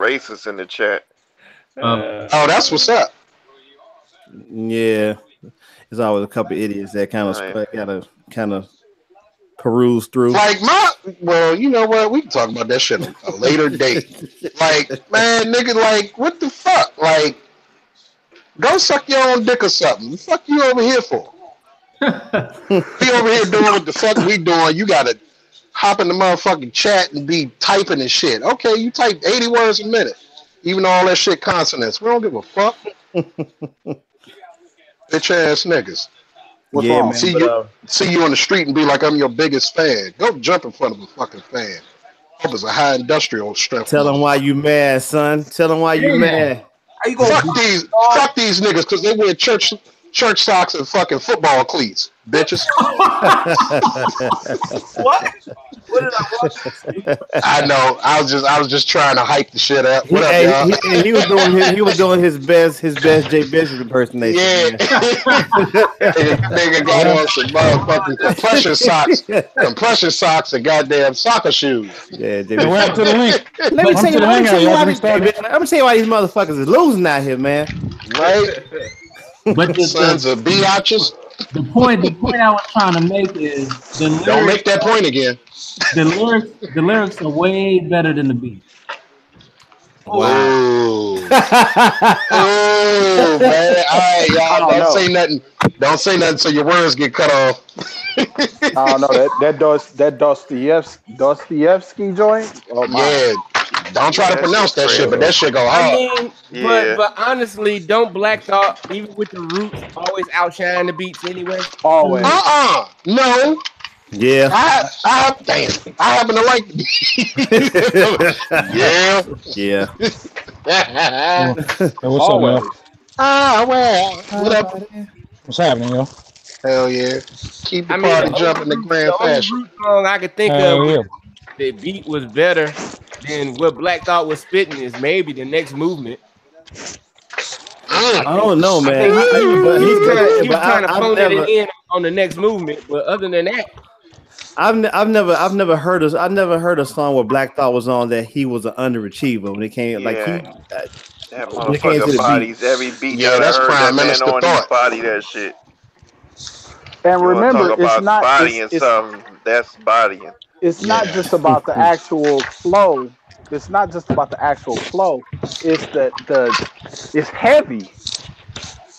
racist in the chat. Oh, that's what's up. Yeah, there's always a couple idiots that kind of peruse through. Like well, you know what? We can talk about that shit on a later date. Like, man, nigga, like, what the fuck? Like, go suck your own dick or something. The fuck you over here for? We over here doing what the fuck we doing. You gotta hop in the motherfucking chat and be typing and shit. Okay, you type 80 words a minute. Even though all that shit consonants. We don't give a fuck. Bitch ass niggas. What's wrong? Man, see you on the street and be like, I'm your biggest fan. Go jump in front of a fucking fan. Hope it's a high industrial strength. Tell them why you mad, son. Tell them why you mad. Fuck these niggas because they wear church socks and fucking football cleats, bitches. What? What did I watch? I know. I was just trying to hype the shit up. What up, y'all? He was doing his best Jay Bishop impersonation. Yeah. Nigga got on some motherfucking compression socks and goddamn soccer shoes. Yeah, to the link. Let me tell you why these motherfuckers is losing out here, man. Right? But the sons of biatches. The point I was trying to make is the lyrics, don't make that point again. The lyrics are way better than the beat. Wow. Oh man. All right, y'all don't say nothing. Don't say nothing so your words get cut off. I don't know that Dostoevsky joint. Oh my. Yeah. Don't try to pronounce that shit, but that shit go hard. I mean, but honestly, don't Black Thought, even with the roots, always outshine the beats anyway? Always. No. Yeah. I happen to like the Yeah. What's up, man? Well. What up? What's happening, yo? Hell yeah. Keep the party jumping the grand fashion. The song I could think of the beat was better than what Black Thought was spitting is maybe the next movement. I don't know, man. He was kind of phoning it in on the next movement, but other than that, I've never heard a song where Black Thought was on that he was an underachiever when it came that motherfucker bodies every beat. Yeah, that's Prime Minister Thought. Body that shit. And remember, it's not bodying something. That's bodying. It's not just about the actual flow. It's not just about the actual flow. It's it's heavy.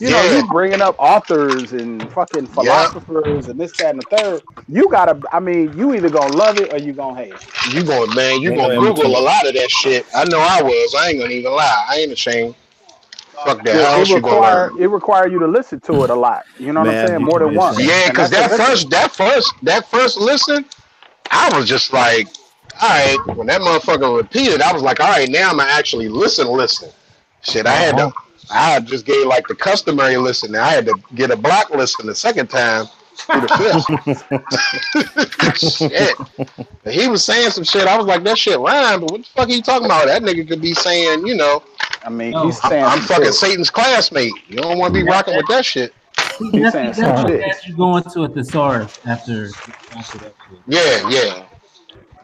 You know, you bringing up authors and fucking philosophers and this, that, and the third. You gotta. I mean, you either gonna love it or you gonna hate it. You gonna Google a lot of that shit. I know I was. I ain't gonna even lie. I ain't ashamed. Fuck that. It require you to listen to it a lot. You know what I'm saying? More than once. Yeah, because that first listen, I was just like, all right. When that motherfucker repeated, I was like, all right, now I'm gonna actually listen. Shit, I just gave like the customary listen. I had to get a block listen the second time through the fifth. Shit. And he was saying some shit. I was like, that shit rhyme, but what the fuck are you talking about? That nigga could be saying, you know, I mean, he's saying I'm fucking Satan's classmate. You don't want to be rocking with that shit. He's saying some shit. You go into a thesaurus after that. Yeah.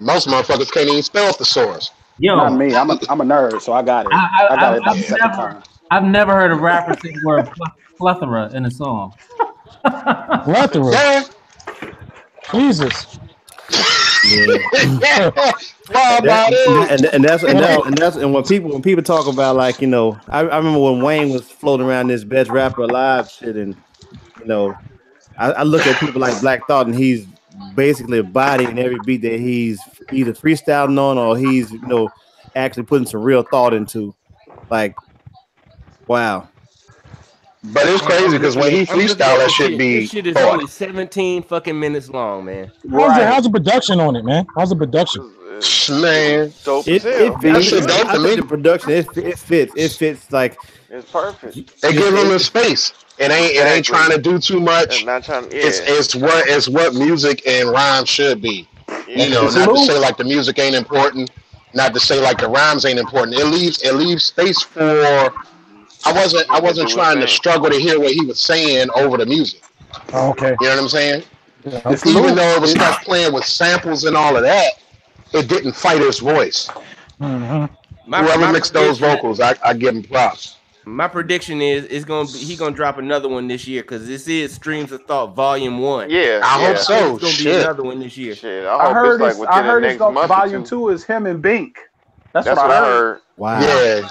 Most motherfuckers can't even spell thesaurus. Yo, not me. I'm a nerd, so I got it. I got it the second time. I've never heard a rapper say the word plethora in a song. Plethora? Yeah. Jesus. Yeah. And when people talk about, like, you know, I remember when Wayne was floating around this best rapper alive shit, and you know, I look at people like Black Thought, and he's basically embodying every beat that he's either freestyling on or he's, you know, actually putting some real thought into. Like, wow. But it's crazy because when he freestyle, that shit be. This shit is only 17 fucking minutes long, man. How's the production on it, man? How's the production? Man, dope it fits. I think the production it fits. It fits like it's perfect. They give him a space. It ain't trying to do too much. Not trying, it's what music and rhyme should be. You know, not to say like the music ain't important, not to say like the rhymes ain't important. It leaves space for. I wasn't trying to struggle to hear what he was saying over the music. Oh, okay. You know what I'm saying? Yeah, even though it was stuff playing with samples and all of that, it didn't fight his voice. Mm-hmm. Whoever mixed those vocals, I give him props. My prediction is he gonna drop another one this year because this is Streams of Thought Volume 1. Yeah, I hope so. It's gonna be another one this year. Shit, I heard it's like within the next month Volume or two. 2 is him and Bink. That's what I I heard. Wow. Yeah.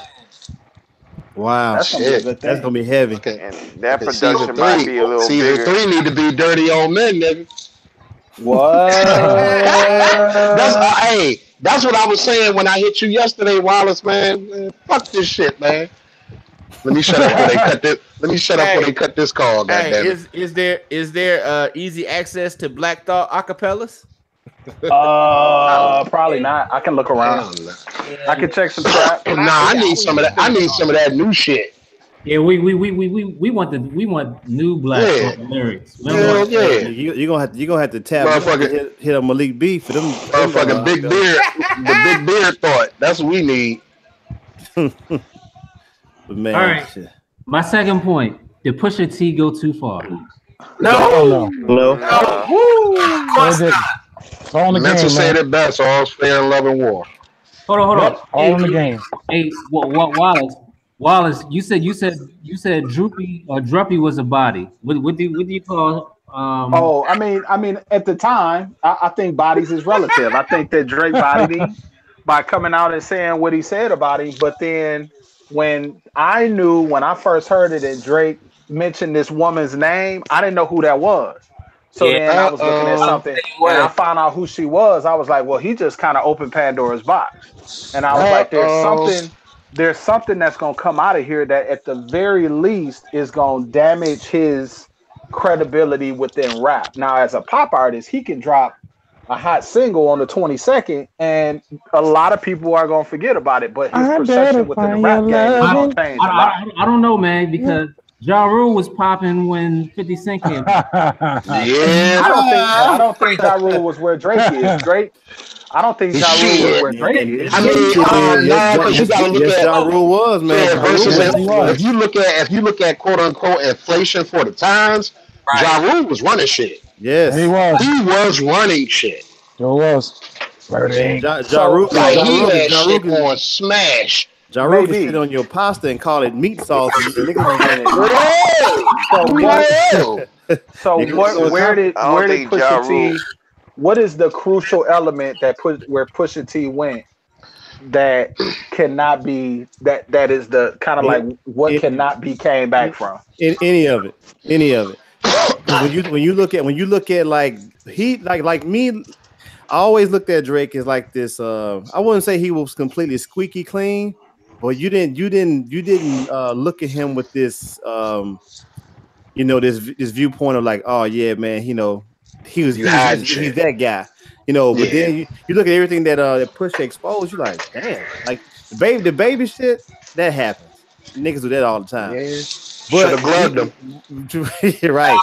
Wow. That's gonna be a good thing. That's gonna be heavy. Okay. And that production might be a little bigger. Season 3 need to be dirty old men, nigga. What? That's what I was saying when I hit you yesterday, Wallace, man. Fuck this shit, man. Let me shut up when they cut this. Let me shut up when they cut this call. Goddamn. Is there easy access to Black Thought acapellas? Probably not. I can look around. I can check some trap. Nah, I need some of that. I need some of that new shit. Yeah, we want new Black Thought lyrics. Yeah. You're gonna have to tap hit a Malik B for them. Motherfucking big beard, the big beard thought. That's what we need. But man, all right. shit. My second point: did Pusha T go too far? No. Mental said it best. All's fair in love and war. Hold on. All in the game. Hey, Wallace, you said Droopy or Druppy was a body. What do you call? I mean, at the time, I think bodies is relative. I think that Drake bodied him by coming out and saying what he said about him. But then when I first heard it and Drake mentioned this woman's name, I didn't know who that was. So then I was looking at something and I found out who she was. I was like, well, he just kind of opened Pandora's box. And I was like, there's something that's going to come out of here that at the very least is going to damage his credibility within rap. Now, as a pop artist, he can drop a hot single on the 22nd and a lot of people are going to forget about it. But his perception within the rap game is going to change a lot. I don't know, man, because Ja Rule was popping when 50 Cent came out. Yeah. I don't think Ja Rule was where Drake is. I don't think Ja Rule was where Drake is. I mean, because you gotta look at Ja Rule was, man. Yeah, versus if you look at quote unquote inflation for the times, Ja Rule was running shit. Yes, he was. He was running shit. Sure was. Ja Rule on smash. Ja Rule can sit on your pasta and call it meat sauce. So where did Pusha T? What is the crucial element where Pusha T went that cannot be that is the kind of like what cannot be came back from? Any of it. when you look at like me, I always looked at Drake as like this. I wouldn't say he was completely squeaky clean, but you didn't look at him with this this viewpoint of like, oh yeah, man, he's that guy, But then you look at everything that Pusha exposed, you're like, damn, like the baby shit that happens. Niggas do that all the time. Yeah. Should have gloved them. You're right.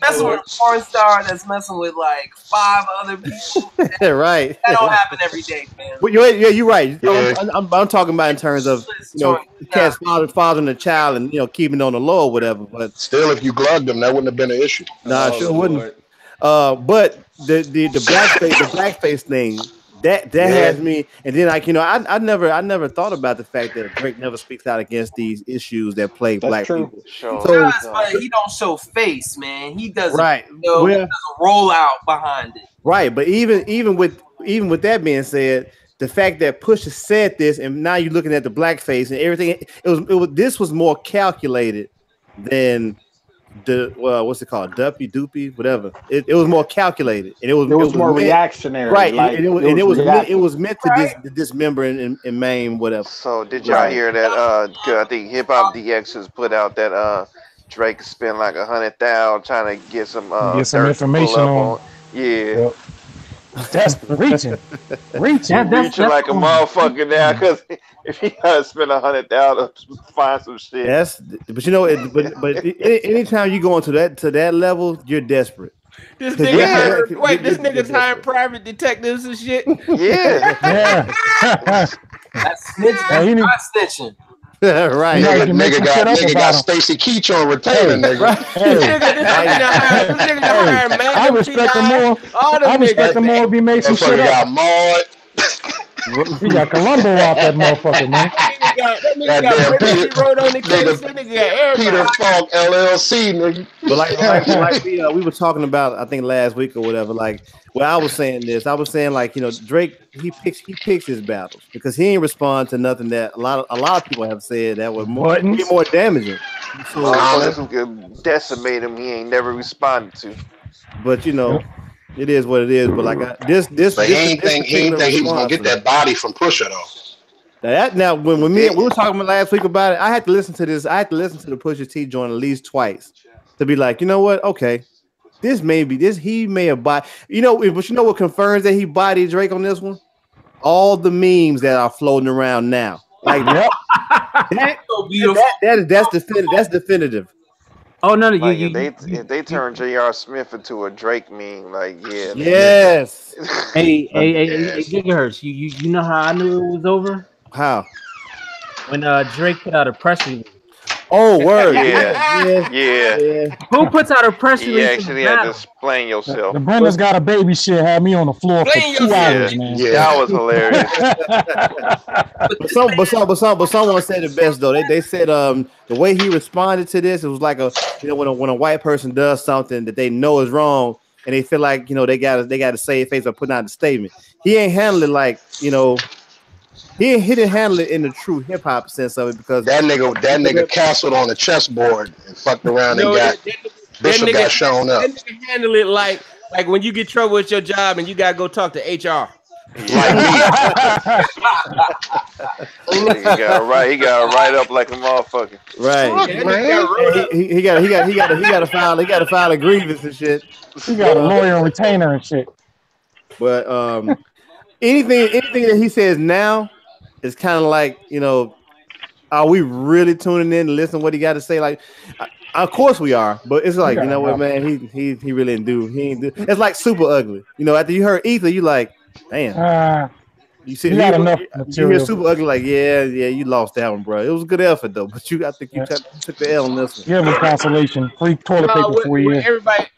Messing with a porn star that's messing with like 5 other people. Right. That don't happen every day, man. But you're right. Yeah. I'm talking about in terms of cat's fathering a child and keeping it on the low or whatever. But still, if you gloved them, that wouldn't have been an issue. Nah, sure wouldn't. But the blackface thing. That has me, and then I never thought about the fact that Drake never speaks out against these issues that plague black people. Sure. So he don't show face, man. He doesn't. Right. He doesn't roll out behind it. Right, but even with that being said, the fact that Pusha said this, and now you're looking at the blackface and everything, this was more calculated than what's it called? Duppy, Doopy, whatever. It was more calculated, and it was more reactionary, right? Like, it was meant to dismember and maim whatever. So did y'all hear that? I think Hip Hop DX has put out that Drake spent like $100,000 trying to get some information on. Yeah. Yep. That's reaching like a motherfucker now. Because if he gotta spend $100,000 to find some shit, but anytime you go into that level, you're desperate. This nigga's hiring private detectives and shit. Yeah. That's snitching. Not snitching. Right. Nigga got Stacey Keach on retainer, nigga. I respect him more. I respect him more if he made some shit up. Got Maud. He got Columbo out that motherfucker, man. That nigga got Peter wrote on the case. That nigga got Peter everybody. Falk LLC, nigga. But like we were talking about, I think last week or whatever. Like, well, I was saying this. I was saying like, Drake he picks his battles because he ain't respond to nothing that a lot of people have said that would be more damaging. So motherfuckers who could decimate him, he ain't never responded to. But it is what it is. But like this, But he ain't think he was gonna get that body from Pusha though. Now when we were talking about last week about it, I had to listen to this. I had to listen to the Pusha T joint at least twice to be like, you know what? Okay, he may have bodied. But you know what confirms that he bodied Drake on this one? All the memes that are floating around now. Like that's definitive. Oh no, like if they turn J.R. Smith into a Drake meme, like yes. Hey, Gigahertz, you know how I knew it was over? How? When Drake put out a press release. Oh, word. Yeah. Who puts out a press release? You actually had to explain yourself. The Brenda's got a baby shit had me on the floor for 2 hours, man. Yeah, that was hilarious. but someone said it best though. They said the way he responded to this, it was like when a white person does something that they know is wrong and they feel like they gotta save face by putting out a statement. He ain't handle it like He didn't handle it in the true hip hop sense of it because that nigga castled on the chessboard and fucked around and got Bishop got shown up. That nigga handle it like when you get trouble with your job and you gotta go talk to HR. Like me. He got right up like a motherfucker. Right. He got to file a grievance and shit. He got a lawyer and retainer and shit. But anything that he says now is kind of like, are we really tuning in to listen to what he got to say? Like, of course we are, but it's like, what, man, he really didn't do. He ain't do. It's like Super Ugly. After you heard Ether, you like, damn. You got enough material. You hear Super Ugly, like, yeah, you lost that one, bro. It was a good effort though, but I think you took the L on this one. Give him consolation. Free toilet paper for you.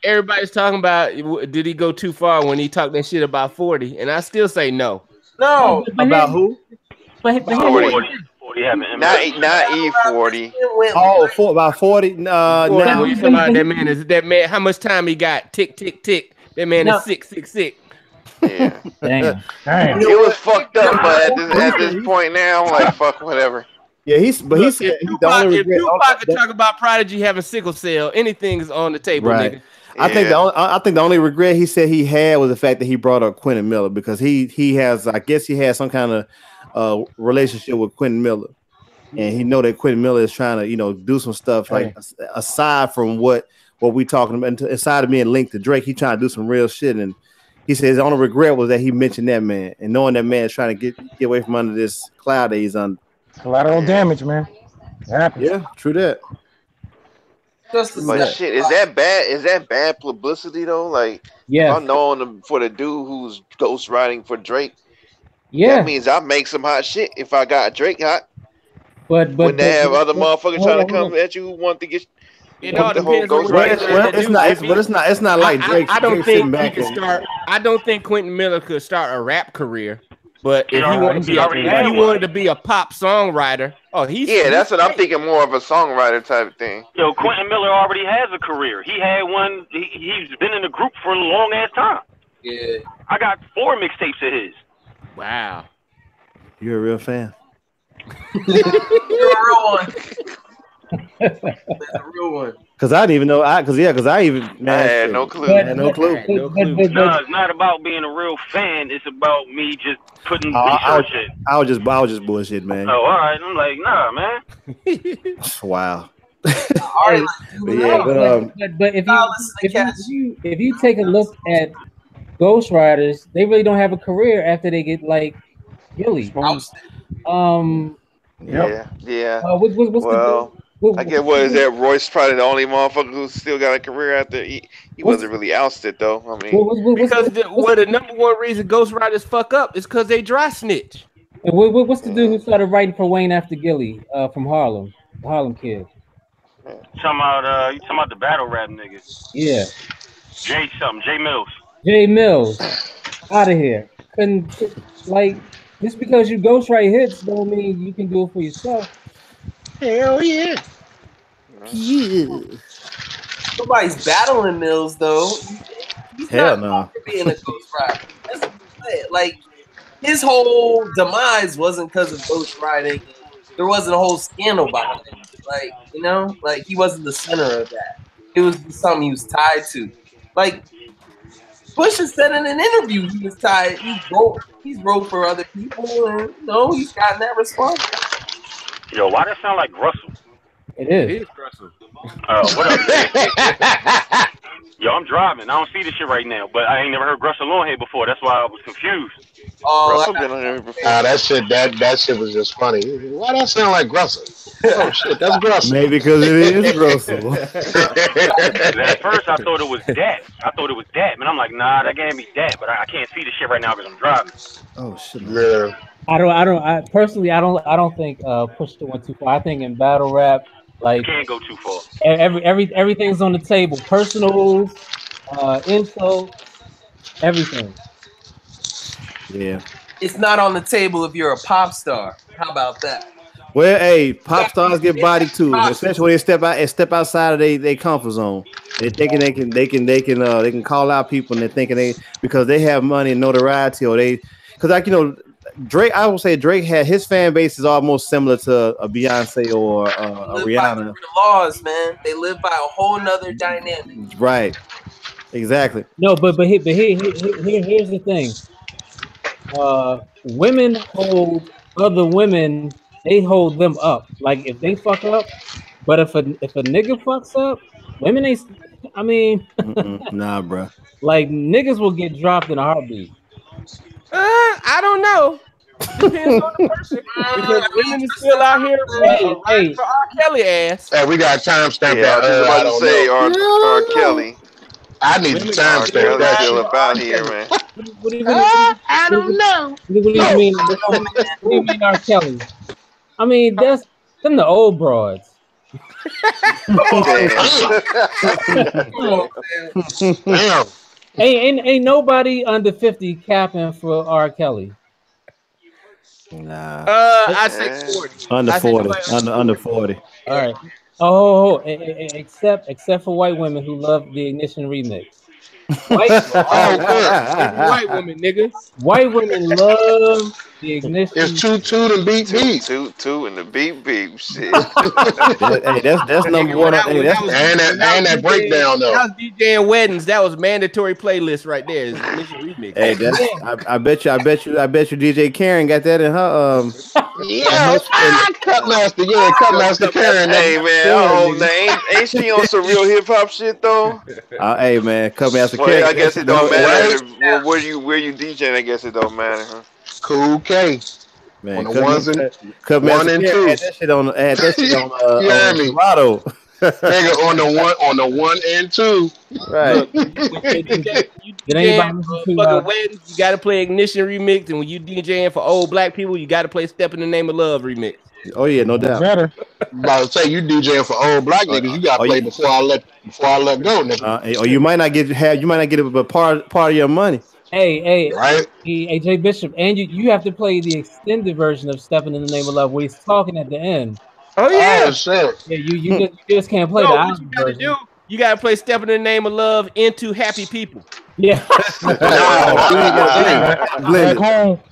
Everybody's talking about, did he go too far when he talked that shit about 40? And I still say no. No. About who? But 40. Not E40. Oh, about 40. No. You talking about that man? How much time he got? Tick, tick, tick. That man is 666. Yeah. Damn. It was fucked up, but at this point now, I'm like, fuck whatever. Yeah, he said if Tupac could talk about Prodigy having sickle cell, anything is on the table, right. nigga. I think the only regret he said he had was the fact that he brought up Quentin Miller because he has some kind of relationship with Quentin Miller, and he know that Quentin Miller is trying to do some stuff like aside from what we talking about, aside of being linked to Drake, he trying to do some real shit. And he said his only regret was that he mentioned that man, and knowing that man is trying to get away from under this cloud that he's under. Collateral damage, man. Yeah, true that. But shit, is that bad? Is that bad publicity though? Like, if I'm known for the dude who's ghostwriting for Drake, that means I make some hot shit. If I got Drake hot, but when they have other motherfuckers trying to come at you who want to get. It all depends on it's not like Drake. I don't think he can start. I don't think Quentin Miller could start a rap career. But if he wanted to be a pop songwriter, that's what I'm thinking, more of a songwriter type thing. Yo, Quentin Miller already has a career. He had one. He's been in the group for a long ass time. Yeah, I got 4 mixtapes of his. Wow, you're a real fan. You're a real one. That's a real one. Because I didn't even know. I had no clue. No clue. No, it's not about being a real fan. It's about me just putting research in. I was just bullshit, man. Oh, all right. I'm like, nah, man. Wow. But if you take a look at ghostwriters, they really don't have a career after they get like Gilly. Yeah. What's I get what is that? Royce probably the only motherfucker who still got a career after he wasn't really ousted though. I mean, because the number one reason ghostwriters fuck up is because they dry snitch. What's the dude who started writing for Wayne after Gilly from Harlem, the Harlem Kid? You talking about the battle rap niggas? Yeah. Jay Mills. Jay Mills, out of here. Couldn't like. Just because you ghostwrite hits don't mean you can do it for yourself. Hell yeah. Yeah. Nobody's battling Mills though. He's Hell not no. known for being a ghostwriter. That's what I'm saying. Like his whole demise wasn't because of ghostwriting. There wasn't a whole scandal behind it. Like, you know, like he wasn't the center of that. It was just something he was tied to. Like Pusha said in an interview he was tied. He's wrote for other people, and you know he's gotten that response. Yo, why that sound like Russell? It is. It is Russell. What up, man? Yo, I'm driving. I don't see this shit right now, but I ain't never heard Russell on here before. That's why I was confused. Oh, Russell been on here before. That shit was just funny. Why that sound like Russell? Oh shit, that's Russell. Maybe because it is Russell. At first, I thought it was Dat. Man, I'm like, nah, that can't be Dat. But I can't see the shit right now because I'm driving. Oh shit. Yeah. I personally don't think Pusha went too far. I think in battle rap, like can't go too far. Everything's on the table. Personals, insults, everything. Yeah. It's not on the table if you're a pop star. How about that? Well, hey, pop stars get bodied too, especially when they step outside of their comfort zone. They're thinking they can call out people, and they're thinking because they have money and notoriety, or because like Drake. I would say Drake had his fan base is almost similar to a Beyonce or a Rihanna. By the laws, man. They live by a whole nother dynamic. Right. Exactly. No, but here's the thing. Women hold other women. They hold them up. Like if they fuck up, but if a nigga fucks up, women ain't. I mean, nah, bro. Like niggas will get dropped in a heartbeat. I don't know. Depends on the person. Because women is still out here riding for R. Kelly ass. Hey, we got timestamp. Yeah, I was just about to say R. Kelly. I need the timestamp. That's still about here, man. What do you mean? I don't know. What do you mean? What do you mean R. Kelly? I mean, that's them the old broads. Damn. Ain't nobody under 50 capping for R. Kelly. Nah. I say 40. Under 40. Under 40. All right. Oh, except for white women who love the Ignition remix. White women, nigga. White women love the Ignition. It's toot and beep beep. Toot and the beep beep shit. Hey, that's number one. And that breakdown though. That was DJing weddings. That was mandatory playlist right there. Ignition remix. Hey, I bet you DJ Karen got that in her Cutmaster Karen. Hey man, ain't she on some real hip hop shit though? Hey man, Cutmaster Karen. I guess it don't matter where you DJing. I guess it don't matter, huh? Cool K. Man, on the ones and one and two. Had that shit on Colorado. Nigga, on the 1 and 2. Right. You gotta play Ignition remix, and when you DJing for old black people, you gotta play Step in the Name of Love remix. Oh yeah, no doubt. Better. About to say you DJing for old black niggas, you gotta play before I let go, nigga. Or you might not get a part of your money. Hey, right? J Bishop, and you have to play the extended version of "Stepping in the Name of Love" where he's talking at the end. Oh yeah, oh, shit. Yeah. You just can't play the album version. You gotta play "Stepping in the Name of Love" into "Happy People." Yeah.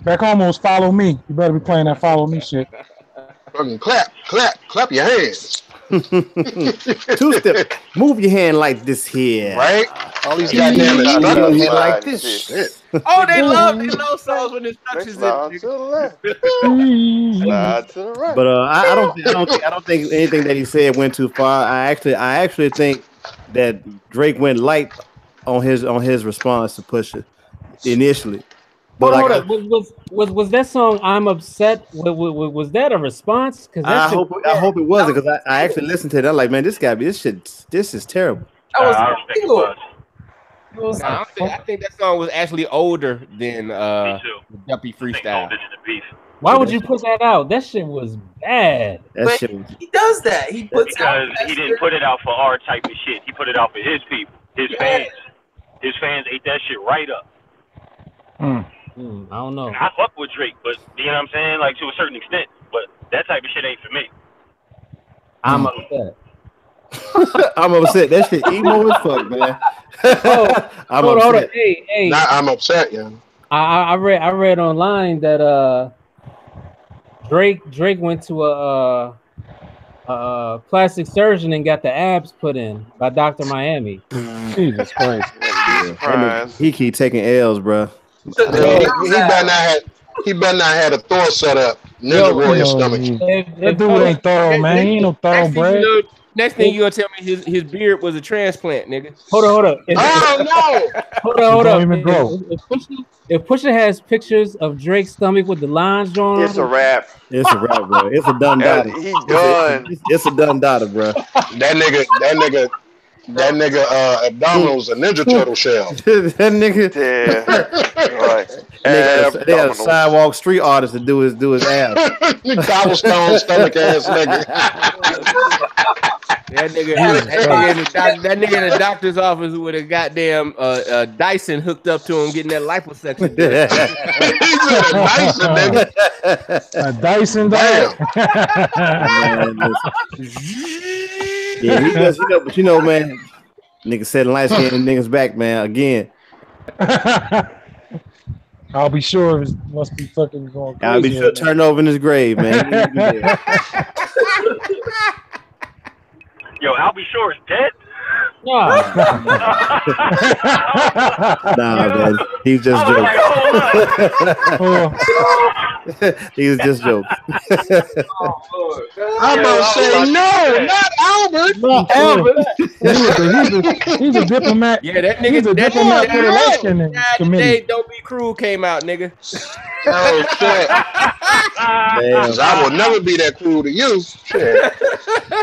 Back home was "Follow Me." You better be playing that "Follow Me" shit. Fucking clap your hands. 2-step. Move your hand like this here. Right? All these goddamn instructions like this shit. Oh, they love songs with instructions. Slide to the left. Slide to the right. But I don't think anything that he said went too far. I actually think that Drake went light on his response to Pusha initially. But hold up. Was that song "I'm Upset"? Was that a response? Because I hope it wasn't, because I actually listened to it. I'm like, man, this is terrible. I think that song was actually older than Duppy Freestyle. Why would you put that out? That shit was bad. He does that. He puts because he didn't put it out for our type of shit. He put it out for his people, his fans. His fans ate that shit right up. I don't know. And I fuck with Drake, but you know what I'm saying, like to a certain extent. But that type of shit ain't for me. I'm upset. I'm upset. That shit emo as fuck, man. I'm hold upset. on. Hey. Nah, I'm upset, yeah. I read online that Drake went to a plastic surgeon and got the abs put in by Dr. Miami. Jesus Christ. He keep taking L's, bro. He better not have a Thor set up. Ninja Warrior stomach. That dude ain't thorough, man. He ain't no thoroughbred. Next thing you gonna tell me his beard was a transplant, nigga. Hold on. Oh no! Hold on. Even grow. If Pusha has pictures of Drake's stomach with the lines drawn It's a wrap. It's a wrap, bro. It's a done data. He done. It's a done data, bro. That nigga abdominals a Ninja Turtle shell. That nigga. Yeah. Right. They had a sidewalk street artist to do his abs. Cobblestone stomach ass nigga. That nigga in the doctor's office with a goddamn Dyson hooked up to him getting that liposuction. He said a Dyson, nigga. A Dyson, dog. Yeah, he does, but man, nigga setting light skinned niggas back, man, again. I'll be sure it must be fucking going crazy. I'll be sure to turn over in his grave, man. Yo, I'll be sure is dead. Nah, man. He's just joking. He was just joking. I'm gonna say no, not Albert. Not Albert. He's a diplomat. Yeah, that nigga. He's a diplomat for the election committee. Don't Be Cruel came out, nigga. Oh shit! I will never be that cruel to you. Shit.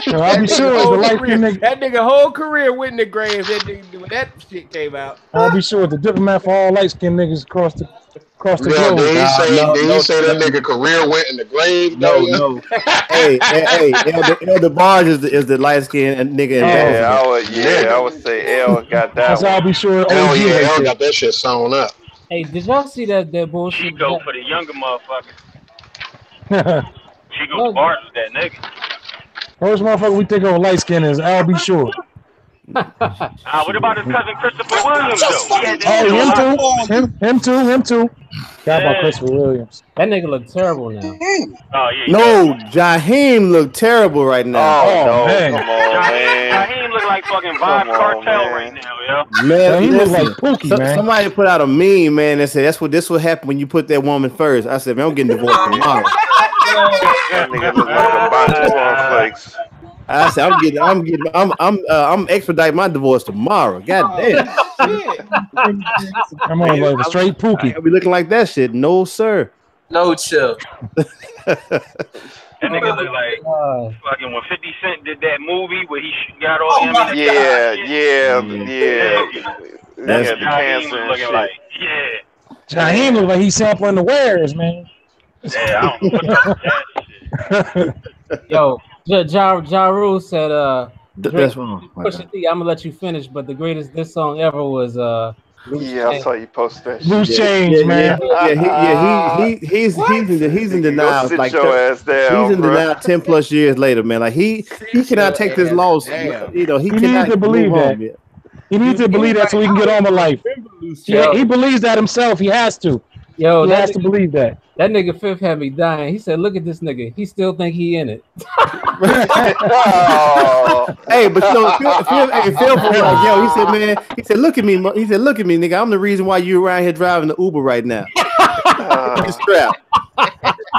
So I'll be sure the light-skinned nigga. That nigga whole career went in the grave. When that shit came out. I'll be sure the diplomat for all light-skinned niggas across the globe. Did he say that nigga career went in the grave? No. Hey, Elder Barge is the light skinned nigga. I would say L got that. So I'll be sure. Oh yeah, L got that shit sewn up. Hey, did y'all see that bullshit? She go for the younger motherfucker. She go Barge with that nigga. First motherfucker we think of light skin is I'll be sure. What about his cousin Christopher Williams though? Him too. Forgot about Christopher Williams. That nigga look terrible now. Oh yeah. No, Jaheim look terrible right now. Oh no, man. Come on, man. Jaheim look like fucking Vibe Cartel right now, yo. Man, he look like Pookie, man. Somebody put out a meme, man, that said this what happened when you put that woman first. I said, man, I'm getting divorced tomorrow. That nigga look like a box of cornflakes. I said, I'm expediting my divorce tomorrow. God damn. Come on, like a straight Pookie. I'll be looking like that shit. No, sir. No chill. That nigga look like fucking when 50 Cent did that movie where he got all That's the cancer and looking shit. like, Jaheim look like he's sampling the wares, man. Yeah, I don't know what that shit. Yo, Ja Rule said, That's wrong. Pusha T, I'm gonna let you finish, but the greatest diss song ever was I saw you post that shit. Loose change, man. He's in denial. Sit like your ass down, he's in denial 10 plus years later, man. Like he cannot take this loss. You know, he cannot needs to believe that. He needs to believe that so he can get on with life. Yeah, he believes that himself. He has to. Yo, he has to believe that. That nigga Fifth had me dying. He said, "Look at this nigga. He still think he in it." Hey, but you know, Phil for like, yo, he said, man, he said, look at me, nigga. I'm the reason why you around here driving the Uber right now. Strap.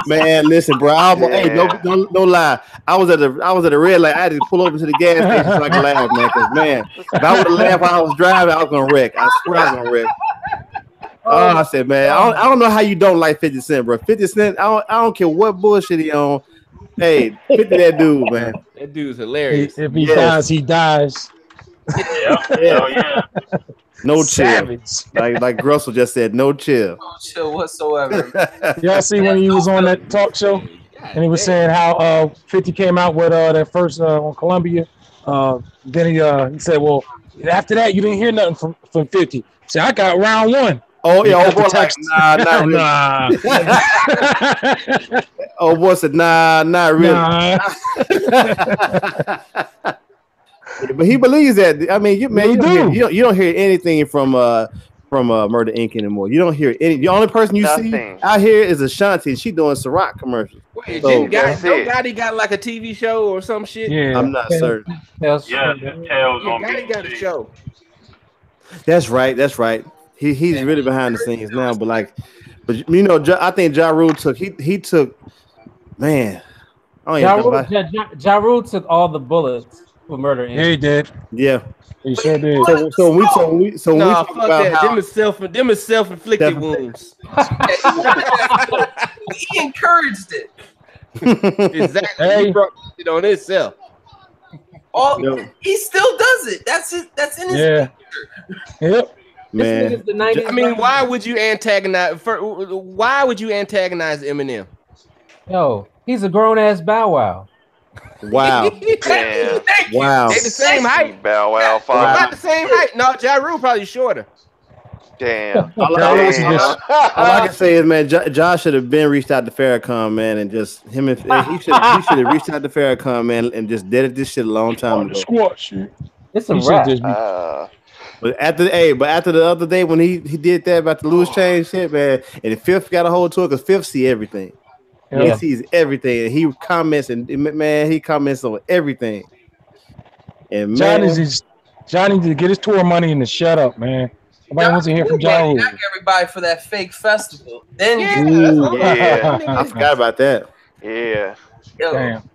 Man, listen, bro. Hey, no lie. I was at a red light. I had to pull over to the gas station so I could laugh, man. Cause man, if I would have laughed while I was driving, I was gonna wreck. I swear I was gonna wreck. Oh, I said, man, I don't know how you don't like 50 Cent, bro. 50 Cent, I don't care what bullshit he on. Hey, 50 that dude, man. That dude's hilarious. If he dies, he dies. Yeah. No chill. Like Russell just said, no chill. No chill whatsoever. Y'all see when he was on that talk show and he was saying how 50 came out with that first on Columbia. Then he said, well, after that you didn't hear nothing from 50. He said, I got round one. Oh yeah, old boy like nah. Oh boy said nah, not really. Nah. But he believes that. I mean, you don't hear anything from Murder Inc. anymore. You don't hear any. The only person you see out here is Ashanti. She doing Ciroc commercials. Wait, so, Gotti got like a TV show or some shit? Yeah, I'm not certain. Yes, Tales on Gotti got a show. That's right. He's really behind the scenes now. But you know, I think Ja Rule took he took. Man, Ja Rule took all the bullets for Murder Inc. Yeah, he did. Yeah. He sure did. So we talk fuck about that. how Them is self-inflicted wounds. He encouraged it. Exactly. He brought it on himself. He still does it. That's in his nature. Yep. Man. I mean, why would you antagonize Eminem? Yo, he's a grown-ass Bow Wow. Wow. Damn. Wow. They the same height. Bow Wow. About the same height. No, Ja Rule probably shorter. Damn. All I can say is, man, Josh should have been reached out to Farrakhan, man, and just he should have reached out to Farrakhan, man, and just did this shit a long time ago. Squat shit. It's a rap. But after the other day when he did that about the loose change shit, man, and the Fifth got a hold to it because Fifth see everything. Yeah. He sees everything, and he comments on everything. And Johnny needs to get his tour money and to shut up, man. Nobody wants to hear from John. Thank everybody for that fake festival. Then I forgot about that. Yeah. Damn.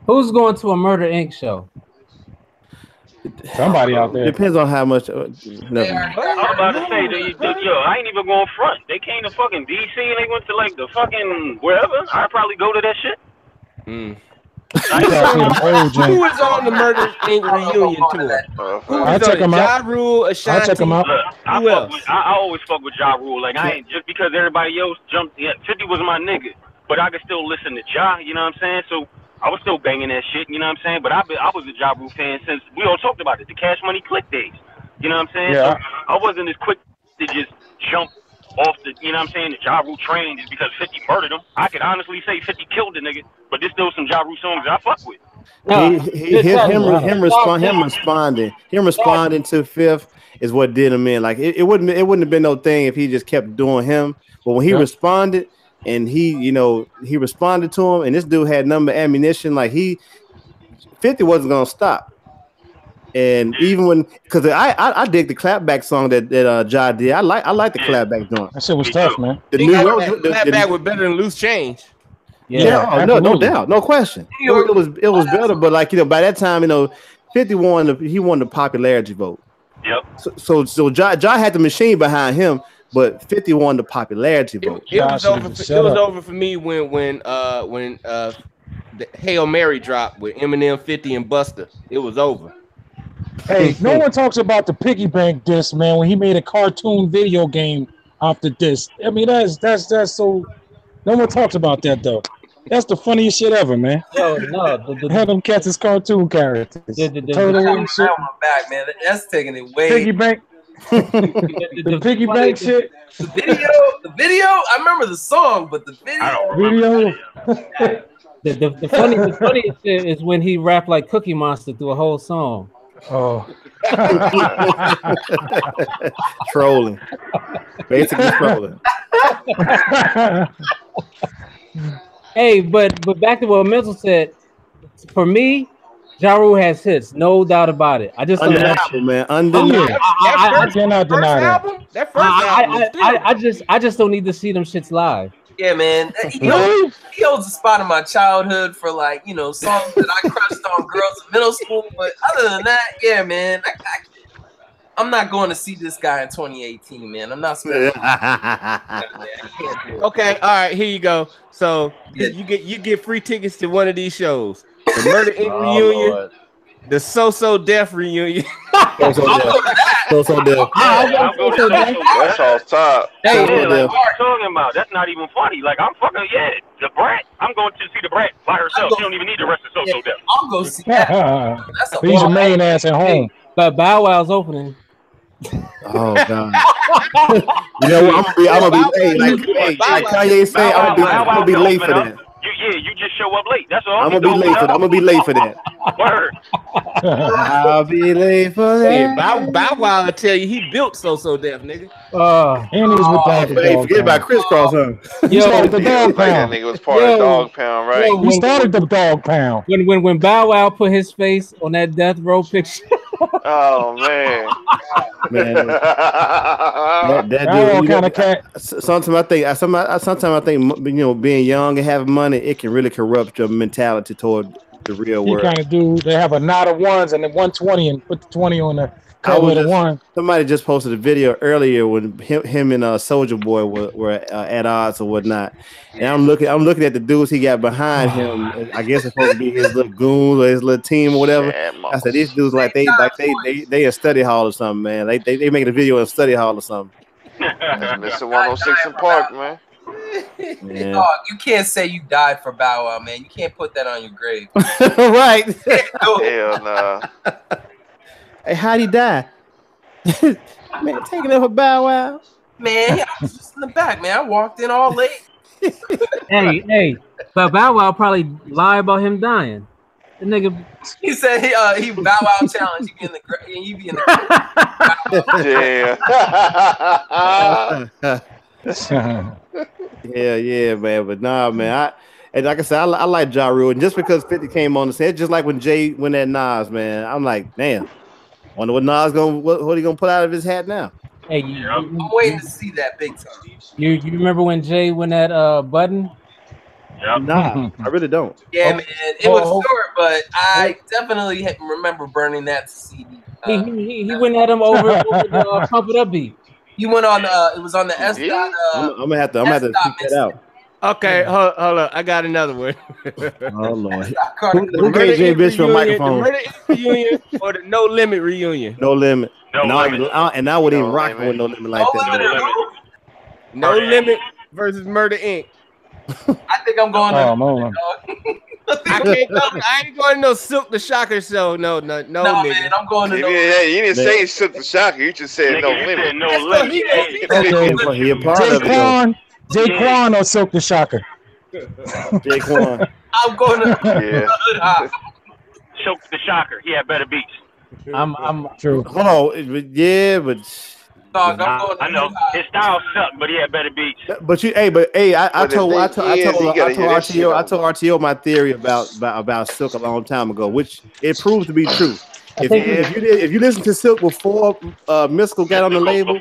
Who's going to a Murder Inc. show? Somebody out there. Depends on how much. I'm about to say, I ain't even going front. They came to fucking DC and they went to like the fucking wherever. I'd probably go to that shit. Who was on the Murder Inc. reunion tour? I'll check him out. Ja Rule, Ashanti. I'll check him out. Who else? I always fuck with Ja Rule. Like I ain't just because everybody else jumped. Yeah, 50 was my nigga, but I could still listen to Ja. You know what I'm saying? So I was still banging that shit. You know what I'm saying? But I was a Ja Rule fan since we all talked about it, the Cash Money Click days. You know what I'm saying? Yeah. So I wasn't as quick to just jump off the, you know what I'm saying, the Ja Rule train just because 50 murdered him. I could honestly say 50 killed the nigga, but there's still some Ja Rule songs that I fuck with. Him responding to Fifth is what did him in. Like it wouldn't have been no thing if he just kept doing him. But when he responded and he responded to him, and this dude had number ammunition, like 50 wasn't gonna stop. And even when, because I dig the clapback song that Ja did. I like the clapback joint. That shit was tough, man. The New York clapback was better than Loose Change. Yeah, no doubt, no question. It was better, but like by that time, 50 won the popularity vote. Yep. So Ja had the machine behind him, but 50 won the popularity vote. It was over for me when the Hail Mary dropped with Eminem, 50, and Busta. It was over. Hey, no one talks about the piggy bank disc, man. When he made a cartoon video game off the disc. I mean, that's so. No one talks about that though. That's the funniest shit ever, man. Yo, no, had them cats as cartoon characters. Turtle and shit. Back, man. That's taking it way. Piggy bank. The piggy bank shit. The video. I remember the song, but the video. The funniest shit is when he rapped like Cookie Monster through a whole song. Oh. Trolling. Basically trolling. Hey, but back to what Mitchell said. For me, Ja Rule has hits, no doubt about it. I just undeniable, man. Undeniable. I cannot deny that. That first album. I just don't need to see them shits live. Yeah, man. He holds a spot in my childhood for songs that I crushed on girls in middle school. But other than that, yeah, man, I'm not going to see this guy in 2018, man. I'm not spending. Okay, all right, here you go. So you get free tickets to one of these shows: the Murder Inc. reunion, Lord. the So Deaf reunion. So Deaf. That's all top. Hey, what are you talking about? That's not even funny. Like I'm fucking the Brat. I'm going to see the Brat by herself. She don't even need the rest of So Deaf. I'll go see that. He's your main ass at home. But Bow Wow's opening. Oh God. You know what? I'm gonna be like Kanye say, I'm gonna be late for that. You just show up late. That's all. I'm gonna be late for that. I'm gonna be late for that. Word. I'll be late for that. Hey, Bow Wow will tell you he built So Def, nigga. And he was with the Hey, forget about crisscross, huh? He started the dog pound. That nigga was part of Dog Pound, right? He started the dog pound. When Bow Wow put his face on that death row picture. Oh man. That dude, kind of cat. Sometimes I think being young and having money, it can really corrupt your mentality toward the real world. He kind of do. They have a knot of ones and then 120 and put the 20 on the cover of the one. Somebody just posted a video earlier when him and Soldier Boy were at odds or whatnot, and I'm looking at the dudes he got behind him. I guess it's supposed to be his little goons or his little team or whatever. I said these dudes like they in study hall or something, man. They making a video in study hall or something. Mr. 106 in Park, man. Yeah. Dog, you can't say you died for Bow Wow, man. You can't put that on your grave. Right. Hell nah. Hey, how'd he die? Man, taking up a Bow Wow. Man, I was just in the back, man. I walked in all late. Hey, but Bow Wow probably lie about him dying. The nigga. He said he Bow Wow challenge. He be in the Yeah, man. But nah, man. And like I said, I like Ja Rule, and just because 50 came on the scene, it's just like when Jay went at Nas, man. I'm like, damn. Wonder what Nas what he gonna put out of his hat now? Hey, I'm waiting to see that big time. You remember when Jay went at Budden? Yep. Nah, I really don't. Yeah, man, it was short, but I definitely remember burning that CD. He went at him over the Pump It Up beat. He went on. It was on the S. I'm gonna have to check that out. Okay, hold up. I got another one. Oh Lord, who gave Jay Bishop a microphone? The Murder reunion or the No Limit reunion? No Limit. Limit. And I wouldn't even rock with No Limit like that. No Limit versus Murder Inc. I think I'm going. Oh man. I ain't going to no Silk the Shocker show. No, nigga. Man, I'm going to. You didn't say Silk the Shocker. You just said No Limit. No Limit. He a part of it. Jaquan or Silk the Shocker? Jaquan. I'm going to. Silk the Shocker. He had better beats. I'm true. Hold on, but. Dog, I know his style sucked, but he had better beats. But I told RTO my theory about Silk a long time ago, which it proved to be true. If you listen to Silk before Mystical got on the label,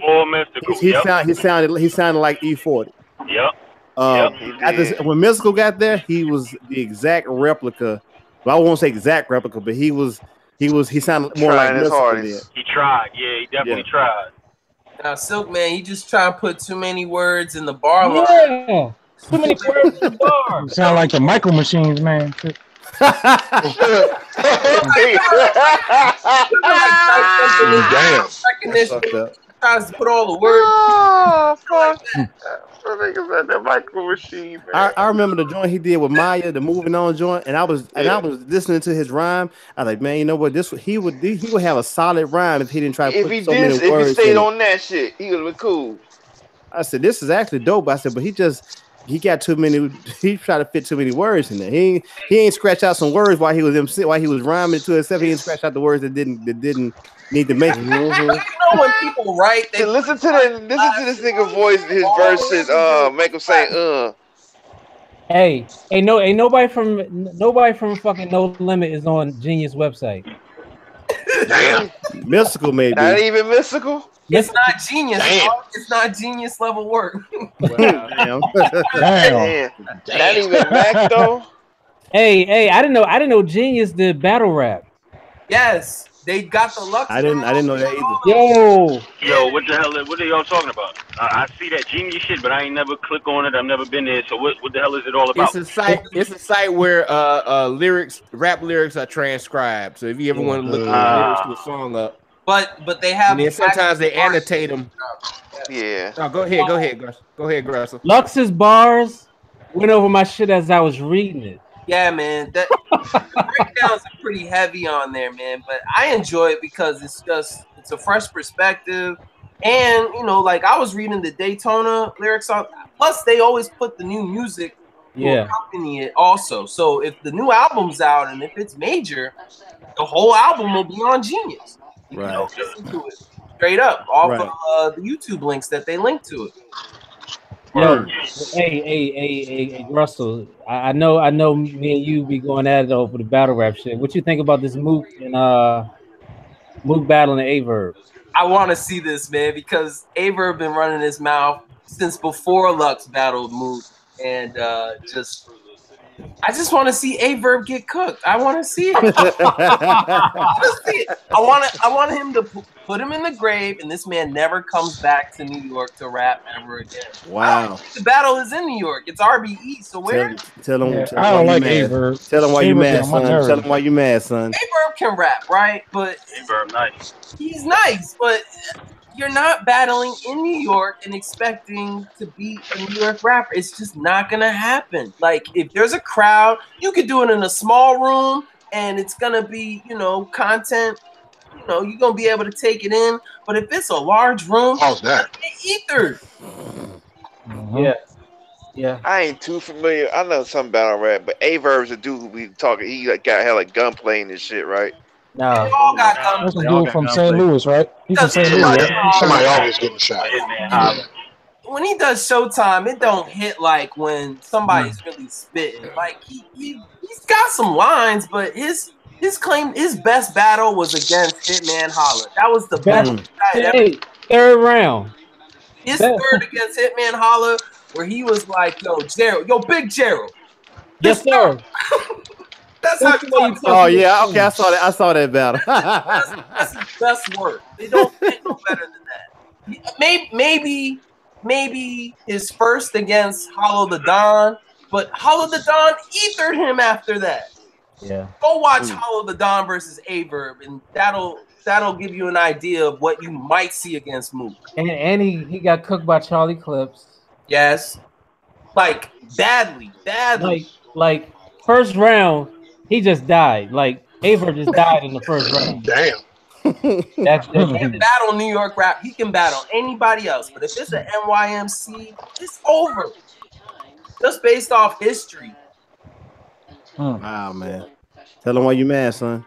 he sounded like E40. Yep. When Mystical got there, he was the exact replica. Well, I won't say exact replica, but he sounded more like Mystical did. He tried. Yeah, he definitely tried. Now, Silk, man, he just trying to put too many words in the bar line. Yeah, too many words in the bar. You sound like the Micro Machines, man. Damn. Tries to put all the words. Oh, fuck. Niggas at that Micro Machine, man. I remember the joint he did with Maya, the Moving On joint, and I was listening to his rhyme. I was like, man, you know what? He would have a solid rhyme if he didn't try to put so many words. If he stayed on that shit, he would have been cool. I said, this is actually dope. I said, but he got too many. He tried to fit too many words in there. He ain't scratch out some words while he was rhyming to himself. He ain't scratch out the words that didn't need to make it. You know when people write, they listen to this nigga voice, his verses, make him say Hey, nobody from fucking No Limit is on Genius website. Damn. Mystical, maybe. Not even Mystical. It's not genius. It's not genius level work. Damn. Not even Mac though. Hey, I didn't know Genius did battle rap. Yes. They got the luck. I didn't know that either. Yo, what the hell? What are y'all talking about? I see that Genius shit, but I ain't never click on it. I've never been there. So what the hell is it all about? It's a site where rap lyrics are transcribed. So if you ever want to look the lyrics to a song up, but they have. And then sometimes they annotate them. Yeah. Oh, go ahead, Gressel. Lux's bars went over my shit as I was reading it. Yeah, man. The breakdowns are pretty heavy on there, man. But I enjoy it because it's a fresh perspective. And you know, like I was reading the Daytona lyrics on. Plus, they always put the new music to accompany it also. So if the new album's out and if it's major, the whole album will be on Genius. You can go listen to it straight up off of the YouTube links that they link to it. Yo, hey, Russell. I know. Me and you be going at it over the battle rap shit. What you think about this Mook and Mook battling Averb? I want to see this, man, because Averb been running his mouth since before Lux battled Mook, and I just want to see Averb get cooked. I want to see it. I want him to put him in the grave, and this man never comes back to New York to rap ever again. Wow. The battle is in New York. It's RBE. So where? Tell him. I don't like Averb. Tell him why you mad, son. Tell him why you mad, son. Averb can rap, right? But Averb nice. He's nice, but you're not battling in New York and expecting to beat a New York rapper. It's just not gonna happen. Like if there's a crowd, you could do it in a small room, and it's gonna be, you know, content. You know, you're gonna be able to take it in. But if it's a large room, how's that? Ether. Yeah. I ain't too familiar. I know some battle rap, but Averb's a dude who we talking. He got hella gunplay and shit, right? No, they all got gunplay. That's a dude from St. Louis, right? He's from St. Louis. Right? Somebody always getting shot. When he does Showtime, it don't hit like when somebody's really spitting. Like he's got some lines, but his best battle was against Hitman Holla. That was the best. Third round. His third against Hitman Holla, where he was like, "Yo, Gerald, yo, Big Gerald." Yes, sir. That's how you talk. Oh yeah, okay, I saw that. I saw that battle. That's his best work. They don't get no better than that. Maybe his first against Hollow the Don, but Hollow the Don ethered him after that. Yeah. Go watch Hollow the Don versus Averb, and that'll give you an idea of what you might see against Mook. And he got cooked by Charlie Clips. Yes. Like badly. Like first round, he just died. Like Averb just died in the first round. Damn. He can battle New York rap. He can battle anybody else. But if it's an NYMC, it's over. Just based off history. Wow, man. Tell him why you mad, son.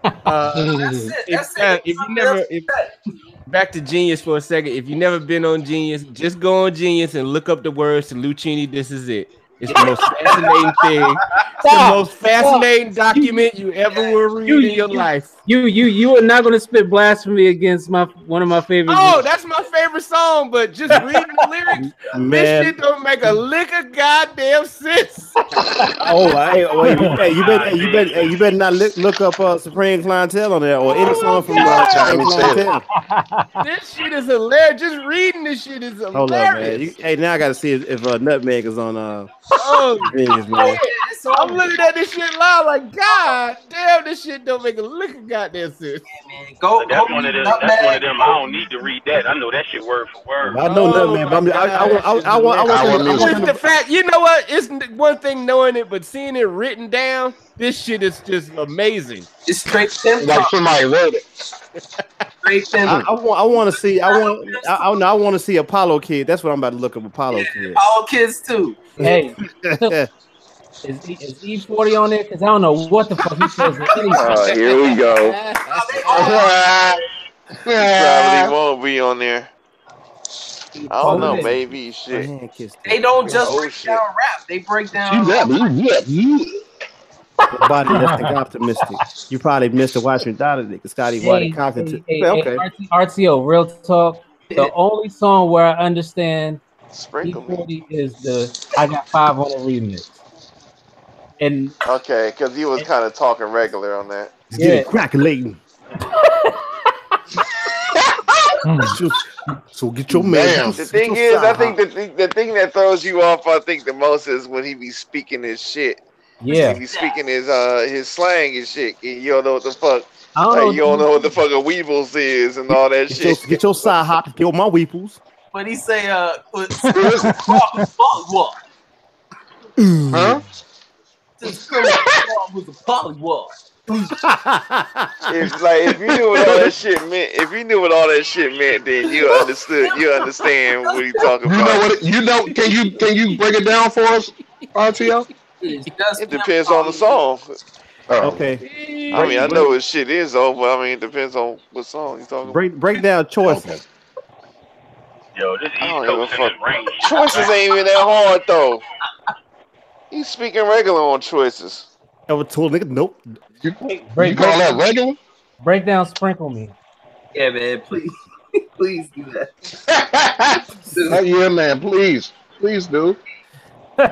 Back to Genius for a second. If you've never been on Genius, just go on Genius and look up the words to Lucchini. This is it. It's the most fascinating thing. It's the most fascinating document you ever will read in your life. You are not gonna spit blasphemy against one of my favorites. Oh, that's my favorite song, but just reading the lyrics, this shit don't make a lick of goddamn sense. You better not look up Supreme Clientele on there or any song from Supreme Clientele. This shit is hilarious. Just reading this shit is hilarious. Hold on, man. Now I gotta see if Nutmeg is on Genius, man. I'm looking at this shit live like, God damn, this shit don't make a lick of goddamn sense. Yeah, man. That's one of them. I don't need to read that. I know that shit word for word. I know Nutmeg, but I want the fact. You know what? It's one thing knowing it, but seeing it written down, this shit is just amazing. It's straight simple. Like somebody wrote it. Straight simple. I want to see. I want to see Apollo Kid. That's what I'm about to look up. Apollo Kid. Apollo Kids too. Hey, is E40 on there? Because I don't know what the fuck he says. Here we go. Probably won't be on there. I don't know. Maybe shit. They don't just break down rap. They break down. Body, that's the optimistic. You probably missed the Washington Dollar nigga, Scotty Body Compton. Okay. RTO, real talk. The only song where I understand E40 is the I Got 5 on the remix. And okay, because he was kind of talking regular on that. Get it crackling. So get your man. The thing is, I think the thing that throws you off, I think the most is when he be speaking his shit. Yeah, he be speaking his slang and shit. And you don't know what the fuck. You don't know what the fuck a weevils is and all that shit. Get your side hop. Get my weeples. But he say, what? Huh? This was a pollywog. if you knew what all that shit meant, then you understand what he's talking about. You know what? Can you break it down for us, RTO? It depends on the song. Okay. I mean, I know what shit is though, but I mean, it depends on what song you talking about. Break down choices. Okay. Yo, this East Coast in range. Choices ain't even that hard though. He's speaking regular on choices. Ever told nigga nope. You call that regular? Break down, sprinkle me. Yeah, man. Please, please do that. Yeah, man. Please do.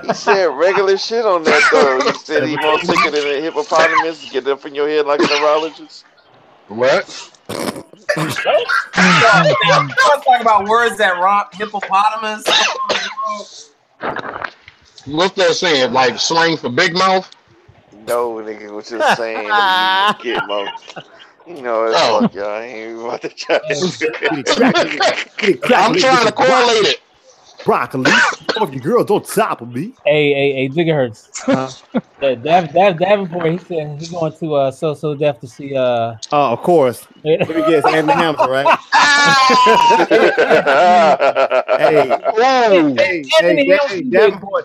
He said regular shit on that though. He said he more sicker than a hippopotamus. Get up in your head like a neurologist. What? Y'all talking about words that rhyme. Hippopotamus. What's that saying? Like slang for big mouth? No, nigga was just saying that you get mouth. You know, it's fuck y'all. I ain't even about to try. I'm trying to correlate it. Broccoli, fucking girls on top of me. Hey, gigahertz. Davenport, he said he's going to So Def to see. Oh, of course. Let me guess, Anthony Hamilton, right?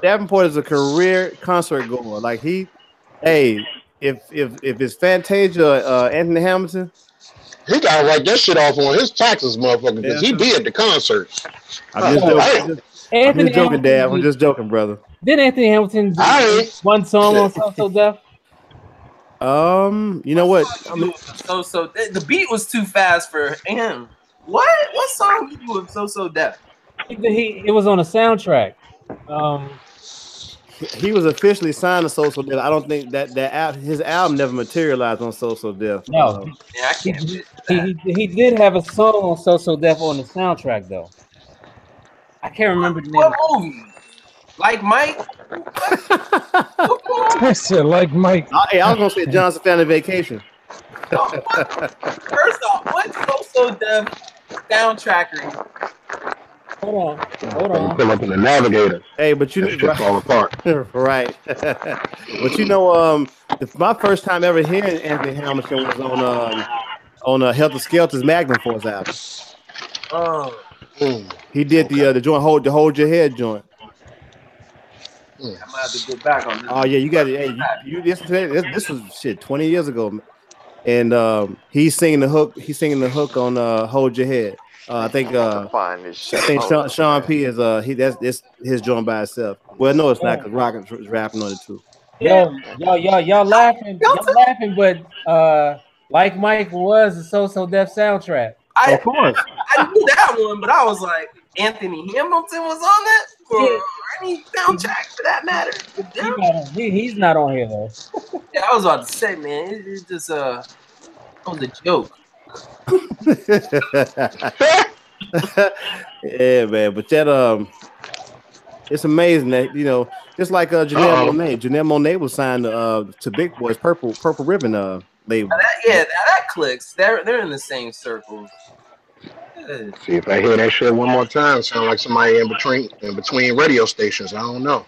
Davenport is a career concert goer. Like if it's Fantasia, Anthony Hamilton. He gotta write that shit off on his taxes, motherfucker, because he be at the concerts. I'm just joking, Dad. I'm just joking, brother. Did Anthony Hamilton do one song on So Def? You know what? So the beat was too fast for him. What song did you do with So Def? It was on a soundtrack. He was officially signed to So Def. I don't think that his album never materialized on So Def. No, yeah, I can't. He did have a song on So Def on the soundtrack though. I can't remember the name. What movie? Like Mike? I said like Mike. Hey, I was gonna say Johnson Family Vacation. First off, what's So Def soundtracker? Hold on. Pull up in the Navigator. Hey, but you right. Fall apart. Right. But you know, my first time ever hearing Anthony Hamilton was on Helter Skelter's Magnum Force album. Oh. He did the joint hold your head joint. I might have to go back on this. Oh yeah, you got it. Hey, you this was shit 20 years ago, and he's singing the hook. He's singing the hook on Hold Your Head. I think Sean P is that's his joint by itself. Well, no, it's not because Rocket was rapping on it too. Y'all laughing, but Like Mike was a So Def soundtrack. Of course, I knew that one, but I was like, Anthony Hamilton was on that, or any soundtrack for that matter. He's not on here though. Yeah, I was about to say, man, it's just that was a joke. Yeah, man, but that it's amazing that just like Janelle Monáe. Janelle Monáe was signed to Big Boy's Purple Ribbon label. That clicks. They're in the same circles. See, if I hear that shit one more time, sound like somebody in between radio stations. I don't know.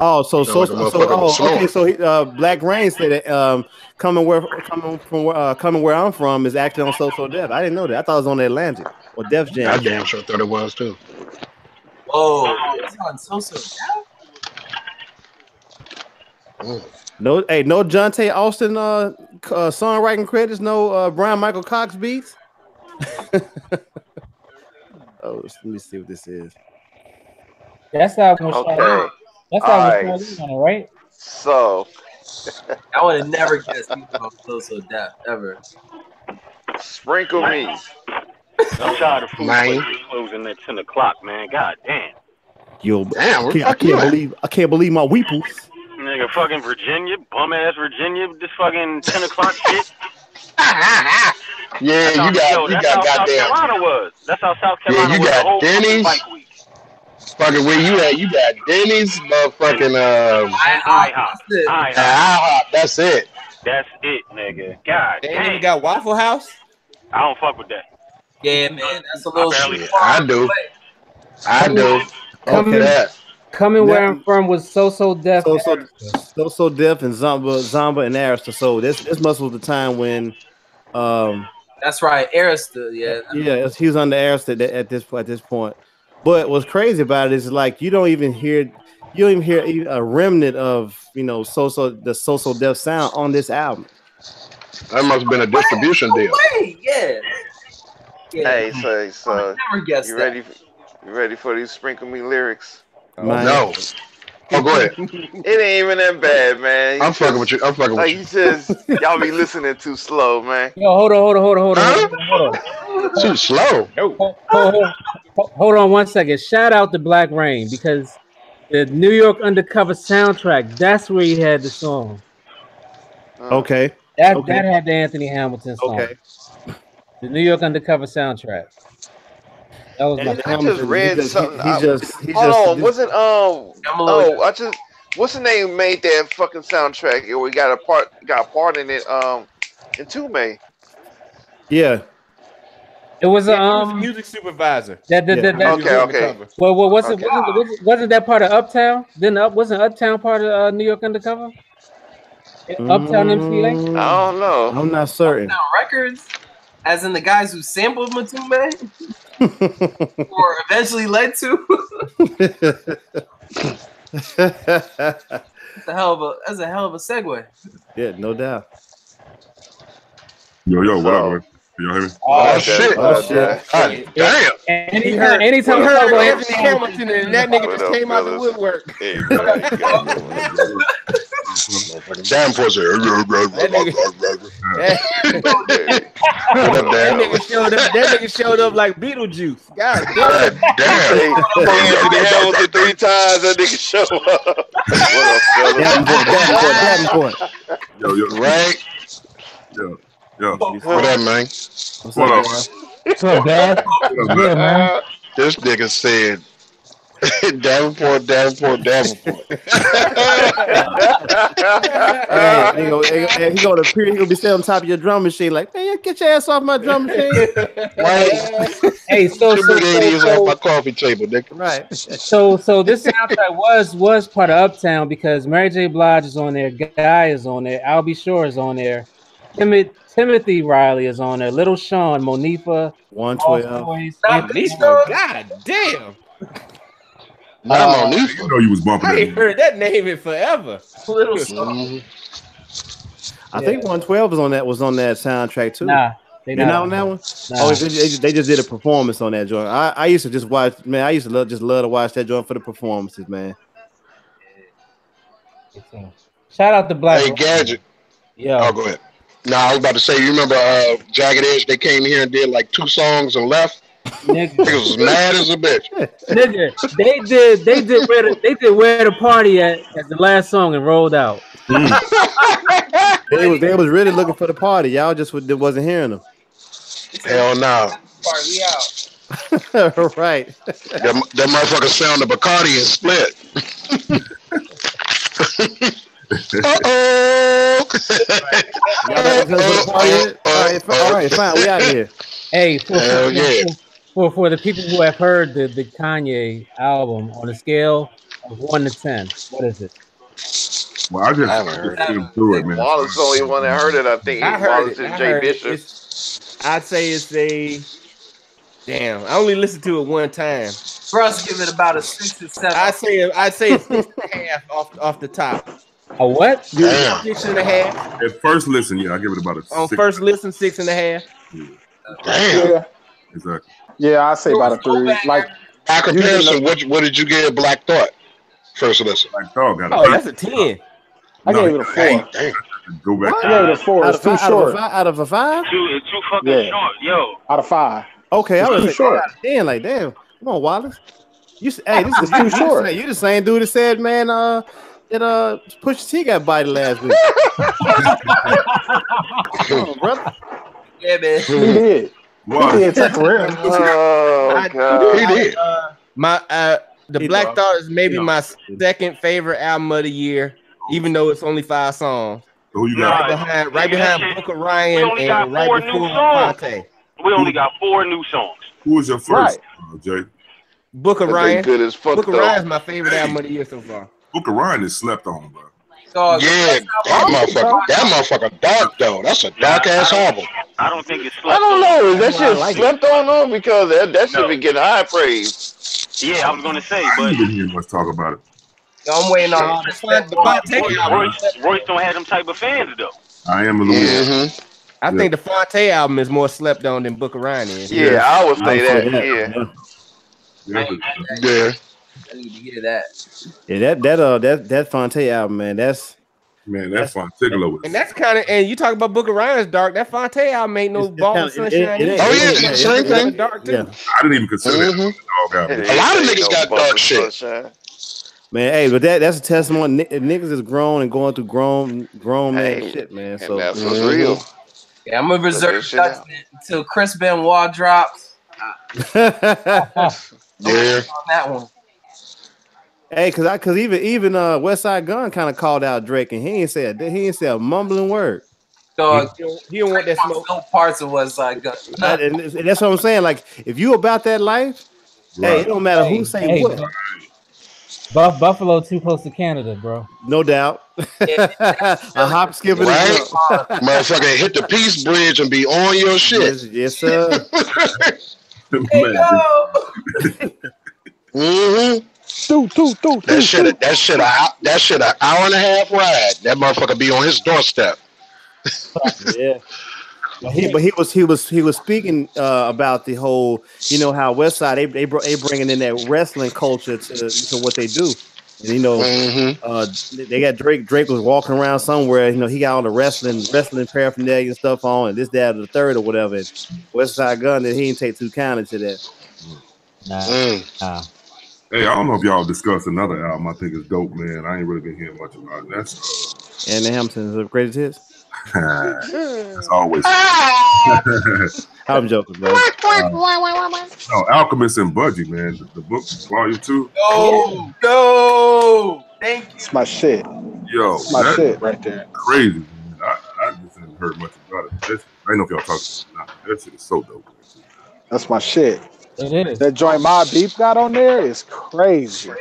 Oh, okay. So Black Rain said that coming where I'm from is actually on So Def. I didn't know that. I thought it was on the Atlantic or Def Jam. I damn sure thought it was too. Oh, it's on So Def. No Jonte Austin songwriting credits. No Brian Michael Cox beats. Oh, let me see what this is. That's how I'm okay. That's how we're on it, right? So I would have never guessed people about So Def ever. Sprinkle me. I'm tired of food places closing at 10 o'clock, man. God damn. Yo, damn, I can't believe my weeples. Nigga, fucking Virginia, bum ass Virginia, this fucking 10 o'clock shit. Yeah, you got South Carolina was. That's how South Carolina was. Yeah, you got Denny's. Fucking where you at? You got Denny's, motherfucking IHOP. That's it. That's it, nigga. God damn. You got Waffle House? I don't fuck with that. Yeah, man, that's a little. I do. Coming Where I'm From was So Def. So Def and Zomba and Arista. So this must was the time when that's right, Arista. Yeah, he was on the Arista at this point. But what's crazy about it is like you don't even hear a remnant of the So Def sound on this album. That must have been a distribution deal. Yeah. Hey, so you ready for these Sprinkle Me lyrics? No. Oh, go ahead. It ain't even that bad, man. I'm fucking with you. You just y'all be listening too slow, man. Yo, hold on. Too slow. Hold on 1 second. Shout out to Black Rain because the New York Undercover soundtrack. That's where he had the song. Okay. That had the Anthony Hamilton song. Okay. The New York Undercover soundtrack. That was my. I just read something. Hold on. Wasn't what's the name made that fucking soundtrack? We got a part in it. In Tume. Yeah. It was music supervisor. Okay. Well, wasn't that part of Uptown? Wasn't Uptown part of New York Undercover? Uptown MCA? I don't know. I'm not certain. Uptown Records, as in the guys who sampled Matume, or eventually led to. That's a hell of a segue. Yeah, no doubt. Yo, what up, man? Can y'all hear me? Oh, shit. Damn. Anytime you heard Anthony Hamilton and that nigga just came out the woodwork. Hey, damn pussy. That nigga showed up like Beetlejuice. God damn. Anthony Hamilton 3 times, that nigga show up. What up, Yo. Right? Yo. What up, man? What up? What's up, Dad? Yeah, man. This nigga said, Davenport. He gonna appear. He gonna be sitting on top of your drum machine, like, man, get your ass off my drum machine. Right? Hey, so off my coffee table, nigga. Right. So this soundtrack was part of Uptown because Mary J. Blige is on there, Guy is on there, Al B. Shore is on there, Timothy Riley is on there, Little Sean, Monifa, 112. God damn. You know you was bumping. I ain't heard that name in forever. Little Sean. I think 112 was on that soundtrack too. Nah, you're not on that one. Nah. Oh, they just did a performance on that joint. I used to just watch, man. I used to love to watch that joint for the performances, man. Shout out to Black. Hey, Gadget. Yeah. Oh, go ahead. No, I was about to say, you remember Jagged Edge? They came here and did like 2 songs and left. Nigga was mad as a bitch. Nigga, they did where the party at as the last song and rolled out. They was really looking for the party. Y'all just wasn't hearing them. Hell no. We out. Right. That motherfucker sound of Bacardi and split. All right, fine. We out here. Hey, for the people who have heard the Kanye album, on a scale of 1 to 10, what is it? Well, I haven't heard it. Through it, man. Wallace is the only one that heard it. I think Wallace and Jay Bishop. I'd say it's a. Damn, I only listened to it 1 time. For us, give it about a 6 to 7. I'd say it's 6.5 off the top. A what? 6.5. At first listen, yeah, I give it about a 6. On first listen, 6.5. Damn. Yeah. Exactly. Yeah, I say about a 3. Like, by comparison, what did you give Black Thought first listen? Black Thought got Oh, that's a 10. I gave it a 4. Damn. Go back. I gave it a 4. It's too short. Out of a 5? It's too fucking short, yo. Out of 5. Okay, I was too short. Damn, like damn. Come on, Wallace. This is too short. You the same dude that said, man, that Pusha T got body last week. Come on, brother. Yeah, man. He did. Wow. He did temporarily. Oh god. He did. The Black Thought is maybe my second favorite album of the year, even though it's only 5 songs. So who you got? Right behind Book of Ryan and right before Fonte. We only got 4 new songs. Who was your first, Jay? Book of Ryan. Good as fuck. Book of Ryan is my favorite album of the year so far. Book of Ryan is slept on, bro. Yeah, that motherfucker dark though. That's a dark ass album. I don't think it's slept I don't know. Is that shit like slept on though? Because that should be getting high praise. Yeah, I was gonna say, I but didn't hear much talk about it. I'm waiting on Royce don't have them type of fans though. I am a little. I think the Fonte album is more slept on than Book of Ryan is. Yeah, I would say that. Yeah. I need to hear that. Yeah, that Fonte album, man. That's Fontiglo. And that's kind of, and you talk about Book of Ryan's dark. That Fonte album ain't no Ball of Sunshine. Same thing. Dark too. Yeah. I didn't even consider that dog album. A lot of niggas got dark shit. Man, hey, but that's a testimony. Niggas is grown and going through grown man shit, man. So that's what's real. Yeah, I'm gonna reserve judgment until Chris Benoit drops. Yeah. On that one. Hey, cause even West Side Gun kind of called out Drake, and he ain't say a mumbling word. Dog, he don't want that smoke. No parts of West Side Gun. And that's what I'm saying. Like, if you about that life, hey, it don't matter who say what. Buffalo too close to Canada, bro. No doubt. A hop, skip, and right? jump. Motherfucker, hit the Peace Bridge and be on your shit. Yes, sir. That shit an hour and a half ride. That motherfucker be on his doorstep. Yeah. But he was speaking about the whole, how West Side they bringing in that wrestling culture to what they do, and they got Drake was walking around somewhere, he got all the wrestling paraphernalia and stuff on, and this, that, or the third or whatever. And West Side Gun, that he didn't take too kindly to that. Nah. Hey, I don't know if y'all discussed another album I think is dope, man. I ain't really been hearing much about it. That's And the Hamptons of Greatest Hits. That's always. I'm joking, bro. No, Alchemist and Budgie, man. The book, volume 2. Go! Thank you. It's my shit. Yo, it's my shit right there. Crazy, man. I just haven't heard much about it. I don't know if y'all talking about it. That shit is so dope. That's my shit. It is. That joint Mobb Deep got on there is crazy.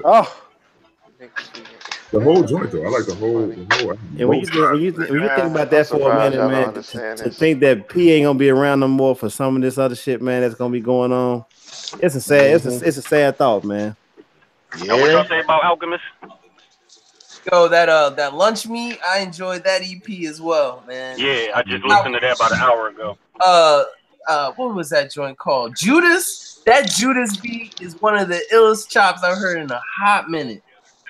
Oh. The whole joint, though. I like the whole. And when you think about that for a minute, man, to think that P ain't gonna be around no more for some of this other shit, man, that's gonna be going on. It's a sad, it's a sad thought, man. Yeah. What y'all say about Alchemist? Yo, that lunch meat, I enjoyed that EP as well, man. Yeah, I just listened to that about an hour ago. What was that joint called? Judas. That Judas beat is one of the illest chops I've heard in a hot minute.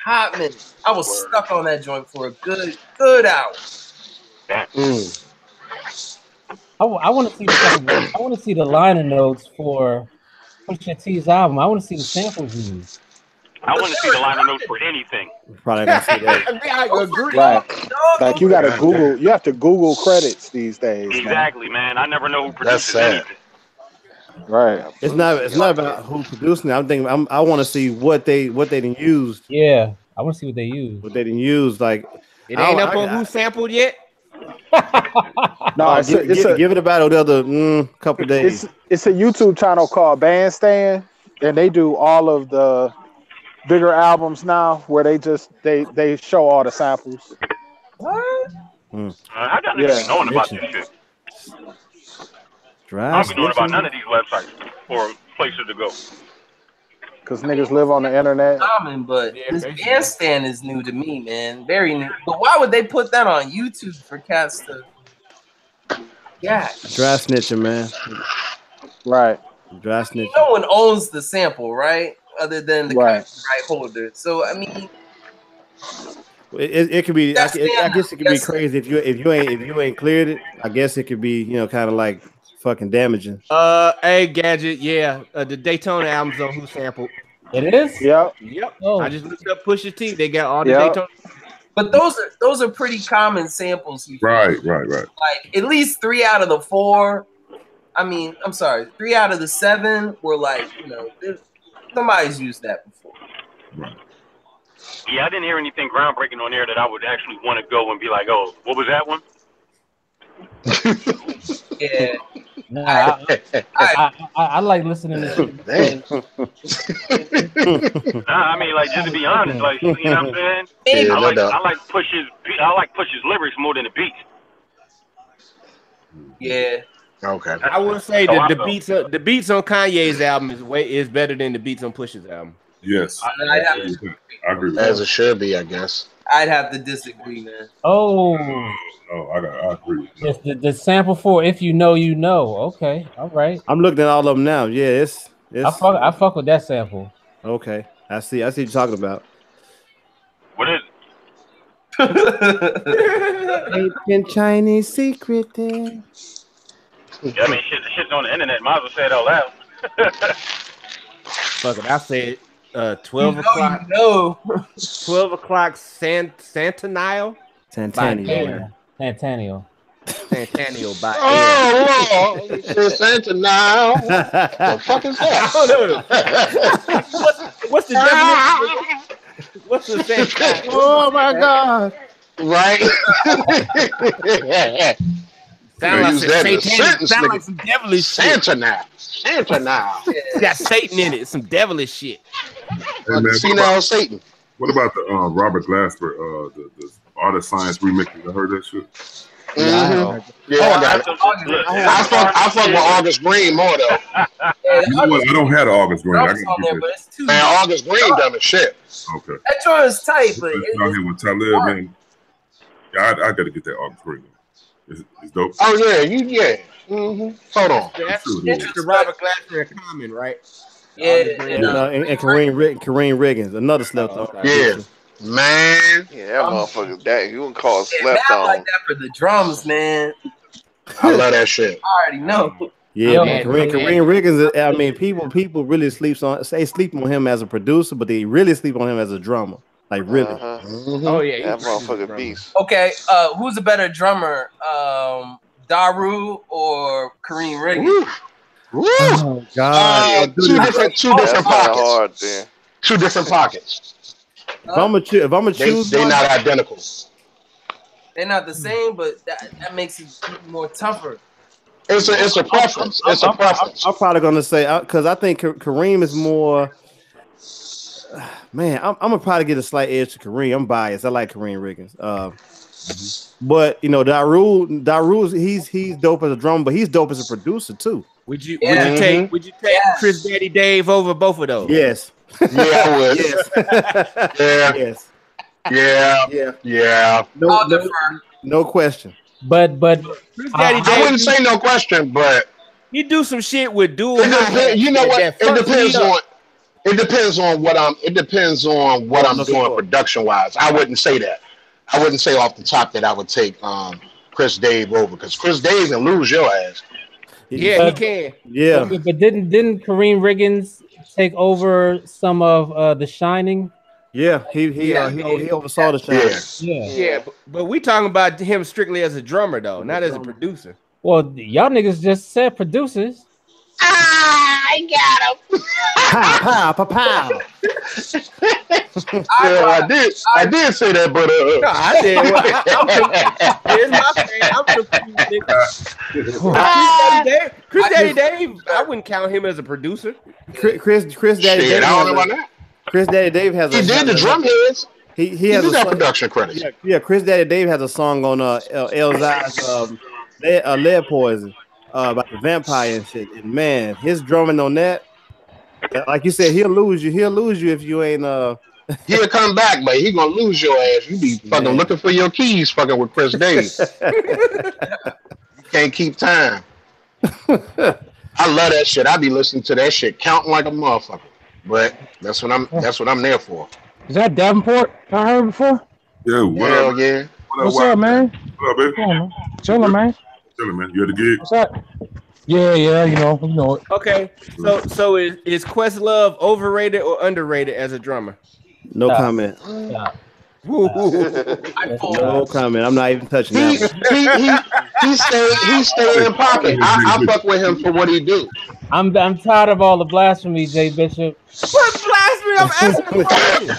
I was stuck on that joint for a good hour. I want to see I want to see the liner notes for Pusha T's album. I want to see the samples used. I want to see the liner notes for anything. Probably gonna see that. I agree. Like you gotta Google. You have to Google credits these days. Exactly, man. I never know who produces anything. Right. It's not about who producing it. I'm thinking I want to see what they done used. Yeah, I want to see what they used. What they didn't use, like it ain't up on who sampled yet. No, give it about another couple days. It's a YouTube channel called Bandstand, and they do all of the bigger albums now, where they show all the samples. What? I got niggas knowing about this shit. I don't be knowing about none of these websites or places to go. Because niggas live on the internet. Common, but this Bandstand is new to me, man. Very new. But why would they put that on YouTube for cats to? Yeah. Dry snitching, man. Right. Dry snitching. No one owns the sample, right? Other than the right holder. So I mean, it could be. I guess it could be crazy if you ain't cleared it. I guess it could be kind of like fucking damaging. Hey, Gadget, yeah. The Daytona album's on Who Sampled. It is? Yep. Oh. I just looked up Pusha T. They got all the Daytona. But those are pretty common samples. Right. Like at least 3 out of the 4. I mean, I'm sorry, 3 out of the 7 were like, somebody's used that before. Right. Yeah, I didn't hear anything groundbreaking on there that I would actually want to go and be like, oh, what was that one? Yeah. Nah, I like listening to shit. I mean, like, just to be honest, like, you know what I'm saying? Yeah, I like Push's lyrics more than the beats. Yeah. Okay. I will say that the beats on Kanye's album is better than the beats on Push's album. Yes. I agree with As that. it should be, I guess. I'd have to disagree, man. Oh. No, I agree. It's the sample for "If You Know, You Know." Okay, all right. I'm looking at all of them now. Yeah, it's I fuck with that sample. Okay, I see what you're talking about. What is Ancient Chinese secret there. Yeah, I mean, shit's on the internet. Might as well say it out loud. Fuck it, I said 12 o'clock. No. 12 o'clock Centennial. Centennial by Oh, Lord. It's Centennial. What the fuck is that? What's the definition? What's the Centennial? Oh, my God. Right? Sound like some devilish shit. Centennial. Got Satan in it. Some devilish shit. Hey, man, Senile Satan. What about the Robert Glasper, the Art of Science remix? You heard that shit? Mm-hmm. Yeah, I got it. I fuck with August Green more though. You know what? I don't have the August Green. Man, August Green done the shit. Okay. That joint is tight, but out here with Talib, man. Yeah, I got to get that August Green. It's dope. Oh yeah, Mm-hmm. Hold on. That's the Robert Glasper and Common, right? Yeah, and Kareem Riggins, another slept on. Yeah, man. Yeah, that motherfucker. That you wouldn't call it slept on. like that for the drums, man. I love that shit. I already know. Yeah, man. Kareem Riggins. I mean, people really sleep on him as a producer, but they really sleep on him as a drummer. Like really. Mm-hmm. Oh yeah, that motherfucker beast. Okay, who's a better drummer, Daru or Kareem Riggins? Oh God! Two different pockets. Two different pockets. If I'm gonna choose, they're not identical. They're not the same, but that makes it more tougher. It's a preference. It's a preference. I'm probably gonna say because I think Kareem is more. Man, I'm gonna probably get a slight edge to Kareem. I'm biased. I like Kareem Riggins. But you know, Daru, he's dope as a drummer, but he's dope as a producer too. Would you take Chris Daddy Dave over both of those? Yes. Yeah, I would. Yes. Yeah. No question. But Chris Daddy Dave, I wouldn't say no question, but he do some shit with dual. You know what? It depends on what I'm doing production wise. I wouldn't say that. I wouldn't say off the top that I would take Chris Dave over because Chris Dave can lose your ass. Yeah, he can. Yeah, but didn't Kareem Riggins take over some of The Shining? Yeah, he oversaw The Shining. Yeah, but we talking about him strictly as a drummer though, not as a producer. Well, y'all niggas just said producers. I got him. Pow. I did say that, but no, I did. Here's my thing. Chris Daddy Dave. I wouldn't count him as a producer. Chris Daddy Dave. I don't know about that. Chris Daddy Dave has. He did the drum heads. He has a production credit. Yeah, Chris Daddy Dave has a song on Elzai's Lead Poison about the vampire and shit. And man, his drumming on that, like you said, he'll lose you. He'll lose you if you ain't. He'll come back, but he gonna lose your ass. You be fucking looking for your keys, fucking with Chris Dave. You can't keep time. I love that shit. I be listening to that shit, counting like a motherfucker. But that's what I'm there for. Is that Davenport? I heard before. Yeah, hell yeah. What's up, man? What up, baby? Chilling, man. Chilling, man. You at the gig? What's up? Yeah, you know it. Okay, so is Questlove overrated or underrated as a drummer? No comment. No comment. I'm not even touching that. He stay in pocket. I fuck with him for what he do. I'm tired of all the blasphemy, Jay Bishop. What blasphemy? I'm asking the question.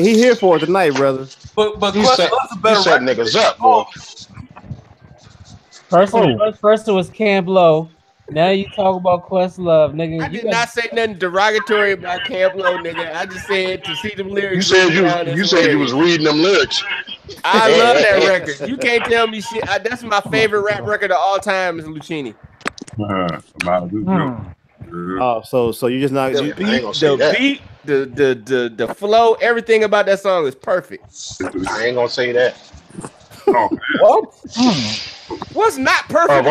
He here for it tonight, brother. But he set niggas up, boy. First it was Camp Low. Now you talk about Questlove, nigga. I did not say nothing derogatory about Camp Low, nigga. I just said to see them lyrics. You said you was reading them lyrics. I love that record. You can't tell me shit. That's my favorite rap record of all time is Lucchini. Oh, so you just not the beat, the flow, everything about that song is perfect. I ain't gonna say that. What? What's not perfect?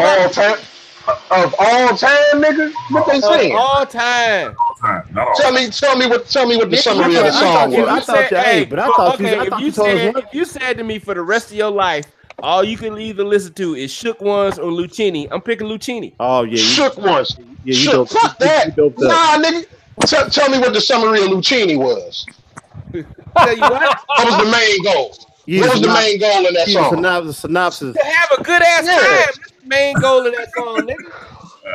Of all time, nigga. What they saying? All time. Tell me what the summary of the song was. If you said to me for the rest of your life, all you can either listen to is Shook Ones or Lucchini, I'm picking Lucchini. Oh yeah, Shook Ones. Yeah, fuck that. Nah, nigga. Tell me what the summary of Lucchini was. Tell you what? What was the main goal? What was the main goal in that song? The synopsis. To have a good ass time. That's the main goal of that song, nigga.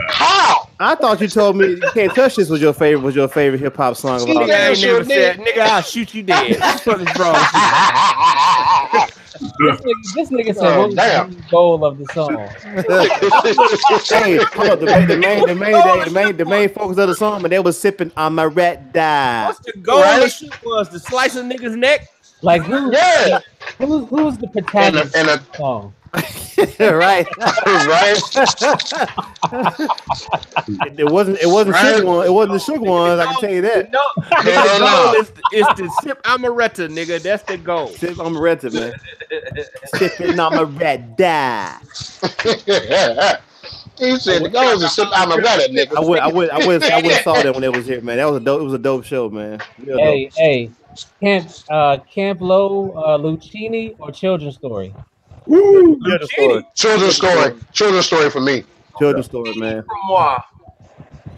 How? I thought you told me You Can't Touch This was your favorite hip hop song of all time. I ain't never said, nigga, I'll shoot you dead. What is wrong with you? This nigga said, what was the goal of the song? Hey, hold up, the main focus of the song, but they was sipping on my rat die. What's the goal of the shit was? To slice a nigga's neck? Like who's the protagonist of the song? Right. It wasn't right. Shook One. It wasn't the Shook Ones. I can tell you that. The goal is to sip Amaretta, nigga. That's the goal. Sip Amaretta, man. Sipping on my red die. He said the goal is to sip Amaretta, nigga. I would have saw that when it was here, man. That was a dope. It was a dope show, man. Hey, Camp Low, Lucchini, or Children's Story? Woo! Children's story for me. Children's Story, man.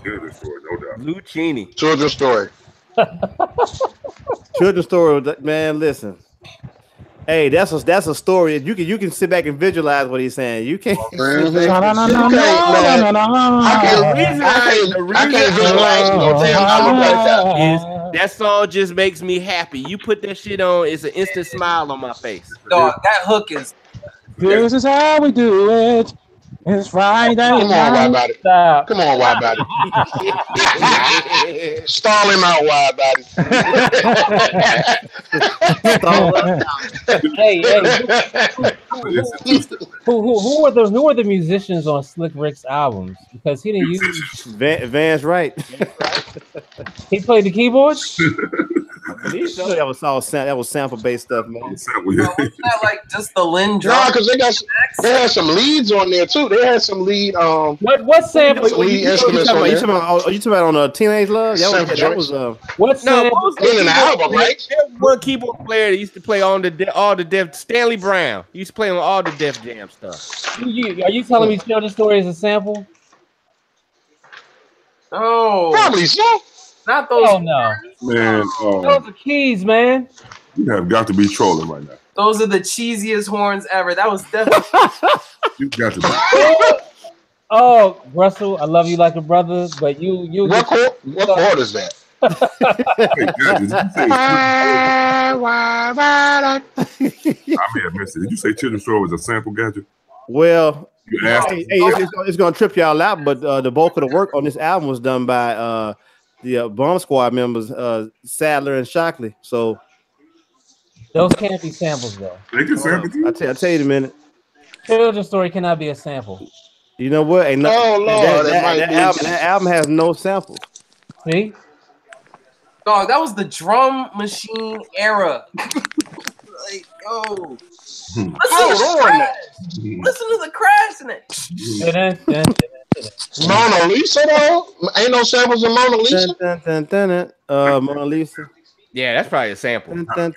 Children's Story, no doubt. Lucchini. Children's Story. Children's Story, man. Listen. Hey, that's a story. You can sit back and visualize what he's saying. You can't. I can't visualize no damn. That song just makes me happy. You put that shit on, it's an instant smile on my face. Dog, that hook is. This is how we do it. It's Friday. Come on, why about it? Come on, why about it? Stall him out, why about it? Hey. Who are the musicians on Slick Rick's albums? Because he didn't use Vance Wright. He played the keyboards. That was sample based stuff, man. Wasn't that like just the Lynn drum? No, because they had some leads on there too. They had some lead. What sample? Lead instruments on there. You talking about on Teenage Love? That was what sample? In the album, right? There was one keyboard player that used to play on all the Def. Stanley Brown. He used to play on all the Def Jam stuff. Are you telling me Children's Story is a sample? Oh, probably so. Not those. Oh no, man. Those are keys, man. You have got to be trolling right now. Those are the cheesiest horns ever. That was definitely. You got to be. Oh, Russell, I love you like a brother, but you. What chord is that? I may have missed it. Did you say Children's Story was a sample, Gadget? Well, it's gonna trip y'all out, but the bulk of the work on this album was done by the Bomb Squad members, Sadler and Shockley. So those can't be samples, though. They can sample too. I'll tell you in a minute. Children's Story cannot be a sample. You know what? Ain't oh Lord, that album has no samples. See, dog, that was the drum machine era. Like, yo. Listen to the crash in it. Mona Lisa, though? Ain't no samples of Mona Lisa? Mona Lisa. Yeah, that's probably a sample. Yeah,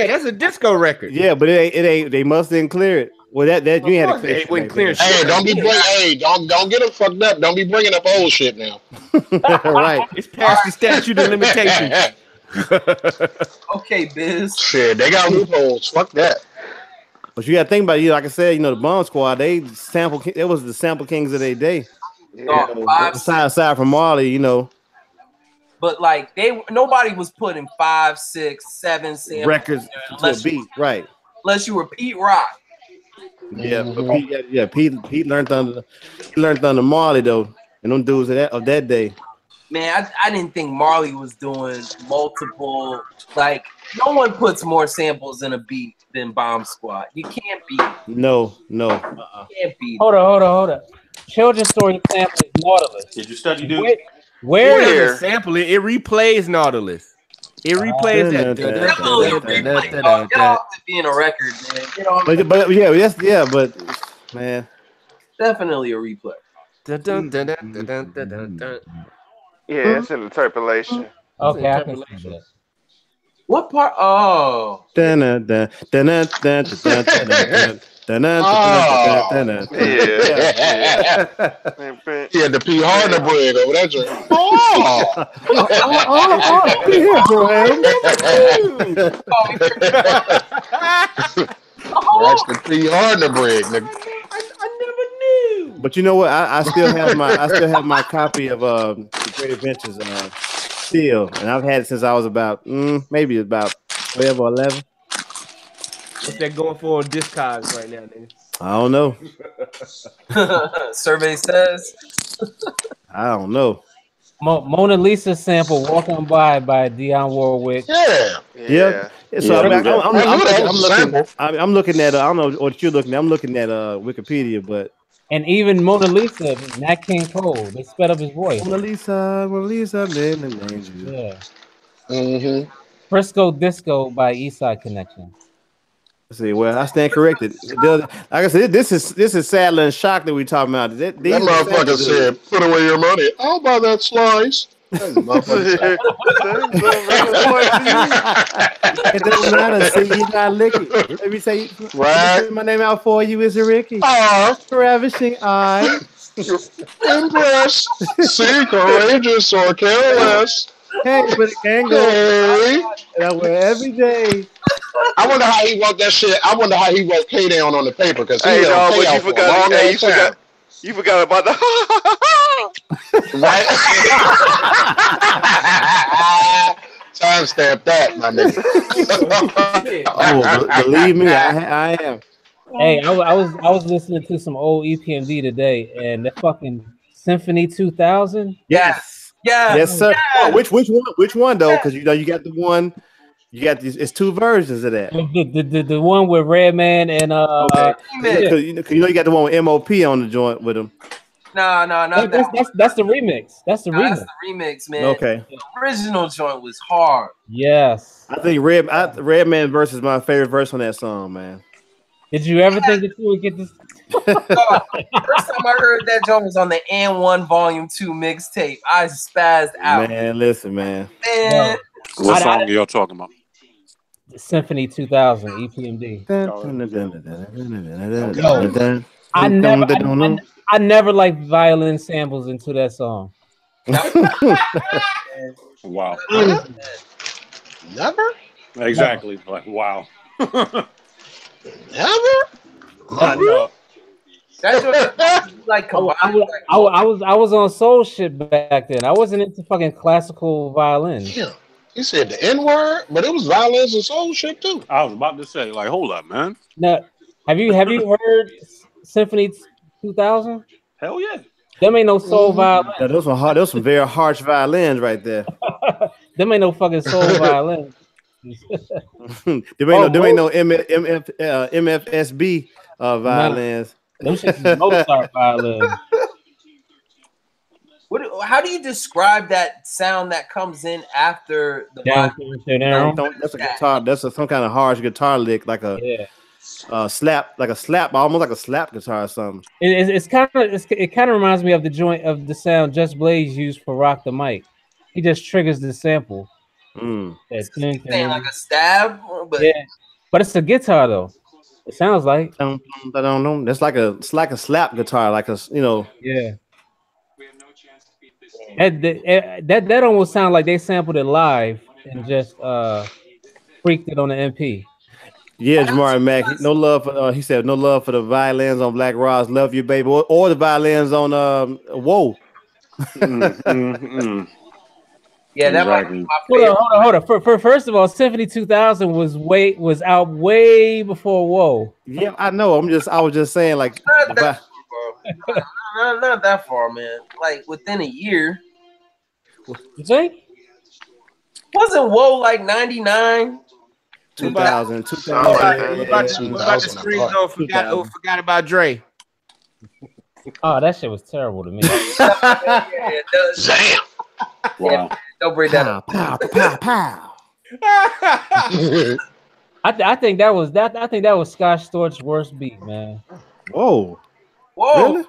that's a disco record. Yeah, but it ain't. They must didn't clear it. Well, that you had to clear. It wouldn't clear. Hey, don't get them fucked up. Don't be bringing up old shit now. Right, it's past the statute of limitations. Okay, Biz. Shit, they got loopholes. Fuck that. But you got to think about it. Like I said, the Bomb Squad, it was the sample kings of their day. Aside from Marley, But like nobody was putting 5, 6, 7 samples records to a beat, right? Unless you were Pete Rock. Yeah, but Pete learned under Marley though, and them dudes of that day. Man, I didn't think Marley was doing multiple. Like, no one puts more samples in a beat than Bomb Squad. You can't beat it. No. You can't beat it. Hold on. Children's Story sample is Nautilus. Did you study, dude? Where it doesn't sample it? It replays Nautilus. It replays that. Definitely a replay. Get off it being a record, man. Get off but man. Definitely a replay. Yeah, it's an interpolation. Okay, I can see that. What part? Oh. Yeah, the P. Harder bread over that joint. That's the P. Harder bread, nigga. I never knew. But you know what? I still have my copy of The Great Adventures still, and I've had it since I was about maybe about 12 or 11. What's that going for on Discogs right now, nigga? I don't know. Survey says. I don't know. Mona Lisa sample "Walking By" by Dionne Warwick. Yeah. So I'm looking at. I don't know what you're looking at. I'm looking at Wikipedia, but. And even Mona Lisa, Nat King Cole, they sped up his voice. Mona Lisa, man. Yeah. Mm-hmm. Frisco Disco by Eastside Connection. Let's see, well, I stand corrected. Like I said, this is Sadler and Shock that we talking about. That motherfucker said, "Put away your money. I'll buy that slice." It doesn't matter. See, you gotta lick it. Let me say, right? My name out for you is Ricky. Ravishing eye. Impress. See, courageous or careless. Hey, but it can go. Hey. And I wear every day. I wonder how he wrote that shit. I wonder how he wrote K down on the paper because he you forgot about the right. Timestamp that, my nigga. Believe me, I am. Hey, I was listening to some old EPMD today, and that fucking Symphony 2000. Yes, sir. Yes. Oh, which one though? Because you got the one. You got these. It's two versions of that. The one with Redman and okay. You got the one with MOP on the joint with him. No. That's the remix. That's the remix, man. Okay. The original joint was hard. Yes. I think Redman verse is my favorite verse on that song, man. Did you ever think that you would get this? First time I heard that joint was on the N1 Volume 2 mixtape. I spazzed out. Man, listen, man. What song are y'all talking about? Symphony 2000 EPMD. I never liked violin samples into that song. Wow. Never? Exactly. Like, wow. Never? I know. Like I was on soul shit back then. I wasn't into fucking classical violin. Yeah. You said the N-word, but it was violins and soul shit too. I was about to say, like, hold up, man. No, have you heard Symphony 2000? Hell yeah. Them ain't no soul violin. Yeah, those were hard. Those some very harsh violins right there. Them ain't no fucking soul violin. There ain't no MFSB violins. Those shit is Mozart violins. How do you describe that sound that comes in after the violin? That's a guitar. That's some kind of harsh guitar lick, like a slap, almost like a slap guitar or something. It kind of reminds me of the joint of the sound Just Blaze used for Rock the Mic. He just triggers the sample. Saying like a stab, but it's a guitar though. It sounds like I don't know. It's like a slap guitar, like a yeah. That almost sounds like they sampled it live and just freaked it on the MP. Yeah, Jamari Mack. No love for he said no love for the violins on Black Ross, Love You Baby, or the violins on Whoa. Yeah, that might be my favorite. Hold on. First of all, Symphony 2000 was out way before Whoa. Yeah, I know. I was just saying, like, Not that far, bro. Not that far, man. Like within a year. You think? Wasn't Whoa like 99? 2000. What about the screens though? Forgot about Dre. Oh, that shit was terrible to me. Damn. Wow. Don't bring that up. Pow. I think that was Scott Storch's worst beat, man. Whoa. Really?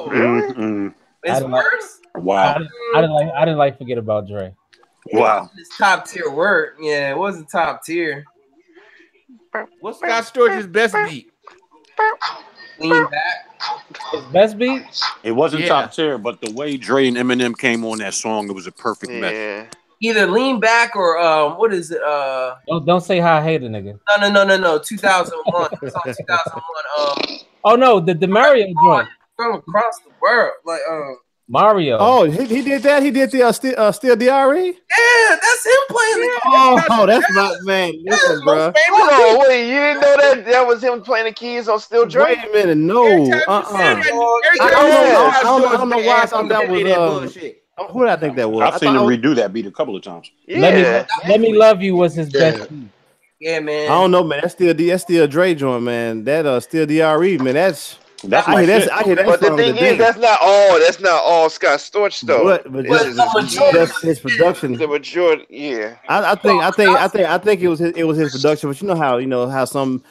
Really? It's worse? Wow. I didn't like Forget About Dre. Wow. It's top tier work. Yeah, it wasn't top tier. What's Scott Storch's best beat? Lean Back. His best beat? It wasn't top tier, but the way Dre and Eminem came on that song, it was a perfect match. Either Lean Back or what is it? Don't say how I hate a nigga. No. 2001. It's on 2001. Oh no, the Mario joint. From across the world, like Mario. Oh, he did that. He did the Still DRE. Yeah, that's him playing the keys. Oh, that's my man. Listen, bro. Hold on, wait. You didn't know that was him playing the keys on Still Dre? Wait a minute, no. I don't know why I thought that was. Who did I think that was? I've seen him redo that beat a couple of times. Yeah. Let me love you was his best beat. Yeah, man. I don't know, man. That's still Dre joint, man. That Still DRE, man. That's my shit. I hear that. But the thing is, that's not all Scott Storch though. But just his production. The majority, yeah. I think it was his production. But you know how some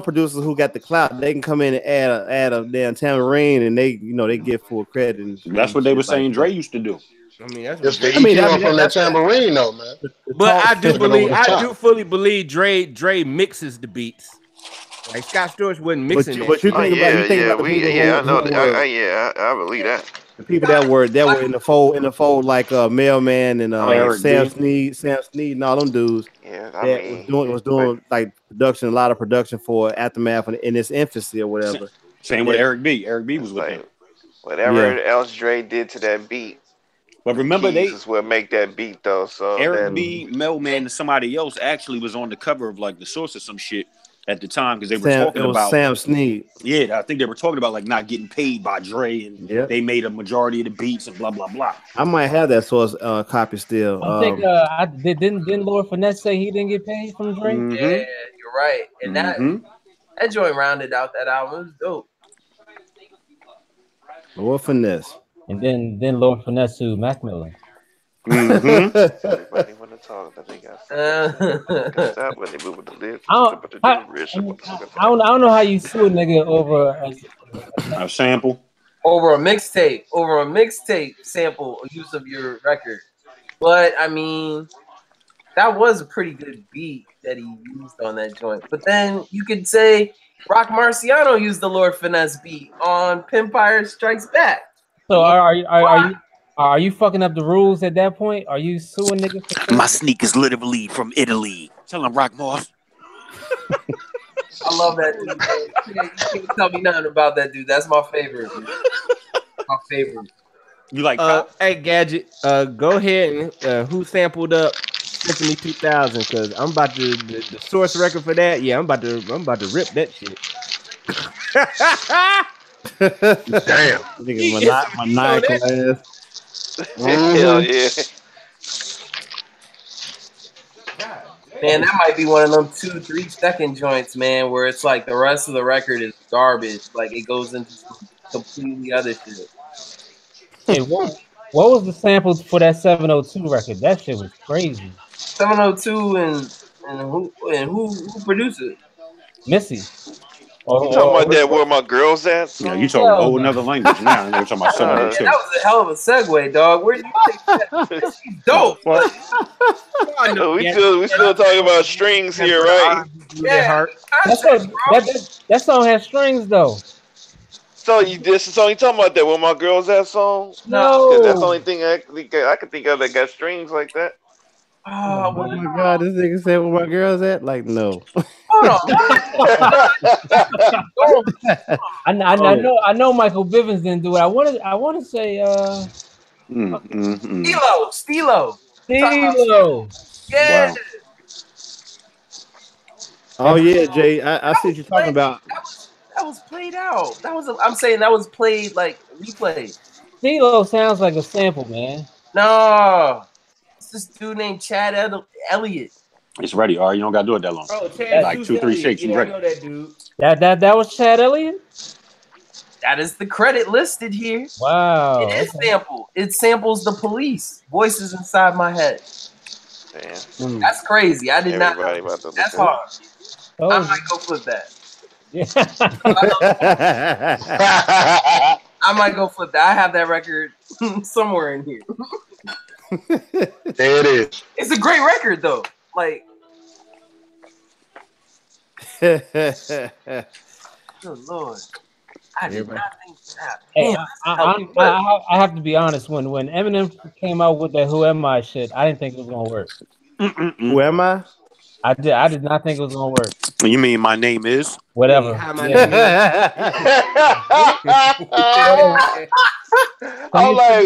producers who got the clout, they can come in and add a damn tambourine, and they get full credit. And that's what they were saying Dre used to do. I mean, that's the EQ from that tambourine, though, man. But I do fully believe Dre mixes the beats. Like Scott Storch wasn't mixing it. But you think about I believe that. The people that were in the fold like Mailman and Sam Snead and all them dudes. Yeah, was doing like production, a lot of production for Aftermath in its infancy or whatever. Same with Eric B. Eric B was with him. Whatever else Dre did to that beat. But remember, this is what make that beat though. So Eric B, Mailman, and somebody else actually was on the cover of like The Source or some shit at the time because they were talking about Sam Snead. Yeah, I think they were talking about like not getting paid by Dre, and they made a majority of the beats and blah blah blah. I might have that Source copy still. I think didn't Lord Finesse say he didn't get paid from Dre? Yeah, you're right. And that joint rounded out that album. It was dope. Lord Finesse. And then Lord Finesse to Mac Miller. Everybody want to talk. I think stop when they move with the lips. I don't know how you sue a nigga over a sample. Over a mixtape sample use of your record. But I mean, that was a pretty good beat that he used on that joint. But then you could say Rock Marciano used the Lord Finesse beat on Pimpire Strikes Back. So are you fucking up the rules at that point? Are you suing niggas? My sneakers literally from Italy. Tell him Rock Moss. I love that dude. You can't tell me nothing about that dude. That's my favorite. Dude. My favorite. You like? Hey, Gadget. Go ahead and who sampled up Symphony 2000? Because I'm about to the source record for that. Yeah, I'm about to rip that shit. Damn, nigga, maniacal ass. Hell yeah. Man, that might be one of them 2-3 second joints, man, where it's like the rest of the record is garbage. Like it goes into completely other shit. Hey, what was the sample for that 702 record? That shit was crazy. 702 and who produced it? Missy. You talking about that Where My Girls At? Yeah, you talking a whole another language now. You're talking about 702. That was a hell of a segue, dog. Where do you think that? Dope. We still talking about strings here, right? Yeah. That song has strings though. So this is the song you talking about, that Where My Girls At song? No. That's the only thing I could think of that got strings like that. Oh my god, this nigga said where my girl's at? Like, no. Hold on. I know Michael Bivins didn't do it. I want to say Stilo. CeeLo. Yeah. Wow. Oh yeah, Jay. I see what you're talking about. That was played out. I'm saying that was played like replayed. CeeLo sounds like a sample, man. No, it's this dude named Chad Elliott. It's ready. All right, you don't gotta do it that long. Oh, Chad like 2-3 shakes, you ready. I know that dude. That was Chad Elliott? That is the credit listed here. Wow. It is sample. It samples the Police. Voices Inside My Head. Damn. That's crazy. I did not know. That's hard. I might go flip that. I might go flip that. I have that record somewhere in here. There it is. It's a great record though. Like, good Lord. I did not think that. Hey, I have to be honest. When Eminem came out with that "Who Am I" shit, I didn't think it was gonna work. Who am I? I did not think it was gonna work. You mean my name is? Whatever. I'm like,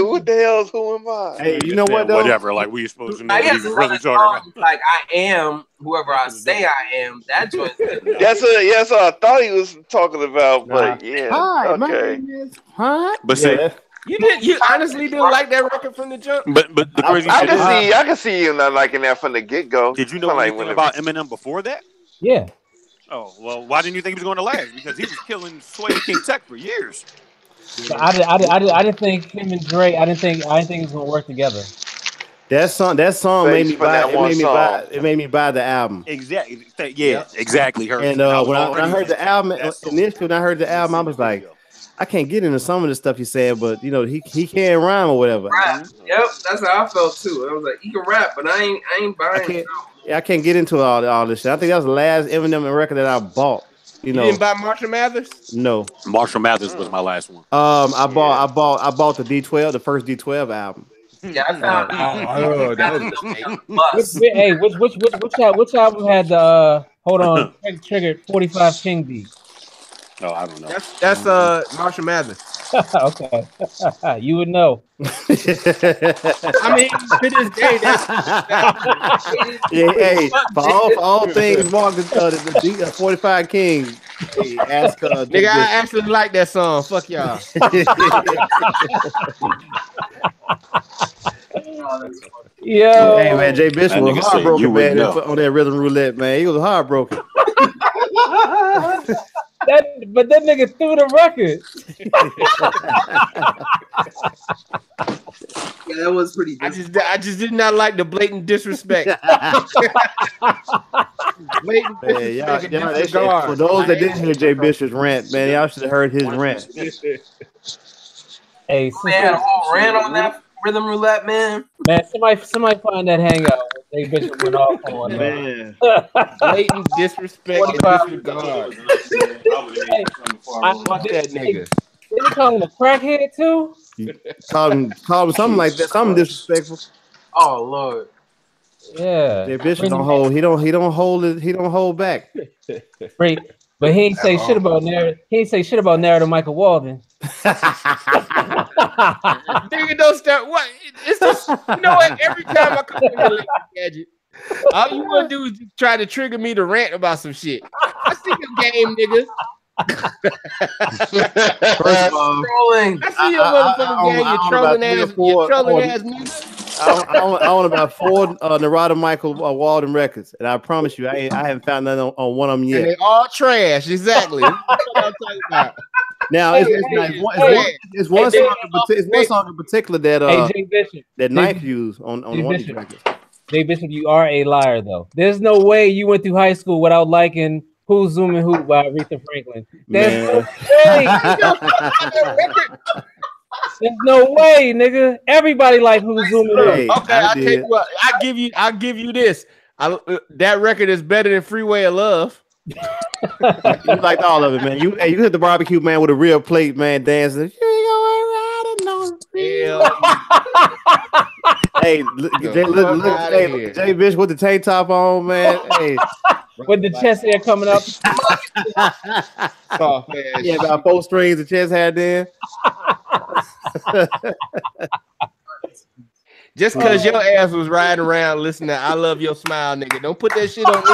what the hell's who am I? Hey, you know what though? Whatever. Like we supposed to know what I he was really talking about. like I am whoever I say I am. That joint. That's what I thought he was talking about. But yeah, Hi, okay. my name is Huh? But see, you honestly didn't like that record from the jump. But the crazy I shit is, can see you not liking that from the get go. did you know anything about Eminem before that? Yeah. Oh well, why didn't you think he was going to last? Because he was killing Sway King Tech for years. I didn't think him and Dre. I didn't think it was gonna work together. That song made me buy. It made me buy the album. Exactly. Yeah. Exactly. And when I heard the album initially, I was like, I can't get into some of the stuff he said, but you know, he can't rhyme or whatever. Rap. Yep, that's how I felt too. I was like, he can rap, but I ain't buying. I can't get into all this shit. I think that was the last Eminem record that I bought. You didn't buy Marshall Mathers? No. Marshall Mathers was my last one. I bought the D12, the first D12 album. Yeah, I found that was hey, which album had the hold on triggered 45 King beat? Oh, I don't know. That's Marshall Mathers. Okay. You would know. I mean, to this day, that's yeah. Hey, for all things, Mark the 45 King. Hey, ask nigga, I actually like that song. Fuck y'all. Yo, hey man, Jay Bishop was heartbroken, man, on that rhythm roulette, man. He was heartbroken. But that nigga threw the record. Yeah, that was pretty. I just did not like the blatant disrespect. Blatant disrespect. For those that didn't hear Jay Bishop's rant, man, y'all should have heard his rant. Hey, man, a whole rant on that rhythm roulette, man. Man, somebody find that hangout. Jay Bishop went off on man. Blatant disrespect and disregard. Fuck that nigga. Did you call him a crackhead too? Call him something like that, something disrespectful. Oh Lord. Yeah. Jay Bishop don't hold. He don't hold back. Great. But he ain't say shit about narrative. He ain't say shit about narrative Michael Walden. Nigga, don't start. What? It's just, you know what? Every time I come in the gadget, all you want to do is just try to trigger me to rant about some shit. I see your game, nigga. First of all, trolling. I see your motherfucking game. You're trolling ass nigga. I own about 4 Narada Michael Walden records, and I promise you, I haven't found nothing on one of them yet. And they all trash, exactly. That's what I'm talking about. Now it's one song in particular that that Knife used on one of these records. Jay Bishop, you are a liar though. There's no way you went through high school without liking "Who's Zooming Hoop" by Aretha Franklin. There's no way. There's no way, nigga. Everybody like "Who's Zooming Hoop." Okay, I'll tell you what. I'll give you this. That record is better than "Freeway of Love." You liked all of it, man. You hit the barbecue, man, with a real plate, man, dancing. Hey, look, Jay Bish with the tank top on, man. Hey, with the chest hair coming up. Soft ass. Yeah, about 4 strings of chest hair then. Just because your ass was riding around listening to "I Love Your Smile," nigga, don't put that shit on me.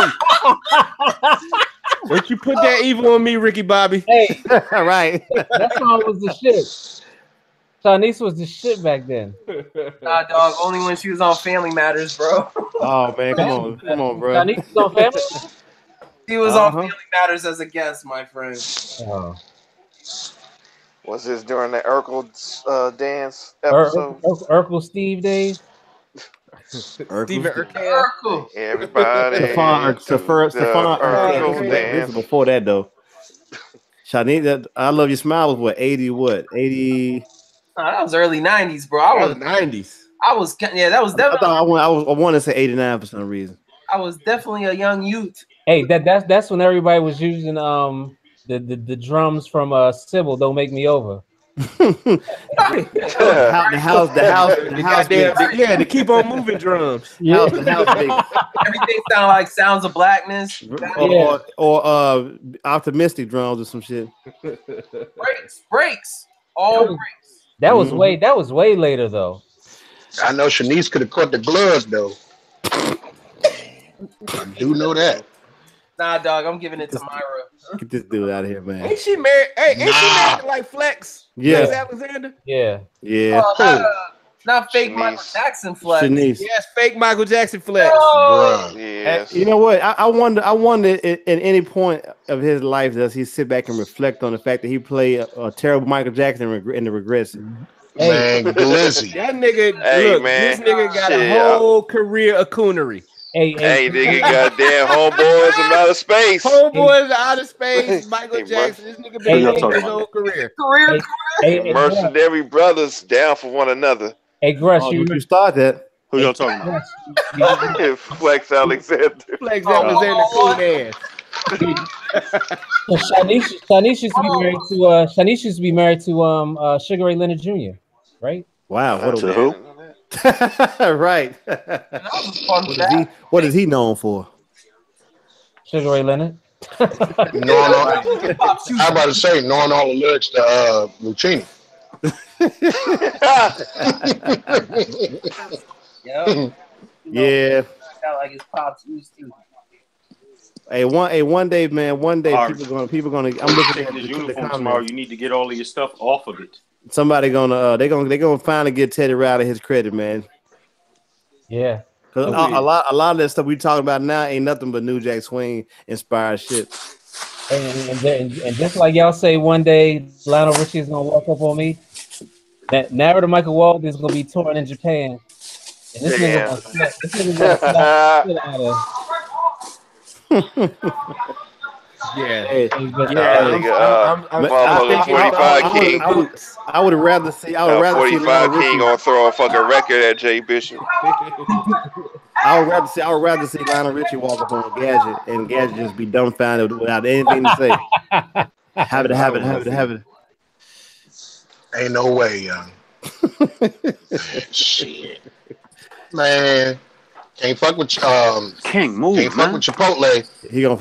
Don't you put that evil on me, Ricky Bobby? Hey, right. That song was the shit. Shanice was the shit back then. Nah, dog. Only when she was on Family Matters, bro. Oh man, come on, bro. Shanice was on Family. She was on Family Matters as a guest, my friend. Oh. Was this during the Urkel dance episode? Urkel Steve days. Steven Urkel. Everybody. Stefan Urkel. This is before that though. Shanice, I Love Your Smile was what, 80 what? 80. That was early 90s, bro. I was 90s. That was definitely. I want to say 89 for some reason. I was definitely a young youth. Hey, that's when everybody was using the drums from Sybil, Don't Make Me Over. the house to keep on moving drums. Yeah. The house Everything sounded like Sounds of Blackness. Or optimistic drums or some shit. Breaks. All breaks. That was way later though. I know Shanice could have caught the gloves though. I do know that. Nah, dog, I'm giving it to Myra. Get this dude out of here, man. Ain't she married? Hey, ain't she married to like Flex? Yeah. Flex Alexander? Yeah. Yeah. Not fake Shanice. Michael Jackson Flex. Shanice. Yes, fake Michael Jackson Flex. Oh. Yes. You know what? I wonder at any point of his life does he sit back and reflect on the fact that he played a terrible Michael Jackson in the regrets. Man, glizzy. That nigga, this nigga got a whole career of coonery. Hey, nigga, goddamn homeboys from outer space. Homeboys out of space. Michael Jackson. This nigga been in his whole career. Mercenary brothers down for one another. Hey, Grush, you start that. Who y'all talking about? Flex Alexander. Flex Alexander, cool ass. Shanice used to be married to Sugar Ray Leonard Jr. Right? Wow. What to who? Right. What is he known for? Sugar Ray Leonard. I'm about to say knowing all the lyrics to Lucchini. Yeah. Like his pops used to. One day, man. One day, people gonna. I'm looking at his uniform tomorrow. You need to get all of your stuff off of it. Somebody gonna they gonna finally get Teddy Riley his credit, man. Yeah, because a lot of that stuff we talking about now ain't nothing but New Jack Swing inspired shit. And just like y'all say, one day Lionel Richie is gonna walk up on me. That narrative Michael Walden is gonna be touring in Japan, and this nigga gonna slap the shit out of. Yeah, I'm 45 King. I would rather see 45 King gonna throw a fucking record at Jay Bishop. I would rather see Lionel Richie walk up on Gadget and Gadget just be dumbfounded without anything to say. Have it. Ain't no way, young. Shit, man. Can't fuck with King move. Can't fuck with Chipotle. He gonna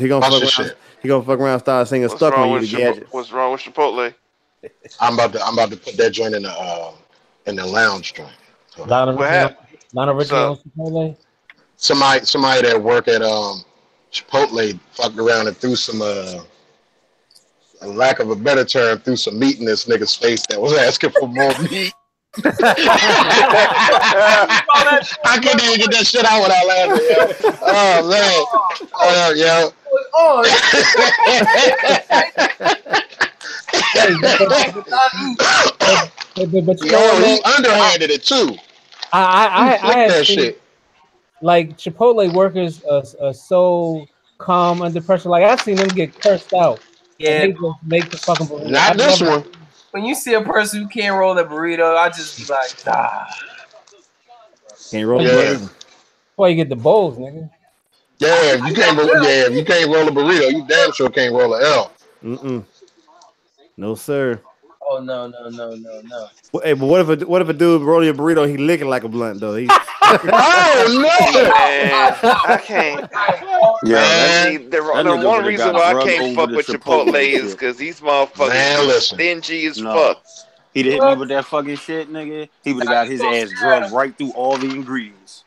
fuck around, start singing "Stuck on You" to Gadget. What's wrong with Chipotle? I'm about to put that joint in the lounge joint. Lionel Richie on Chipotle. Somebody that work at Chipotle fucked around and threw some a lack of a better term, threw some meat in this nigga's face that was asking for more meat. I couldn't even get that shit out without laughing, yo. Oh man. Yo. But he underhanded it too. I had that shit. Like Chipotle workers are so calm under pressure. Like I've seen them get cursed out. Yeah, they just make the fucking burrito. Not this one. When you see a person who can't roll a burrito, I just be like, Can't roll a burrito. Well, you get the bowls, nigga. Yeah, if you can't roll a burrito, you damn sure can't roll an L. No, sir. Oh no. Hey, but what if a dude rolling a burrito, he licking like a blunt though? Oh no, man, I can't. Yeah, the one reason why I can't fuck with Chipotle is because these motherfuckers are stingy as fuck. He'd hit me with that fucking shit, nigga. He would have got his ass drugged right through all the ingredients.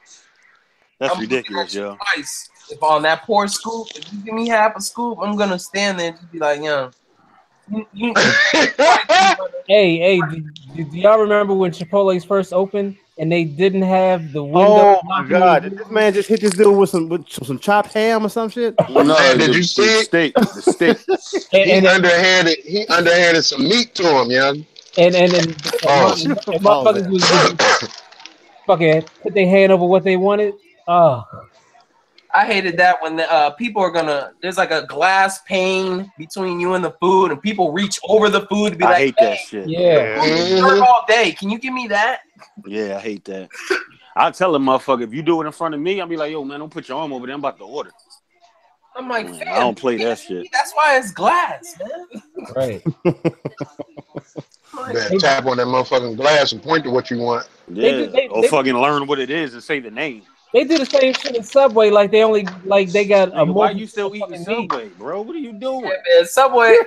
That's ridiculous, yo. Twice. If on that poor scoop, if you give me half a scoop, I'm gonna stand there and just be like, yo. Hey, do y'all remember when Chipotle's first opened and they didn't have the window? Oh my god! Did this man just hit this dude with some chopped ham or some shit? No, did you see it? The steak. He underhanded some meat to him, young. And motherfuckers was fucking put their hand over what they wanted. Oh. I hated that when the people are there's like a glass pane between you and the food, and people reach over the food to be I hate that shit. Yeah. All day. Can you give me that? Yeah, I hate that. I'll tell a motherfucker, if you do it in front of me, I'll be like, yo, man, don't put your arm over there. I'm about to order. I'm like, I don't play that shit. That's why it's glass, man. Right. Better tap on that motherfucking glass and point to what you want. Yeah. Or fucking learn what it is and say the name. They do the same shit in Subway, like they got a. Why you still eating Subway, bro? What are you doing? Yeah, man, Subway.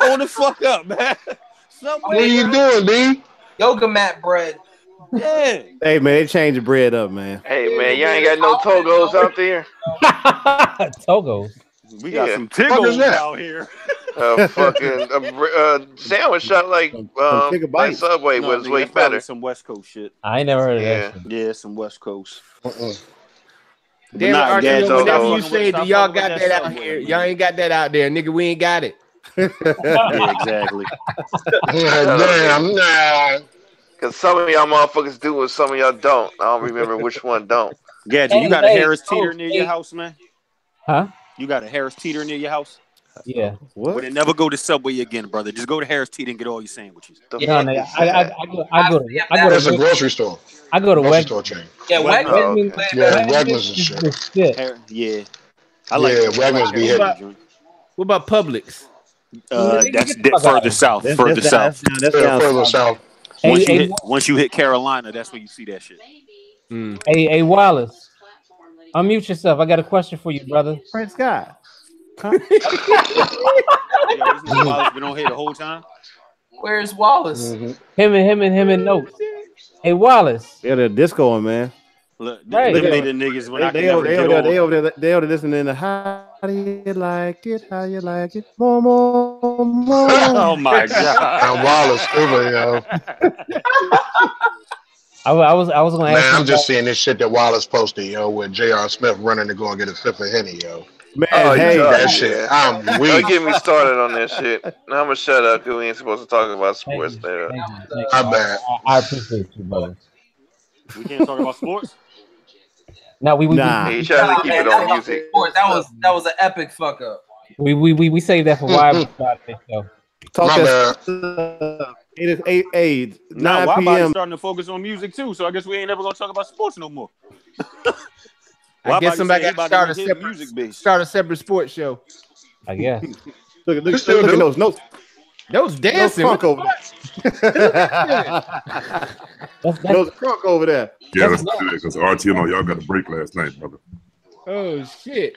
Hold the fuck up, man. Subway, what are you doing, B? Yoga mat bread. Yeah. Hey man, they changed the bread up, man. Hey man, y'all ain't got no Togos out there. Togos. We got some Tiggles out here. Sandwich shop like Subway was way better. Some West Coast shit. I ain't never heard of that shit. Yeah, some West Coast. Damn it, whenever you say that y'all got that out here, y'all ain't got that out there, nigga. We ain't got it. Yeah, exactly. Damn, nah. Cause some of y'all motherfuckers do and some of y'all don't. I don't remember which one don't. Gadget, you got a Harris Teeter near your house, man? Huh? You got a Harris Teeter near your house? Yeah. What? Would it never go to Subway again, brother? Just go to Harris Teeter and get all your sandwiches. Yeah, no, I go to That's a grocery store. I go to Wegmans. Chain. Yeah, Wegmans. Wegmans is shit. Yeah. I like Wegmans be heavy. What about Publix? That's further south. Further south. That's further south. Once you hit Carolina, that's when you see that shit. Hey, Wallace, unmute yourself. I got a question for you, brother. Prince Scott. Wallace been on here the whole time. Where's Wallace? Him and Notes. Hey, Wallace. Yeah, they're discoing, man. Look, they the niggas when they over there listening to how do you like it? How you like it? More. Oh my god! I'm Wallace stupid, yo. I was gonna ask. Man, I'm just seeing this shit that Wallace posted, yo, with J.R. Smith running to go and get a fifth of Henny, yo. Man, hey, that shit. I'm weak. Don't get me started on that shit. Now I'm gonna shut up because we ain't supposed to talk about sports there. My bad. I appreciate you, brother. We can't talk about sports. No, we he trying to keep it on music. That was an epic fuck up. We saved that for why Talk that. 8 now 9 Why p.m. starting to focus on music too, so I guess we ain't never gonna talk about sports no more. I guess somebody got to start a separate sports show. I guess. Look at those notes. Those dancing. Crunk over there. Those crunk over there. Yeah, let's do that because RT and y'all got a break last night, brother. Oh shit!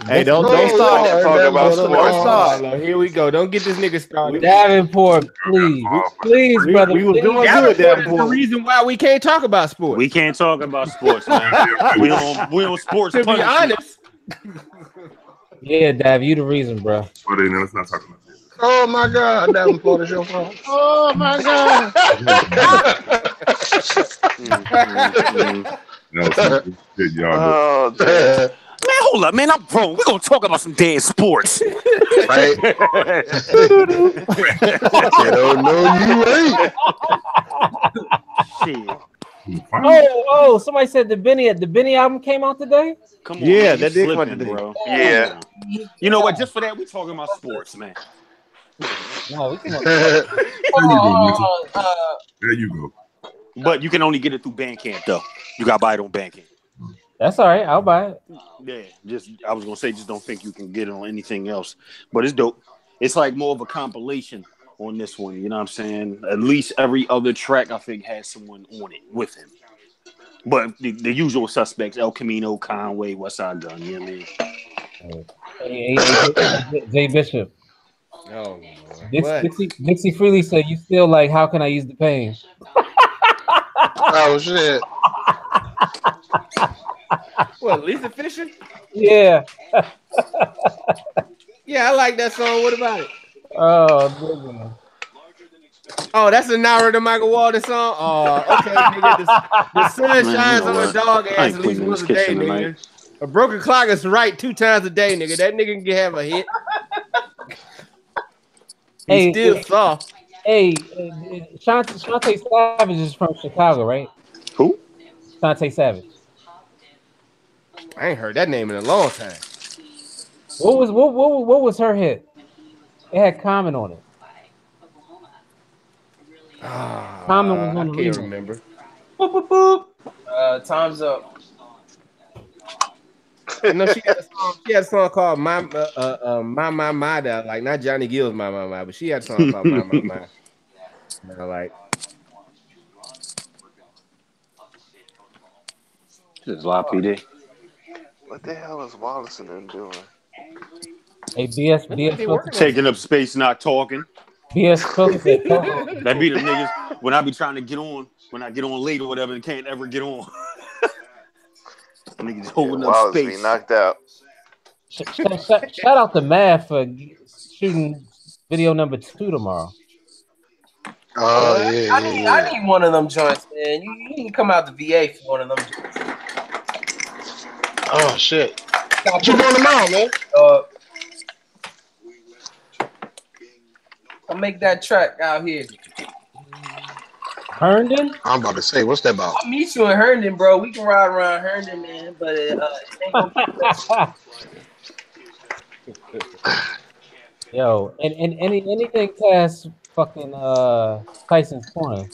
Hey, don't start talking about sports. Here we go. Don't get this nigga started. Davenport, please, brother. We was doing good, Davenport. The reason why we can't talk about sports. We can't talk about sports, man. we on sports. To be honest. Yeah, Dav, you the reason, bro. But then let's not talk about this. Oh my God, Davenport is your fault. Oh my God. Oh, man, hold up, man. I'm grown. We're gonna talk about some dead sports. Right? You ain't. Shit. Oh, somebody said the Benny album came out today? Come on, yeah, man, that did come out today, bro. Yeah. You know what? Just for that, we talking about sports, man. No, we can. There you go. But you can only get it through Bandcamp, though. You got to buy it on Bandcamp. That's all right. I'll buy it. Yeah, I was gonna say, just don't think you can get it on anything else. But it's dope. It's like more of a compilation on this one. You know what I'm saying? At least every other track I think has someone on it with him. But the usual suspects: El Camino, Conway, Westside Gun. You know what I mean? Hey, Jay Bishop. Oh, what? Dixie Freely said, "You still like? How can I use the pain?" Oh shit! What, Lisa Fisher? Yeah. Yeah, I like that song. What about it? Oh, nigga. Oh, that's a Nara the Michael Walden song. Oh, okay, nigga. The sun shines on a dog ass at least once a day, nigga. A broken clock is right 2 times a day, nigga. That nigga can have a hit. He's still soft. Hey, Shantae Savage is from Chicago, right? Who? Shantae Savage. I ain't heard that name in a long time. What was her hit? It had Common on it. Common was on the I can't remix. remember. Boop, boop, boop. Time's up. I know she had a song. She had a song called My that like not Johnny Gill's My, but she had a song called My. And I like. This is live PD. What the hell is Wallace and them doing? Hey, BS taking up space, not talking. BS Filter said, that be the niggas when I be trying to get on, when I get on late or whatever, and can't ever get on. Niggas holding up Wallace space. be knocked out. Shout out to Math for shooting video number 2 tomorrow. Oh yeah, I need one of them joints, man. You need to come out the VA for one of them joints. Oh shit! What you doing tomorrow, man? I'll make that track out here. Herndon? I'm about to say, what's that about? I'll meet you in Herndon, bro. We can ride around Herndon, man. But it ain't gonna be Yo, and anything past fucking Tyson's Corner.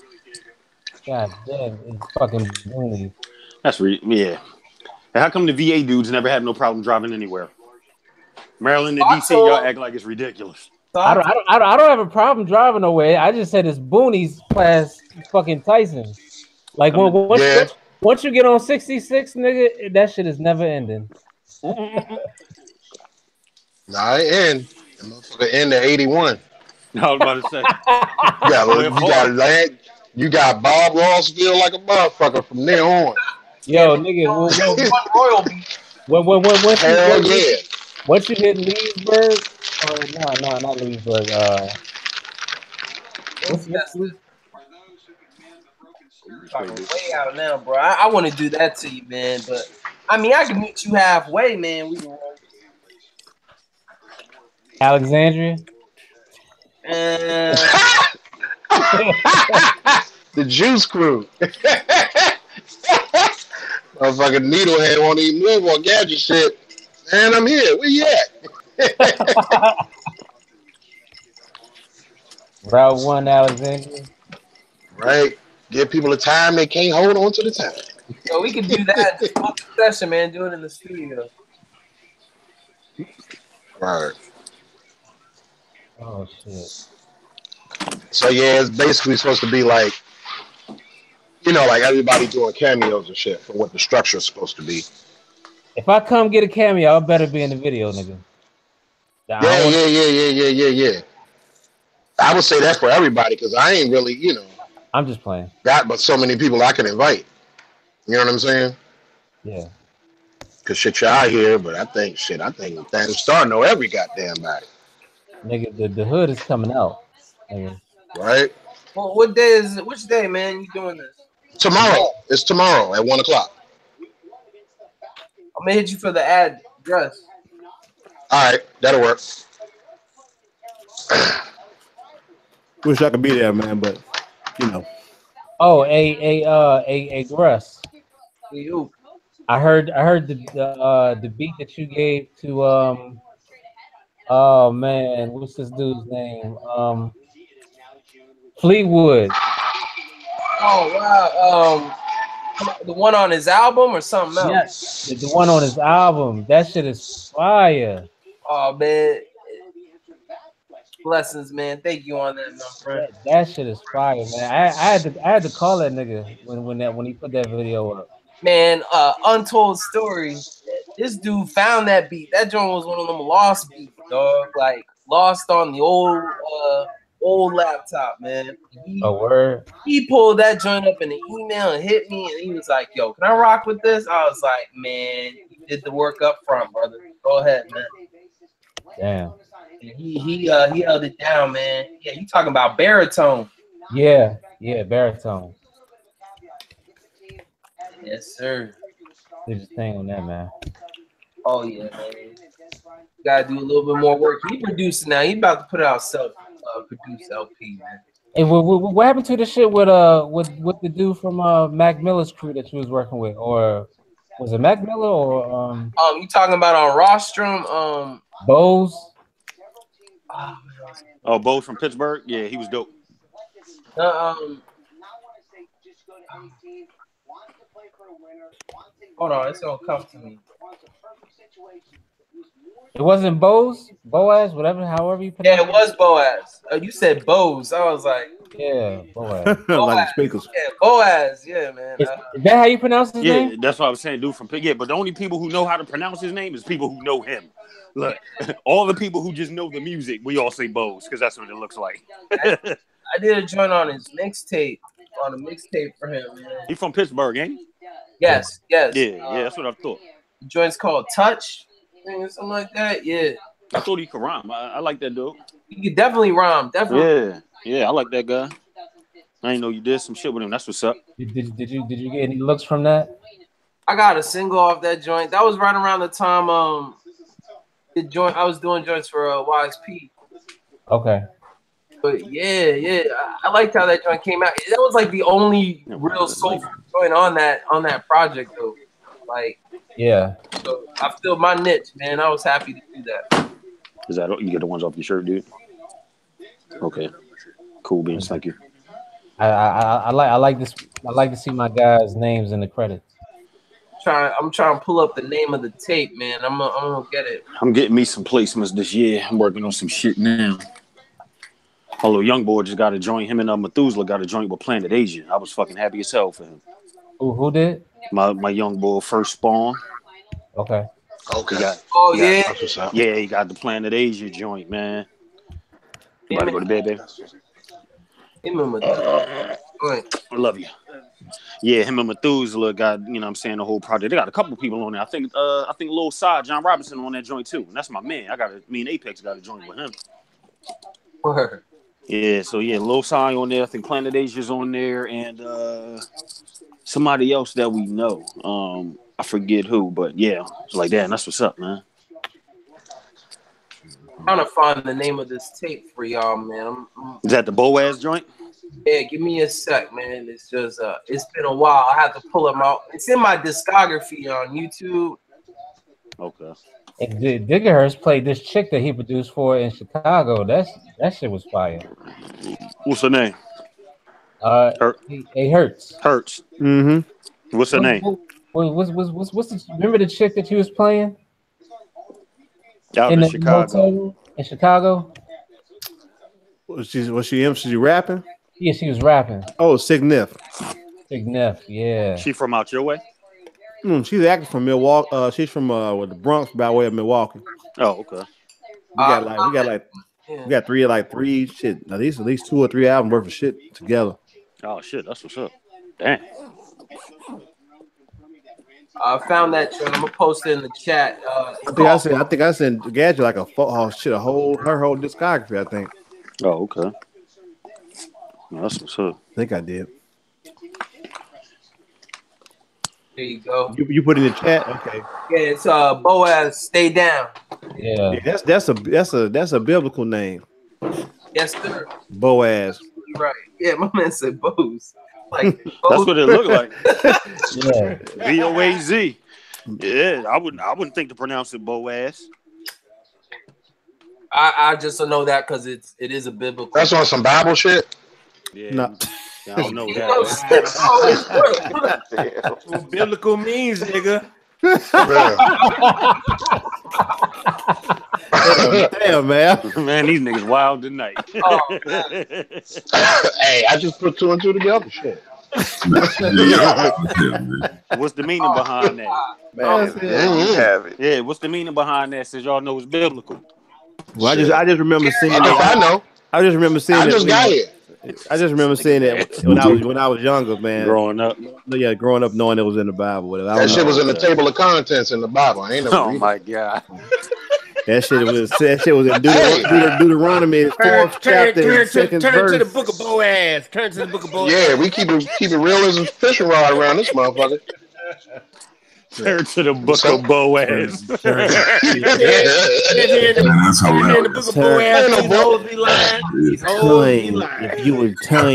God damn, it's fucking boonies. That's yeah. And how come the VA dudes never have no problem driving anywhere? Maryland and DC, y'all act like it's ridiculous. I don't have a problem driving nowhere. I just said it's boonies past fucking Tyson. Like once you get on 66, nigga, that shit is never ending. Nah, it end. The motherfucker end at 81. I was about to say. You got Bob Rossville like a motherfucker from there on. Yo, nigga, once you hit Leesburg, or not Leesburg. way out now, bro. I want to do that to you, man. But I mean, I can meet you halfway, man. We can roll. Alexandria. The Juice Crew. Motherfucking Needlehead won't even move on gadget shit. Man, I'm here. Where you at? Route 1 Alexandria. Right. Give people the time they can't hold on to the time. So we can do that session, man. Do it in the studio. Right. Oh shit. So yeah, it's basically supposed to be like, like everybody doing cameos and shit for what the structure is supposed to be. If I come get a cameo, I better be in the video, nigga. Yeah. I would say that for everybody because I ain't really, I'm just playing. Got but so many people I can invite. You know what I'm saying? Yeah. Cause shit, you're out here, but I think Thanos Star know every goddamn body. Nigga, the hood is coming out. Nigga. Right? Well, what day is it? Which day, man? You doing this? Tomorrow. It's tomorrow at 1:00. I'm gonna hit you for the address. All right, that'll work. Wish I could be there, man, but Oh, a Russ. I heard the beat that you gave to oh man, what's this dude's name? Fleetwood. Oh wow. The one on his album or something else? Yeah, the one on his album. That shit is fire. Oh man. Blessings, man. Thank you on that, my friend. That shit is fire, man. I had to call that nigga when he put that video up. Man, untold story. This dude found that beat. That joint was one of them lost beats, dog. Like lost on the old laptop, man. Word. He pulled that joint up in the email and hit me, and he was like, "Yo, can I rock with this?" I was like, "Man, you did the work up front, brother. Go ahead, man." Damn. And he held it down, man. Yeah, you talking about baritone? Yeah, baritone. Yes, sir. Did your thing on that, man. Oh yeah, man. You gotta do a little bit more work. He producing now. He about to put out self-produced LP, man. Hey, what happened to the shit with the dude from Mac Miller's crew that you was working with, or was it Mac Miller or you talking about on Rostrum? Bose? Oh, Bose from Pittsburgh. Yeah, he was dope. Hold on, it's gonna come to me. It wasn't Boaz, whatever, however you pronounce it was Boaz. You said Bose. I was like, yeah, Boaz. Like speakers. Yeah, Boaz. Yeah, man. Is that how you pronounce his name? Yeah, that's what I was saying, dude from Pitt. Yeah, but the only people who know how to pronounce his name is people who know him. Look, all the people who just know the music, we all say Bose because that's what it looks like. I did a joint on his mixtape, on a mixtape for him, man. He from Pittsburgh, ain't he? Yes. Yeah, that's what I thought. The joint's called Touch, something like that. Yeah. I thought he could rhyme. I like that dude. He could definitely rhyme. Definitely. Yeah, I like that guy. I didn't know you did some shit with him. That's what's up. Did you get any looks from that? I got a single off that joint. That was right around the time I was doing joints for YSP. Okay. But yeah, I liked how that joint came out. That was like the only real soulful joint on that project though. Like, yeah. So I filled my niche, man. I was happy to do that. Is that you get the ones off your shirt, dude? Okay. Cool beans, thank you. I like this. I like to see my guys' names in the credits. I'm trying to pull up the name of the tape, man. I'm gonna get it. I'm getting me some placements this year. I'm working on some shit now. A little young boy just got a joint. Him and Methuselah got a joint with Planet Asia. I was fucking happy as hell for him. Who did? My young boy, First Spawn. Okay. He got the Planet Asia joint, man. You about to go to bed, baby? I love you. Yeah, him and Methuselah got, you know what I'm saying, the whole project. They got a couple people on there. I think Lil Side, John Robinson on that joint too. And that's my man. Me and Apex got a joint with him. Word. Yeah, so yeah, Lil Side on there. I think Planet Asia's on there, and somebody else that we know. I forget who, but yeah, it's like that. That's what's up, man. I'm trying to find the name of this tape for y'all, man. Is that the Boaz joint? Yeah, give me a sec, man. It's just it's been a while. I have to pull them out. It's in my discography on YouTube. Okay. And Diggerhurst played this chick that he produced for in Chicago. That shit was fire. What's her name? It hurts. Hurts. Mm-hmm. What's her name? What's remember the chick that you was playing? Out in Chicago. In Chicago. Was she rapping? Yeah, she was rapping. Oh, Signif. Signif, yeah. She from out your way? She's actually from Milwaukee. She's from the Bronx, by way of Milwaukee. Oh, okay. We got three shit. At least 2 or 3 albums worth of shit together. Oh shit, that's what's up. Damn. I found that joint. I'm gonna post it in the chat. I think I sent Gadget like her whole discography. I think. Oh, okay. That's what's up. I think I did. There you go. You put in the chat, okay? Yeah, it's Boaz. Stay down. Yeah, that's a biblical name. Yes, sir. Boaz. Right. Yeah, my man said Bose. Like that's what it looked like. Yeah. Boaz. Yeah, I wouldn't think to pronounce it Boaz. I just don't know that because it is a biblical. That's on some Bible shit. Yeah. No. I don't know that. What biblical means, nigga. Damn, man. Man, these niggas wild tonight. Oh, Hey, I just put 2 and 2 together. Shit. What's the meaning behind that? Man, Yeah, what's the meaning behind that? Since y'all know it's biblical. Well, I just remember seeing it. I know. I just remember seeing it. I just got it. I just remember seeing it when I was younger, man. Growing up. Yeah, growing up knowing it was in the Bible. Whatever. That shit was in the table of contents in the Bible. I ain't never read my God. That shit was in Deuteronomy 4th chapter, second verse. Turn to the book of Boaz. Turn to the book of Boaz. Yeah, we keep it real as a fishing rod around this motherfucker. Turn to the book of Boaz. That's hilarious. If you would turn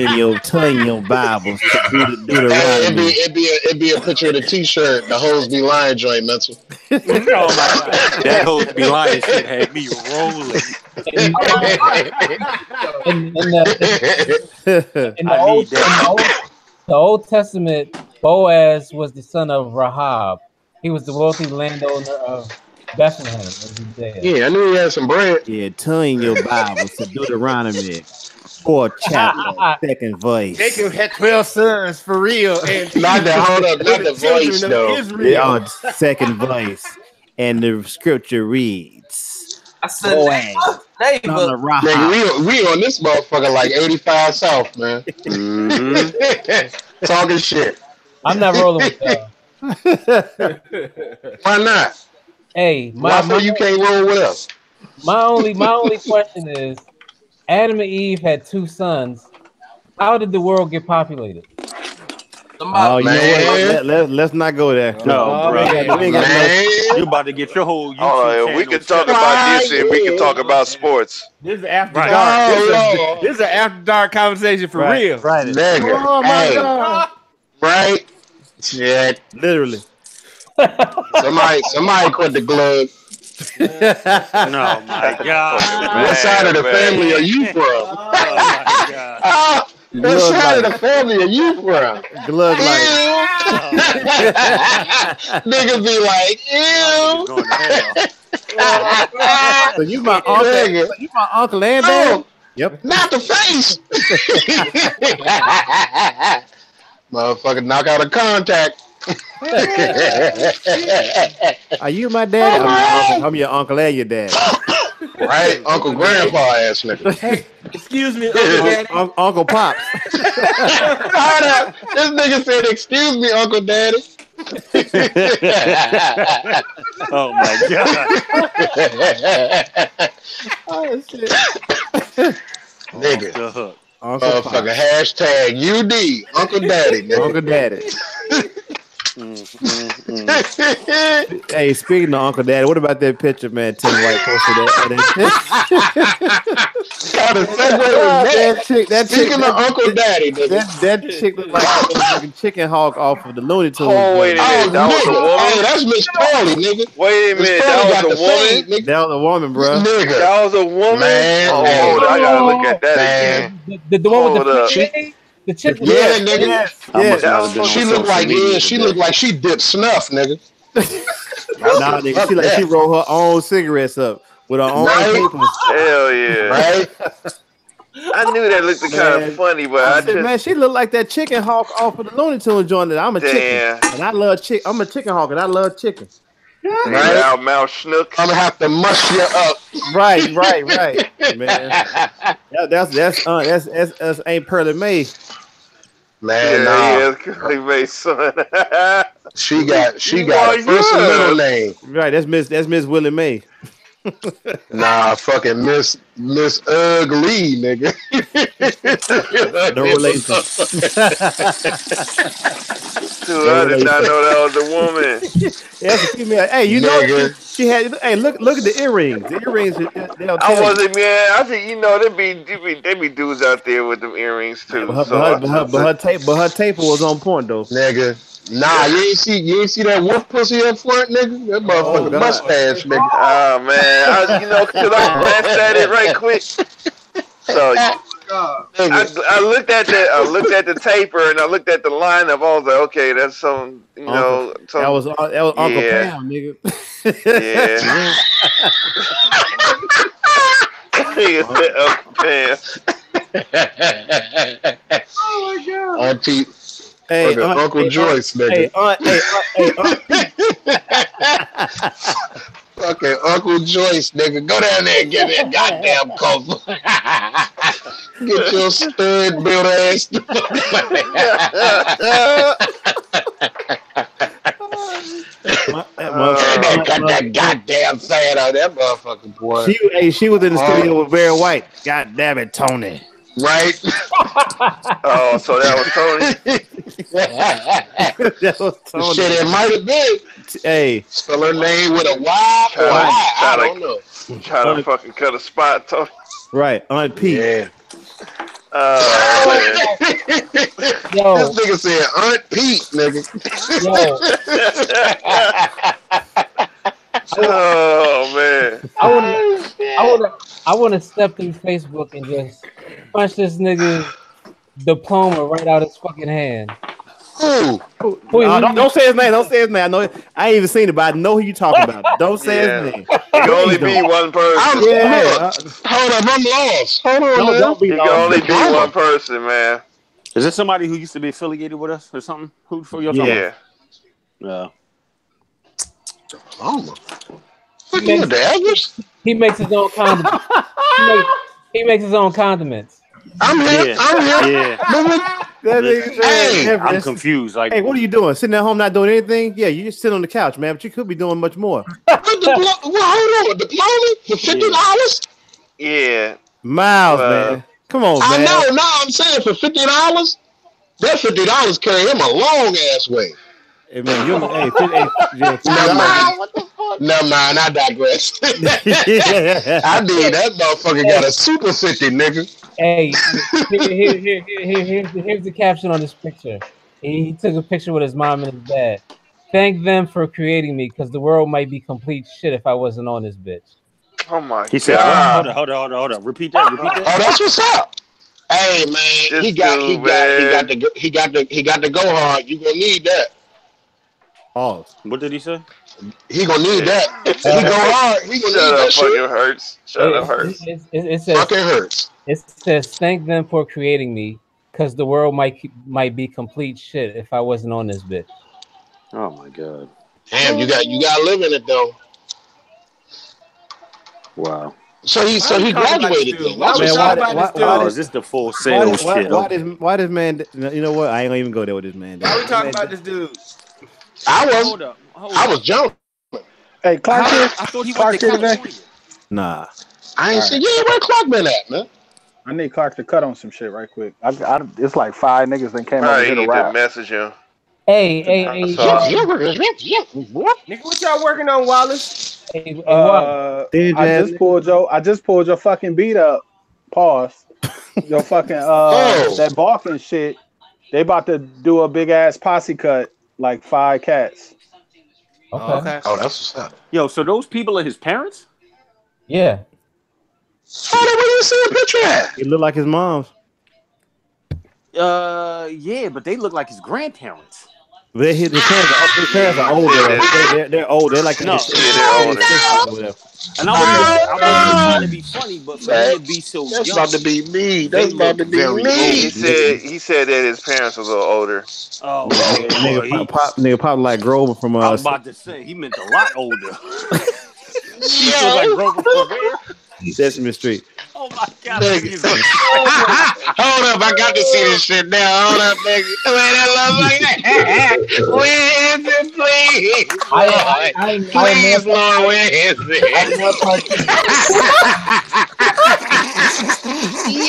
your Bibles to Deuteronomy. It'd be a picture of the T-shirt. The hoes be lying joint mental. Oh my God. That hoes be lying shit had me rolling. In the Old Testament, Boaz was the son of Rahab. He was the wealthy landowner of Bethlehem. Yeah, I knew he had some bread. Yeah, turn your Bibles to Deuteronomy 4th chapter, second verse. Jacob had 12 sons for real. And not the voice though. Yeah, second verse, and the scripture reads. I said, nigga, we on this motherfucker like 85 South, man. Mm-hmm. Talking shit. I'm not rolling with y'all. Why not? Hey, you can't roll with us? My only question is, Adam and Eve had 2 sons. How did the world get populated? Oh, you know what? Let's not go there. No, bro. You about to get your whole YouTube we can talk about this and we can talk about sports. This is after dark. This is an after dark conversation for real. Right. Nigga. Oh my God. Right? Shit. Literally. Somebody quit the glove. No, my God. What side of the family are you from? Oh my God. What side of the family are you from? Glove like. Niggas be like, ew. So you my uncle? So you my uncle and dad? Yep. Not the face. Motherfucker, knock out a contact. Are you my dad? I'm your uncle and your dad. Right? Uncle Grandpa ass nigga. Hey, excuse me, Uncle Daddy. Uncle Pops. Hold up. This nigga said, excuse me, Uncle Daddy. Oh my God. Oh shit. Nigga. Motherfucker, hashtag UD, Uncle Daddy. Nigga. Uncle Daddy. Hey, speaking of Uncle Daddy, what about that picture, man? Tim White posted that chick. Speaking of Uncle Daddy, that chick looked like a chicken hawk off of the Looney Tunes. Oh, wait a minute. That was a woman? Oh, that's Miss Pauly, nigga. Wait a minute. That was a woman? That was a woman, bro. Nigga. That was a woman? Man, I gotta look at that again. The one with the chick? The chick with nigga. Yeah. She looked like she dipped snuff, nigga. Nah, nigga. She rolled her own cigarettes up with her own papers. Hell yeah. Right? I knew that looked kind of funny, but man, she looked like that chicken hawk off of the Looney Tunes joint. I'm a chicken, and I love chicken. I'm a chicken hawk, and I love chicken. Right? Mouth schnook. I'm gonna have to mush you up. Right, man. That's Aunt Pearly May. Man, yeah, Curly May's son. she got a first and middle name. Right, that's Miss Willie Mae. Nah, fucking Miss Ugly, nigga. No relation. Dude, I did not know that was a woman. Yes, female. Hey, you know she had. Hey, look at the earrings. The earrings. I wasn't, man. I think they be dudes out there with them earrings too. But her taper was on point though, nigga. Nah, you ain't see that wolf pussy up front, nigga. That motherfucker mustache, nigga. Oh man, because I glanced at it right quick. So I looked at the taper and I looked at the lineup. I was like, okay, that's some, that was Uncle Pam, nigga. Yeah. Uncle Pam. Oh my God. Auntie. Hey, Uncle Joyce, nigga. Hey, Fucking Uncle Joyce, nigga. Go down there and get that goddamn cover. Get your stud built ass. Got that goddamn fan on that motherfucking boy. She was in the studio with Barry White. God damn it, Tony. Right? Oh, so that was Tony. That was Tony. Shit, it might have been. Hey, spell her name with a Y or a I. I don't know. Trying to fucking cut a spot, Tony. Right, Aunt Pete. Yeah. Yo. This nigga said Aunt Pete, nigga. Oh man. I want to step through Facebook and just punch this nigga's diploma right out his fucking hand. Who? Don't say his name. Don't say his name. I know. I ain't even seen it, but I know who you talking about. Don't say his name. It can only be one person. Hold up, I'm lost. Hold on, man. It can only be one person, man. Is this somebody who used to be affiliated with us or something? Who for your Yeah. He makes his own condiments. He makes his own condiments. I'm here. Hey, I'm confused. Like, hey, what are you doing? Sitting at home not doing anything? Yeah, you just sit on the couch, man. But you could be doing much more. Hold on, diploma for $50? Yeah, Miles, man. Come on, man. I know. No, I'm saying for $50, that $50 carry him a long ass way. Hey, man, never mind. What the fuck? Never mind. I digress. I did. That motherfucker got a super 50, nigga. Hey, here's the caption on this picture. He took a picture with his mom and his dad. Thank them for creating me, because the world might be complete shit if I wasn't on this bitch. Oh my God. He said, hold on. Repeat that. Oh, that's what's up. Hey man, he got to go hard. You gonna need that. Oh, what did he say? He gonna need that. He go hard. He gonna need that shit. Fucking hurts. Shut up, hurts. It says, fucking hurts. It says, thank them for creating me, because the world might be complete shit if I wasn't on this bitch. Oh my God. Damn, you got to live in it though. Wow. So he graduated then. Why is this the full sales shit? Why this man? You know what? I ain't gonna even go there with this man. Why we talking about this dude? I was jumping. Hey, Clark I thought he was today. Nah. I ain't saying, where Clark been at, man? I need Clark to cut on some shit right quick. It's like 5 niggas that came over here to rap. Message him. Hey. Nigga, what y'all working on, Wallace? I just pulled your fucking beat up. Pause. Your fucking that balking shit. They about to do a big ass posse cut, like 5 cats. Okay. Oh, that's what's up. Yo, so those people are his parents? Yeah. Where you see a picture at? He look like his mom's. Yeah, but they look like his grandparents. His parents are older. They're old. They're like they're older. And I wasn't trying to be funny, but man, to be so that's young, about to be me. That's about to be me. He said that his parents were a little older. Oh, nigga pop like Grover from I was about to say he meant a lot older. He feels like Grover from where? Sesame Street. Oh my God! Hold up, I got to see this shit now. Hold up, nigga. Man, that looks like that. Where is it, please? Please, Lord, where is it?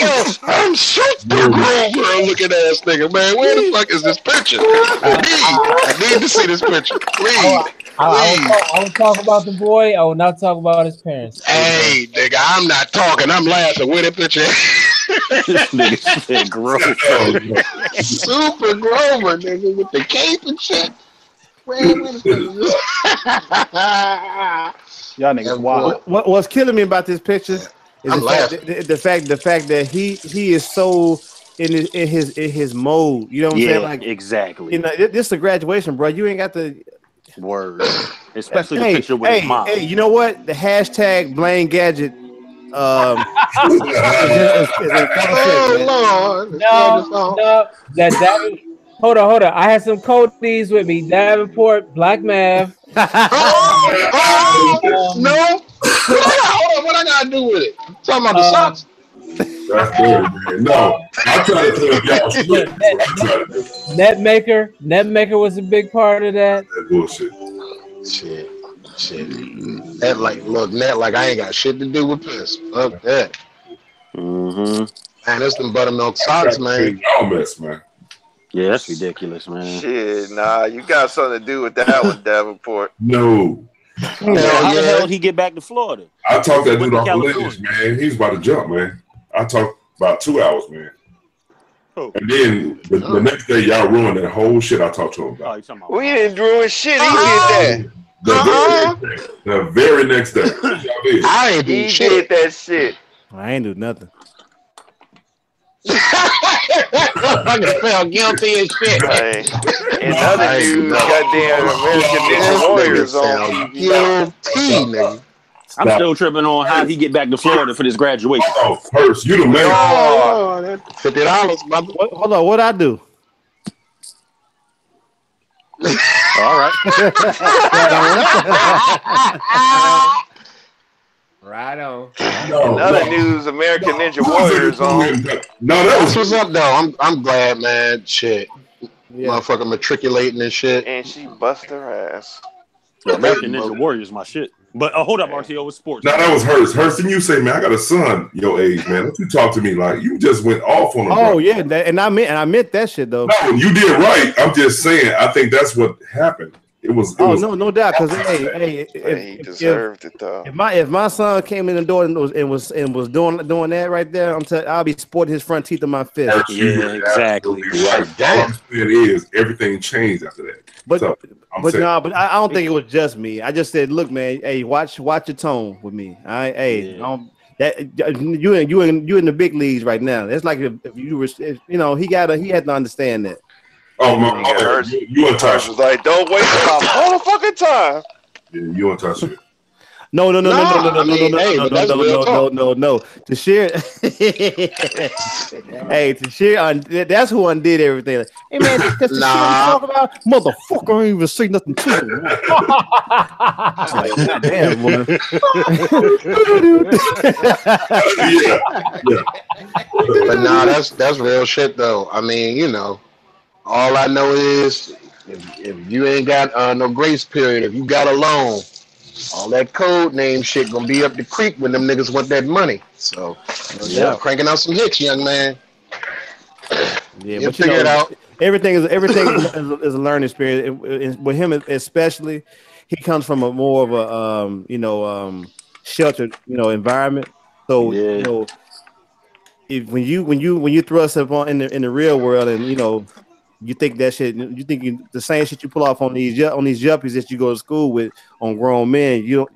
Yo, I'm super Grover looking ass nigga, man. Where the fuck is this picture? I need to see this picture, please. I will talk about the boy. I will not talk about his parents. Hey, nigga, I'm not talking. I'm laughing. Where the picture? This nigga said Grover. Super Grover, nigga, with the cape and shit. Y'all niggas wild. What's killing me about this picture is the fact that he is so in his mode. You know what I'm saying? Like exactly. You know, this is a graduation, bro. You ain't got the word, especially the picture with his mom. Hey, you know what? The hashtag Blaine Gadget. No. Hold on. I had some Cody's with me. Davenport, Black Mav, No. Hold on, what I gotta do with it? Talking about the socks? That's good, man. No, I try to tell y'all. Netmaker was a big part of that. That bullshit. Shit. That look, Net like I ain't got shit to do with piss. Fuck that. Mm-hmm. Man, that's them buttermilk socks, man. Y'all mess, man. Yeah, that's ridiculous, man. Shit, nah, you got something to do with that one, Davenport. No. How the hell did he get back to Florida? I talked that dude off the ledge, man. He's about to jump, man. I talked about 2 hours, man. Oh. And then the next day, y'all ruined that whole shit I talked to him about. We didn't ruin shit. He did that. The very next day. I ain't do shit. Did that shit. I ain't do nothing. I just felt guilty as shit. Hey, in other news, goddamn American Ninja Warriors on guilty, nigga. I'm still tripping on how he get back to Florida for this graduation. Oh, first, you the man. Oh, $50, mother. Hold on, what I do? All right. Right on. In other news, American Ninja Warriors on. No, that's what's up, though. I'm glad, man. Shit. Motherfucker matriculating and shit. And she bust her ass. American Ninja Warriors, my shit. But hold up, RTO with sports. No, that was hers. Hers, didn't you say, man, I got a son your age, man. Don't you talk to me like you just went off on him. Oh, yeah, and I meant that shit though. No, you did right. I'm just saying, I think that's what happened. It was no doubt, because he deserved it though. If my son came in the door and was doing that right there, I'll be sporting his front teeth in my fist. Yeah, exactly. Right. Damn. It is everything changed after that. But I don't think it was just me. I just said, look, man, hey, watch your tone with me. All right, hey, you in the big leagues right now. It's like if you were, he had to understand that. Oh my! You untouched. Was like, don't waste my motherfucking time. Yeah, you untouched it. No. To share, hey, to share, that's who undid everything. Like, hey man, that's the shit talk about. Motherfucker, I ain't even say nothing to you. Like, God damn, woman. Yeah. But nah, that's real shit though. I mean, all I know is if you ain't got no grace period, if you got a loan, all that code name shit gonna be up the creek when them niggas want that money. So cranking out some hits, young man. Yeah, but figure it out. Everything is a learning experience. With him especially, he comes from a more of a sheltered environment. So if when you thrust up on in the real world and you think that shit, you think the same shit you pull off on these yuppies that you go to school with on grown men, you're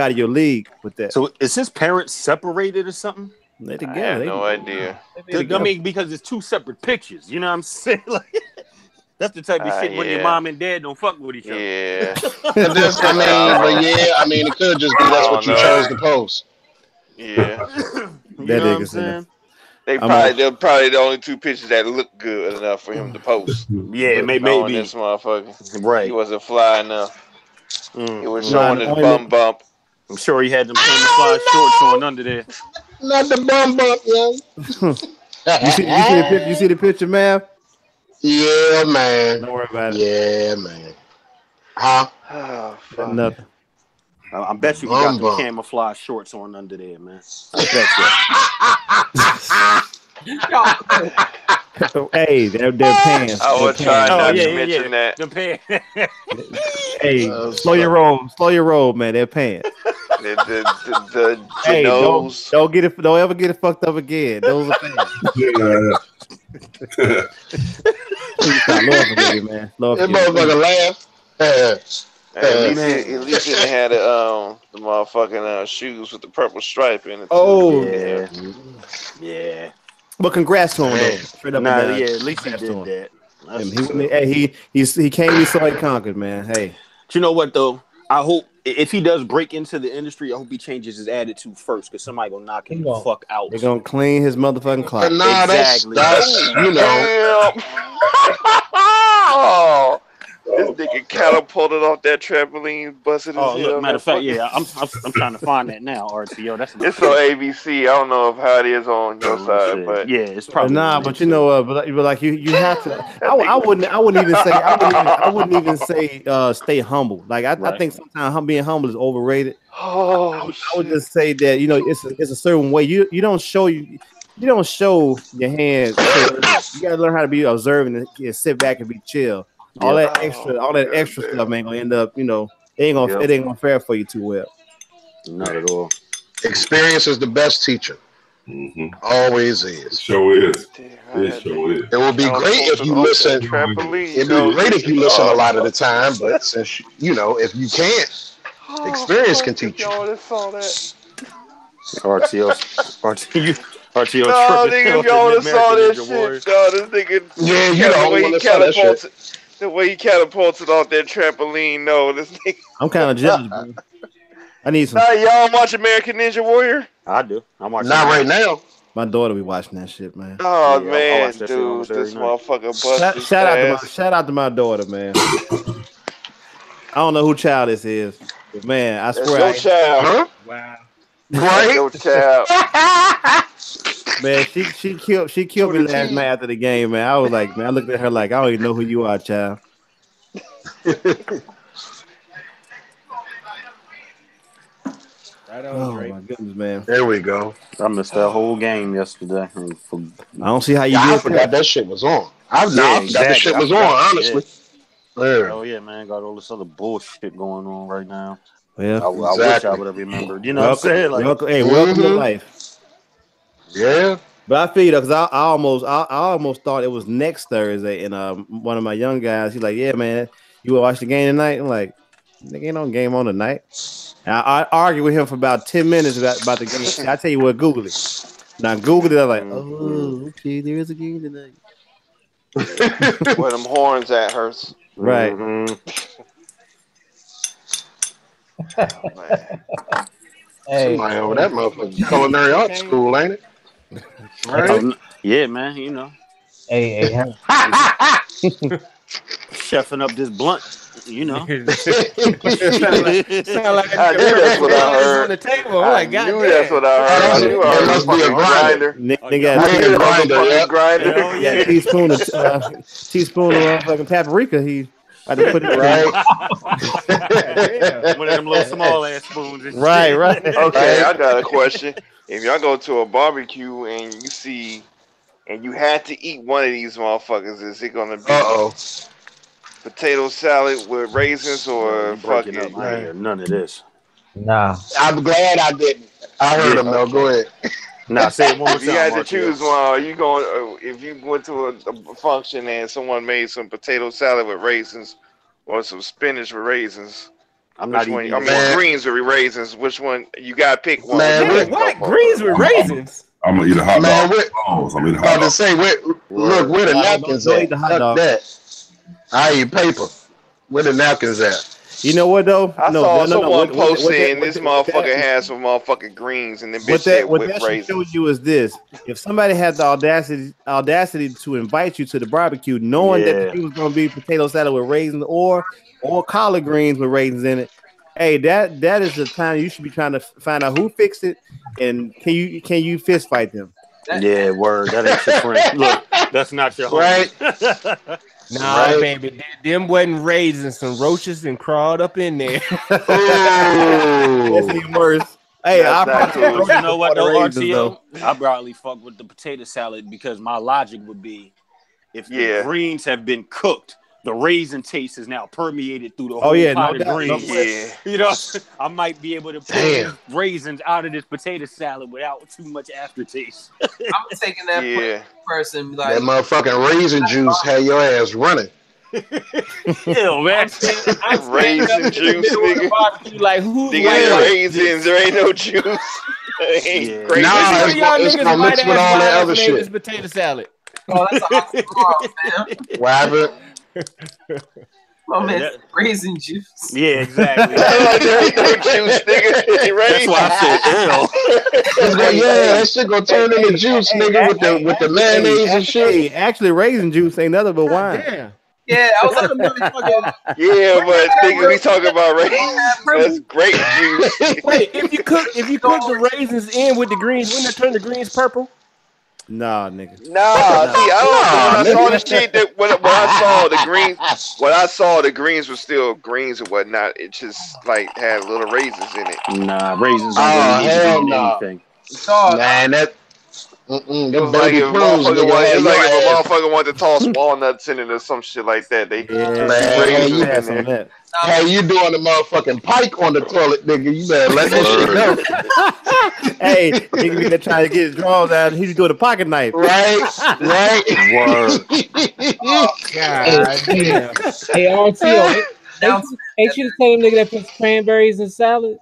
out of your league with that. So is his parents separated or something? They together. I have no idea. I mean, because it's two separate pictures. You know what I'm saying? Like, that's the type of shit when your mom and dad don't fuck with each other. Yeah. I mean, it could just be that's what you chose to post. Yeah. You know what I'm saying? They're probably the only two pictures that look good enough for him to post. Yeah, maybe this motherfucker. Right. He wasn't fly enough. He was showing his bum bump. I'm sure he had them camouflage shorts on under there. Not the bum bump, yo. You see the picture, man? Yeah, man. Don't worry about it. Yeah, man. Huh? Oh, fuck. Nothing. I bet you he got the camouflage shorts on under there, man. I bet you. Hey, they're pants. I was trying not to mention that. The pants. Hey, slow your roll, man. They're pants. The hey, nose. Don't ever get it fucked up again. Those are pants. That motherfucker laugh. At least it had the motherfucking shoes with the purple stripe in it. Oh yeah. But congrats to him though. Straight up at least he did that. He came, he saw, he conquered, man. Hey, but you know what though? I hope if he does break into the industry, I hope he changes his attitude first, because somebody gonna knock him the fuck out. They're gonna clean his motherfucking clock. Nah, exactly. That's This nigga catapulted off that trampoline, busted his head. Look, matter of fact, yeah, I'm trying to find that now. RTO, that's it's on ABC. I don't know how it is on your side, but yeah, it's probably but you know, but like you have to. I wouldn't even say stay humble. Like I think sometimes being humble is overrated. I would just say that it's a certain way you don't show your hands. You gotta learn how to be observant and sit back and be chill. All that extra stuff ain't gonna end up. It ain't gonna fare for you too well. Not at all. Experience is the best teacher. Always is. Sure is. It sure is. It would be great if you listen. It'd be great if you listen a lot of the time, but since if you can't, experience can teach you. RTO no, nigga, if y'all would have saw this shit, this nigga. Yeah, you know, the way he catapulted off that trampoline. No, this nigga. I'm kind of jealous, bro. I need some. Y'all watch American Ninja Warrior? I do. I'm watching. Not right now. My daughter be watching that shit, man. Oh man, dude, this motherfucker busted. Shout out to my daughter, man. I don't know who child this is, but man, I swear. That's your child. Huh? Wow. Right? Your child. Man, she killed me last night after the game, man. I was like, man, I looked at her like, I don't even know who you are, child. Oh my goodness, man. There we go. I missed that whole game yesterday. I don't see how you did. I forgot that shit was on. I forgot that shit was on, honestly. Yeah. Oh yeah, man. Got all this other bullshit going on right now. Yeah, I wish I would have remembered. You know what I'm saying? Like, welcome to life. Yeah. But I feel you because I almost thought it was next Thursday, and one of my young guys, he's like, "Yeah, man, you will watch the game tonight?" I'm like, "Nigga, ain't no game on tonight." And I argued with him for about 10 minutes about the game. I tell you what, Google it. Now Googled it. I'm like, "Oh, okay, there is a game tonight." Where them horns at, Hurst? Right. Hey, somebody over that motherfucker culinary arts school, ain't it? Right? Yeah, man. You know. Hey. Chefing up this blunt. You know. sound like I knew that's what I heard. On the table. I'm like, God damn. That's what I heard. I knew It must be a grinder. Nigga, grinder. Yeah, teaspoon of fucking paprika. He had to put it right. One of them little small ass spoons. Right. Okay, I got a question. If y'all go to a barbecue and you had to eat one of these motherfuckers, is it gonna be potato salad with raisins or fucking? I hear none of this. Nah. I'm glad I didn't. I heard him though. Go ahead. Nah, say it one more time. If you had to choose one, are you going? If you went to a function and someone made some potato salad with raisins or some spinach with raisins, greens with raisins. Which one? You got to pick one. Man, what? Greens with raisins? I'm gonna eat a hot dog. I'm eating a hot dog. Say, look, where the napkins at? Fuck that. I eat paper. Where the napkins at? You know what though? I saw someone posting this motherfucker has some motherfucking greens and then bitch said with raisins. What that should show you is this: if somebody had the audacity to invite you to the barbecue, knowing that it was going to be potato salad with raisins or collard greens with raisins in it, hey, that is the time you should be trying to find out who fixed it and can you fist fight them? Yeah, word. That ain't your friend. Look, that's not your homie. Right. Nah, baby, them wasn't raisins. Some roaches and crawled up in there. That's even worse. Hey, you know what though, RTO? I probably fuck with the potato salad because my logic would be if the greens have been cooked, the raisin taste is now permeated through the whole pot of greens. You know, I might be able to pull raisins out of this potato salad without too much aftertaste. I'm taking that person like that motherfucking raisin juice had your ass running. Ew, man. Raisin juice, nigga. Like who? Nigga, raisins. There ain't no juice. Ain't crazy. Nah, it's gonna mix with all that other shit. Potato salad. Oh, that's awesome, man. What happened? Oh man, raisin juice. Yeah, exactly. There's no juice, nigga. That's why I said ew. That shit gonna turn into juice, nigga, with the mayonnaise and shit. Hey, actually, raisin juice ain't nothing but wine. Yeah, Yeah, I was like, fucking. Yeah, but nigga, we talking about raisins. That's grape juice. Wait, if you cook the raisins in with the greens, wouldn't it turn the greens purple? Nah, nigga. Nah, see, I don't. When I saw the shit that when I saw the greens, when I saw the greens were still greens and whatnot, it just like had little raisins in it. Nah, raisins don't really need to be in anything. Man, that. It was like if a motherfucker wanted to toss walnuts in it or some shit like that. They raisins in there. Hey, you doing the motherfucking pike on the toilet, nigga? You better let that shit go. Hey, nigga be trying to get his drawers out. He's doing a pocket knife. Right. God damn. Hey, RTO. Ain't you the same nigga that puts cranberries in salad?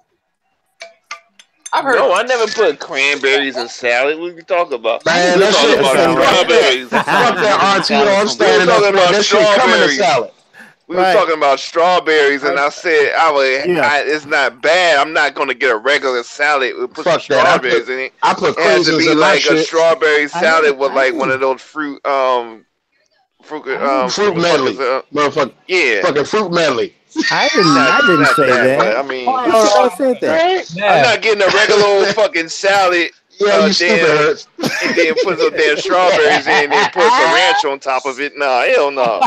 No, I never put cranberries in salad. What are you talking about? Man, we're talking about strawberries. Fuck that RTO. I'm standing up for that shit coming to salad. We were talking about strawberries, and I said it's not bad. I'm not gonna get a regular salad with put some strawberries in it. I put it has to be like a shit. strawberry salad with like one of those fruit medley, motherfucker. Yeah, fucking fruit medley. I didn't say that. I mean, I said that. I'm not getting a regular old fucking salad. Yeah, you stupid. And then put some damn strawberries in and then put some ranch on top of it. Nah, hell no.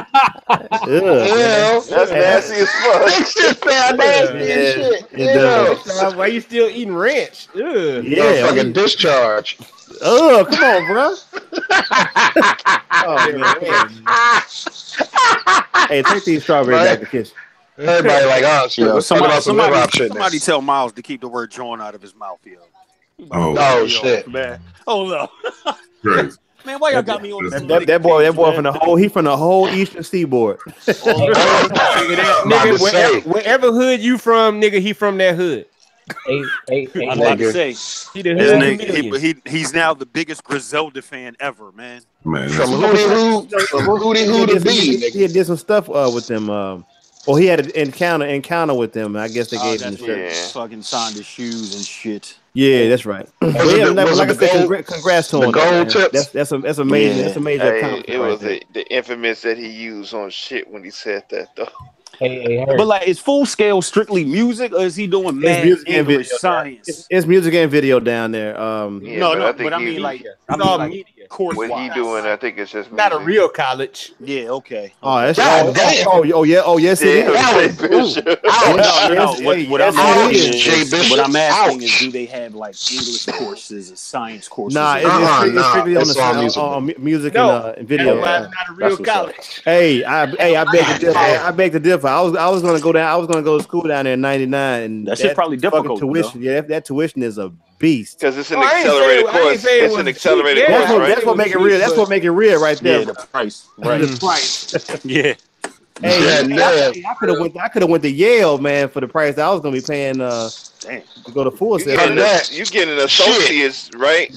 That's nasty as fuck. That shit sound nasty as shit. Yeah. Why you still eating ranch? Ugh. Yeah, fucking discharge. Oh, come on, bro. Hey, take these strawberries back to the kitchen. Everybody like, oh shit. Somebody tell Miles to keep the word John out of his mouth, yo. Oh shit, man. Oh no. Man, why y'all got me on this? That boy from the whole eastern seaboard. Nigga, wherever hood you from, nigga, he from that hood. I'm about to say, he's now the biggest Griselda fan ever, man. From who to be? He did some stuff with them. He had an encounter with them. I guess they gave him the shirt. Fucking signed his shoes and shit. Yeah, that's right. Like I said, congrats to him. Gold tips. That's a major accomplishment. It was the infamous that he used on shit when he said that though. But like, is Full Scale strictly music, or is he doing mad English science? It's music and video down there. But I mean like media. What he doing? I think it's just not a real college. Yeah, okay. Oh, that's yes, it is. What I'm asking is, do they have like English courses or science courses? Nah, it's strictly on music and video. Not a real college. Hey, I beg to differ. I was gonna go down. I was gonna go to school down there in '99, and that shit's probably difficult. Tuition, that tuition is a beast. Because it's an accelerated course. It's an accelerated course, right? That's what make it real. That's what make it real, right there. Yeah, the price. Right. The price. Yeah. Hey, I could have went to Yale, man, for the price that I was gonna be paying. To go to Full Sail. You getting an associate's, right?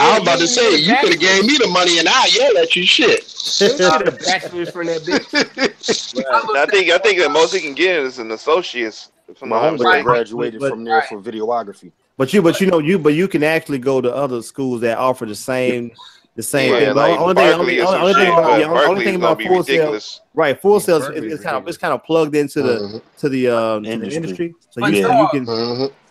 I was about to say you could have gave me the money and I yell at you. Shit. A bachelor's from that bitch. I think that most he can get is an associate's. My homeboy graduated from there for videography. But you can actually go to other schools that offer the same thing. Like only thing about Full Sail, right? Full Sail is kind of plugged into the industry, so you can.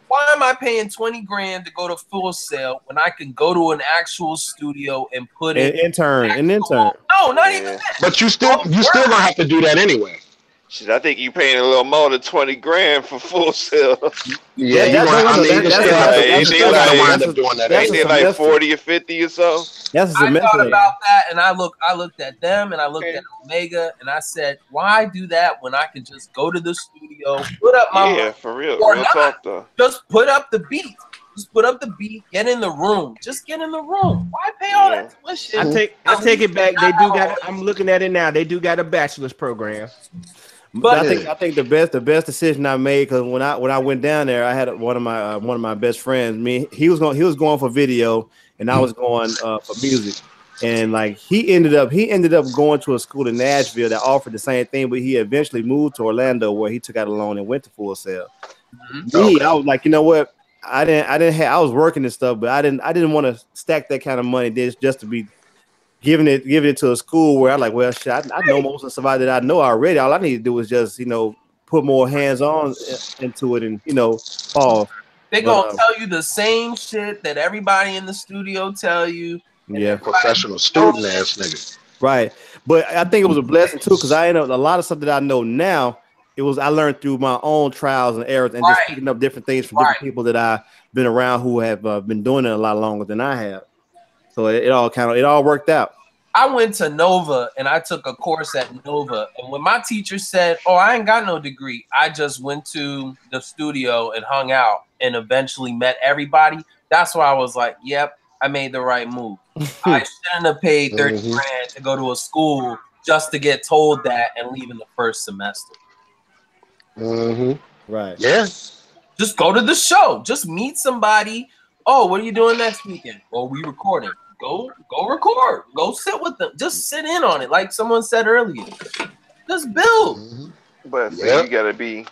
Why am I paying $20,000 to go to Full Sail when I can go to an actual studio and put an intern? No, not even that. But you still gonna have to do that anyway. Shit, I think you paying a little more than $20,000 for Full Sail. Yeah, Ain't they like 40 or 50 or so? That's I thought about that, and I looked at them, and I looked at Omega, and I said, "Why do that when I can just go to the studio, put up my for real, real talk though. Just put up the beat." Just put up the beat, get in the room. Just get in the room. Why pay all that tuition? I take it back. They do got. I'm looking at it now. They do got a bachelor's program. But I think the best decision I made, because when I went down there, I had one of my best friends. He was going for video, and I was going for music. And like he ended up going to a school in Nashville that offered the same thing, but he eventually moved to Orlando where he took out a loan and went to Full Sail. I was like, you know what? I was working and stuff, but I didn't want to stack that kind of money just to be giving it to a school where I'm like, well, shit, I know most of somebody that I know already. All I need to do is just, put more hands on into it and, pause. They gonna tell you the same shit that everybody in the studio tell you. Yeah, professional student ass nigga. Right, but I think it was a blessing too because I know a lot of stuff that I know now. I learned through my own trials and errors and just picking up different things from different people that I've been around who have been doing it a lot longer than I have. So it all worked out. I went to Nova and I took a course at Nova, and when my teacher said, "Oh, I ain't got no degree," I just went to the studio and hung out and eventually met everybody. That's why I was like, "Yep, I made the right move." I shouldn't have paid 30 grand to go to a school just to get told that and leave in the first semester. Right. Yeah. Just go to the show. Just meet somebody. Oh, what are you doing next weekend? Oh, we recording. Go record. Go sit with them. Just sit in on it, like someone said earlier. Just build. But you gotta be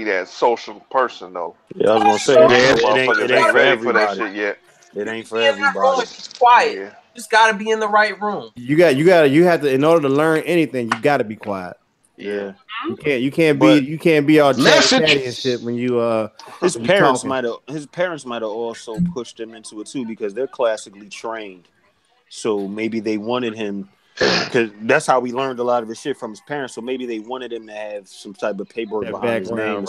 that social person though. Yeah, I was gonna say it ain't ready for that shit yet. It ain't for everybody. It's quiet. Yeah. Just gotta be in the right room. You have to, in order to learn anything, you gotta be quiet. Yeah. You can't be all chatty and shit when you his parents might have also pushed him into it too because they're classically trained. So maybe they wanted him because that's how we learned a lot of his shit from his parents. So maybe they wanted him to have some type of paperwork behind his name,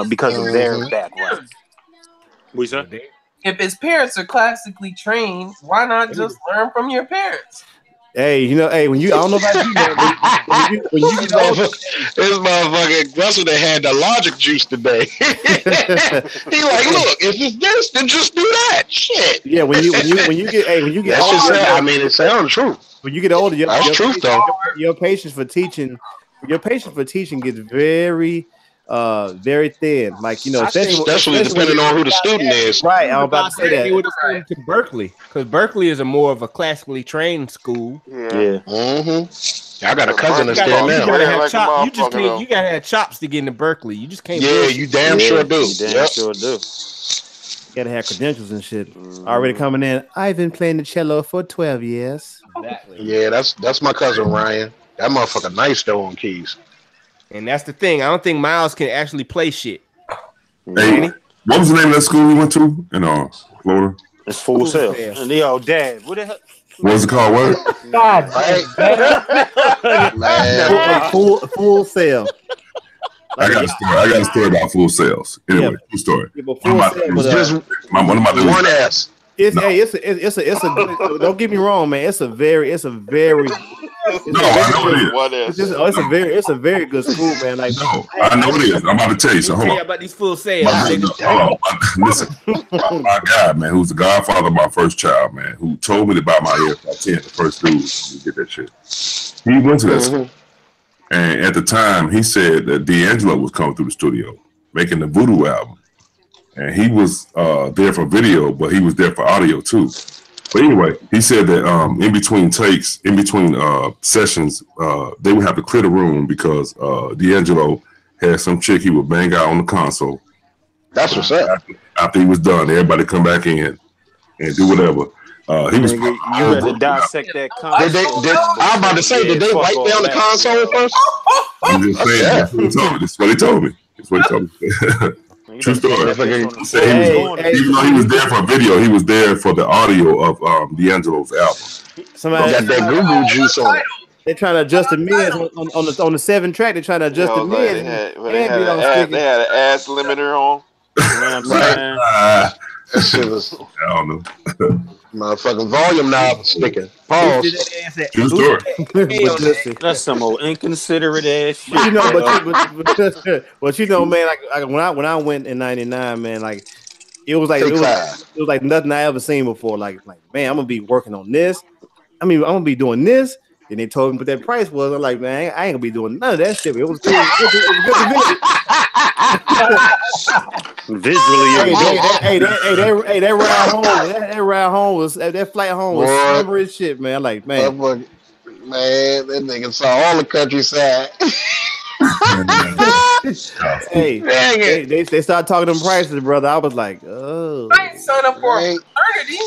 because of their background. What you say? If his parents are classically trained, why not just learn from your parents? Hey, when I don't know about you, man, when you get older, this motherfucker Russell that had the logic juice today. He like, look, if it's this, then just do that. Shit. Yeah, when you get older, I mean, it sounds true. When you get older, your patience for teaching gets very very thin, like especially depending on who the student is. Right, I'm about to say that. He would have come to Berkeley because Berkeley is a more of a classically trained school. Yeah. I got a cousin that's there now. You gotta have chops to get into Berkeley. You just can't. Yeah, you damn sure do. Sure do. You gotta have credentials and shit. Already coming in. I've been playing the cello for 12 years. Exactly. Yeah, that's my cousin Ryan. That motherfucker nice though on keys. And that's the thing. I don't think Miles can actually play shit. Hey, what was the name of that school we went to in Florida? It's Full Sail. And Dad, what the hell? What was it called? What? God, man. Full Sail. I got a story about Full Sails. Anyway, true story. One of my one ass. It's a don't get me wrong, man. It's a very good school, man. Like, I know it is. I'm about to tell you. So hold on. About these Full Sails. Listen, my guy, man, who's the godfather of my first child, man, who told me to buy my AirPod 10, the first dude to get that shit. He went to that school, and at the time, he said that D'Angelo was coming through the studio making the Voodoo album. And he was there for video, but he was there for audio too. But anyway, he said that in between takes, in between sessions, they would have to clear the room because D'Angelo had some chick he would bang out on the console. That's what's up. After he was done, everybody come back in and do whatever. He was. You had to dissect that console. I'm about to say, did they wipe down the console first? I'm just saying. That's what he told me. That's what he told me. True story. He said even though he was there for video, he was there for the audio of D'Angelo's album. Somebody got that Google juice on it. They're trying to adjust the mids on the 7 track. They're trying to adjust the mids. They had an ass limiter on. That shit was. I don't know. Motherfucking volume knob sticking. Pause. True story. That's some old inconsiderate ass shit. But man, like when I went in '99, man, like it was like nothing I ever seen before. Like man, I'm gonna be working on this. I'm gonna be doing this. And they told me what that price was. I'm like, man, I ain't gonna be doing none of that shit. It was good. Visually, that ride home was that flight home was summer as shit, man. I'm like, man, that nigga saw all the countryside. They started talking them prices, brother. I was like, oh, I ain't signed up for eternity.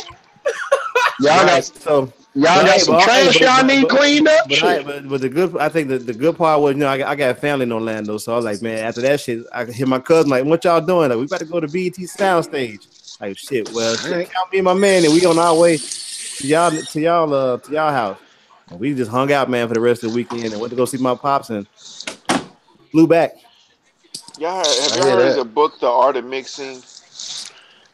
Y'all got so. Y'all got some trash y'all need cleaned up. But the good, I think the good part was, I got family in Orlando, so I was like, man, after that shit, I could hear my cousin like, what y'all doing? Like, we about to go to BET Soundstage. Like, shit, well, shit, count me and my man, and we on our way to y'all house. And we just hung out, man, for the rest of the weekend, and went to go see my pops and flew back. Have y'all heard of the book, The Art of Mixing?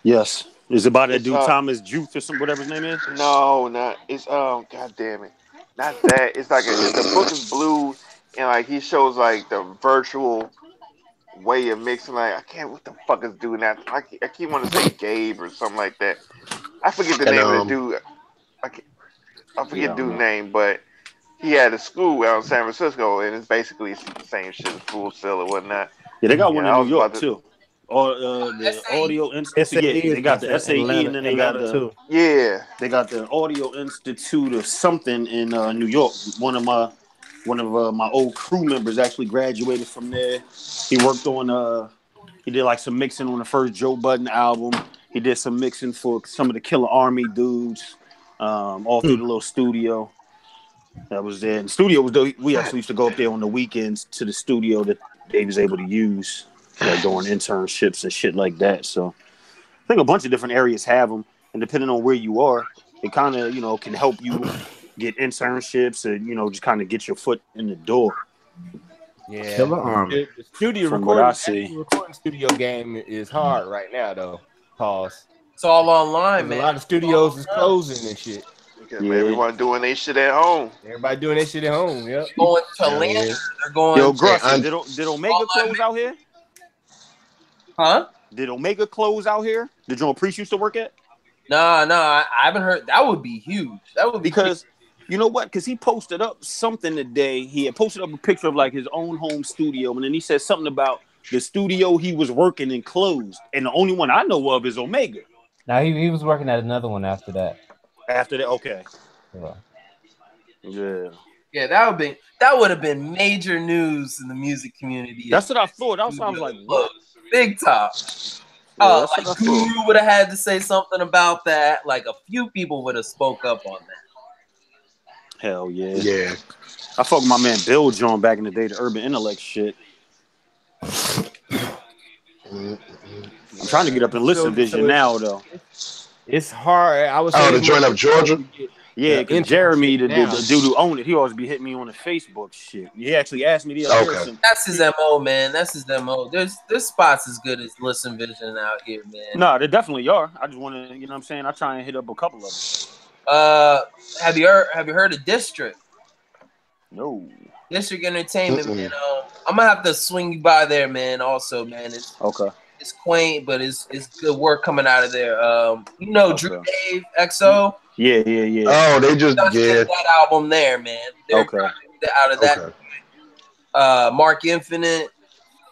Yes. Is it about that dude Thomas Juth or some whatever his name is? No, not it's god damn it. Not that. It's like the book is blue and like he shows like the virtual way of mixing. Like I can't what the fuck is doing that? I keep want to say Gabe or something like that. I forget the name of the dude. I forget the dude's name, but he had a school out in San Francisco and it's basically the same shit as Full Sail or whatnot. Yeah, they got one in New York too. Or the Audio Institute. Yeah, they got the SAE and then they got the they got the Audio Institute of something in New York. One of my old crew members actually graduated from there. He worked on he did like some mixing on the first Joe Budden album. He did some mixing for some of the Killer Army dudes, all through the little studio that was there. And the studio was we actually used to go up there on the weekends to the studio that they was able to use. Like doing internships and shit like that. So I think a bunch of different areas have them, and depending on where you are, it kind of can help you get internships and just kind of get your foot in the door. Yeah, Killer Army. The studio recording studio game is hard right now though. Pause. It's all online, man. A lot of studios is closing and shit. Because everyone doing their shit at home. Everybody doing their shit at home. Yep. Going to Atlanta. They're going. Yo, Gruff, did Omega close out here? Huh? Did Omega close out here? Did John Priest used to work at? No, I haven't heard. That would be huge. That would be because you know what? Because he posted up something today. He had posted up a picture of like his own home studio, and then he said something about the studio he was working in closed, and the only one I know of is Omega. Now he was working at another one after that. After that, okay. Yeah, that would have been major news in the music community. That's what I thought. I was like, what? Big top. Like Guru would have had to say something about that. Like a few people would have spoke up on that. Hell yeah. Yeah. I fucked with my man Bill John back in the day, the Urban Intellect shit. I'm trying to get up and listen Vision now though. It's hard. I was to join up Georgia. Yeah, because Jeremy, the dude who owned it, he always be hitting me on the Facebook shit. He actually asked me the other day. That's his MO, man. That's his MO. There's spots as good as Listen Vision out here, man. No, there definitely are. I just want to, you know what I'm saying? I try and hit up a couple of them. Have you heard of District? No. District Entertainment, man. I'm gonna have to swing you by there, man. Also, man, it's quaint, but it's good work coming out of there. Drew Dave XO. Yeah. Oh, they just that album there, man. They're out of that. Mark Infinite.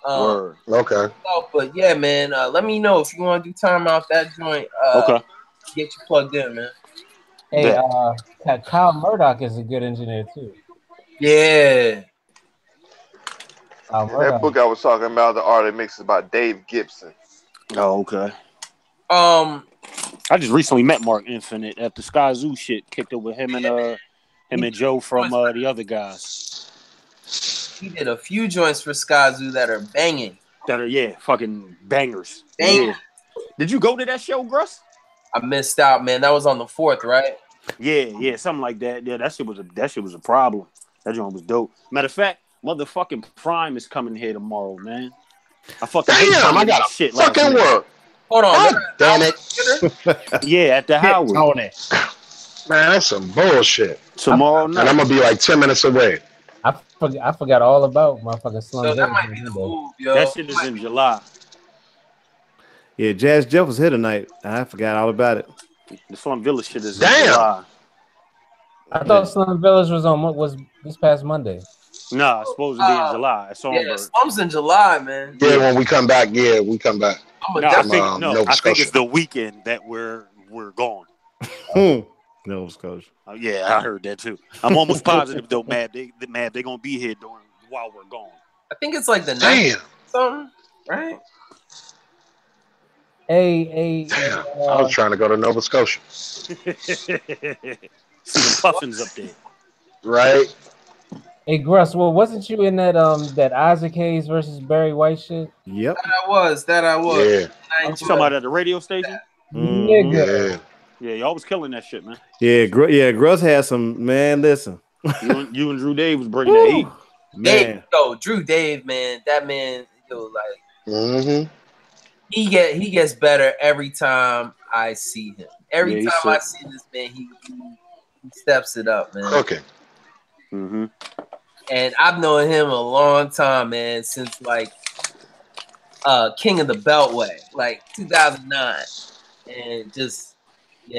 Okay. But yeah, man. Let me know if you want to do time out that joint. Get you plugged in, man. Hey, Kyle Murdoch is a good engineer too. Yeah. That book I was talking about, The Art of Mix, is about Dave Gibson. Oh, okay. I just recently met Mark Infinite at the Sky Zoo shit. Kicked it with him and Joe from the other guys. He did a few joints for Sky Zoo that are banging. Fucking bangers. Bangers. Yeah. Did you go to that show, Gruss? I missed out, man. That was on the 4th, right? Yeah, something like that. Yeah, that shit was a problem. That joint was dope. Matter of fact, motherfucking Prime is coming here tomorrow, man. I fucking I got shit fucking work. Hold on, God damn it. Yeah, at the Howard. Man, that's some bullshit. Tomorrow night. And I'm gonna be like 10 minutes away. I forgot all about motherfucking Slum. That might be the move, yo. That shit is in July. Yeah, Jazz Jeff was here tonight. I forgot all about it. The Slum Village shit is in July. I thought Slum Village was this past Monday. Nah, it's supposed to be in July. Slum's in July, man. Yeah, when we come back, we come back. I think it's the weekend that we're gone. Nova Scotia. Yeah, I heard that too. I'm almost positive though, Mad, they gonna be here while we're gone. I think it's like the 9th something, right? I was trying to go to Nova Scotia. See the puffins up there. Right. Hey, Gruss, well, wasn't you in that Isaac Hayes versus Barry White shit? Yep. That I was. Yeah. I You talking about at the radio station? Nigga. Yeah, y'all was killing that shit, man. Yeah, Gruss had some, man, listen. You and Drew Dave was bringing that heat. Man. Drew Dave, man, that man, he gets better every time I see him. Every time I see this man, he steps it up, man. Okay. Mm-hmm. And I've known him a long time, man, since like King of the Beltway, like 2009, and just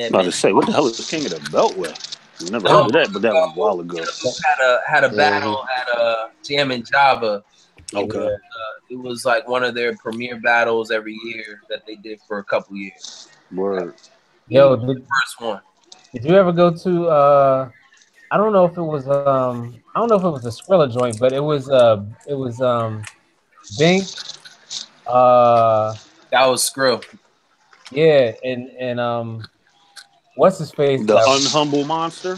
about to say, what the hell is King of the Beltway? I never heard of that, but that was a while ago. Had a battle at Jam and Java. Okay. It was like one of their premier battles every year that they did for a couple years. Word. Yo, the first one. Did you ever go to I don't know if it was a Skrilla joint, but it was Bink. That was Skrill. Yeah, and what's his face? The Unhumble Monster.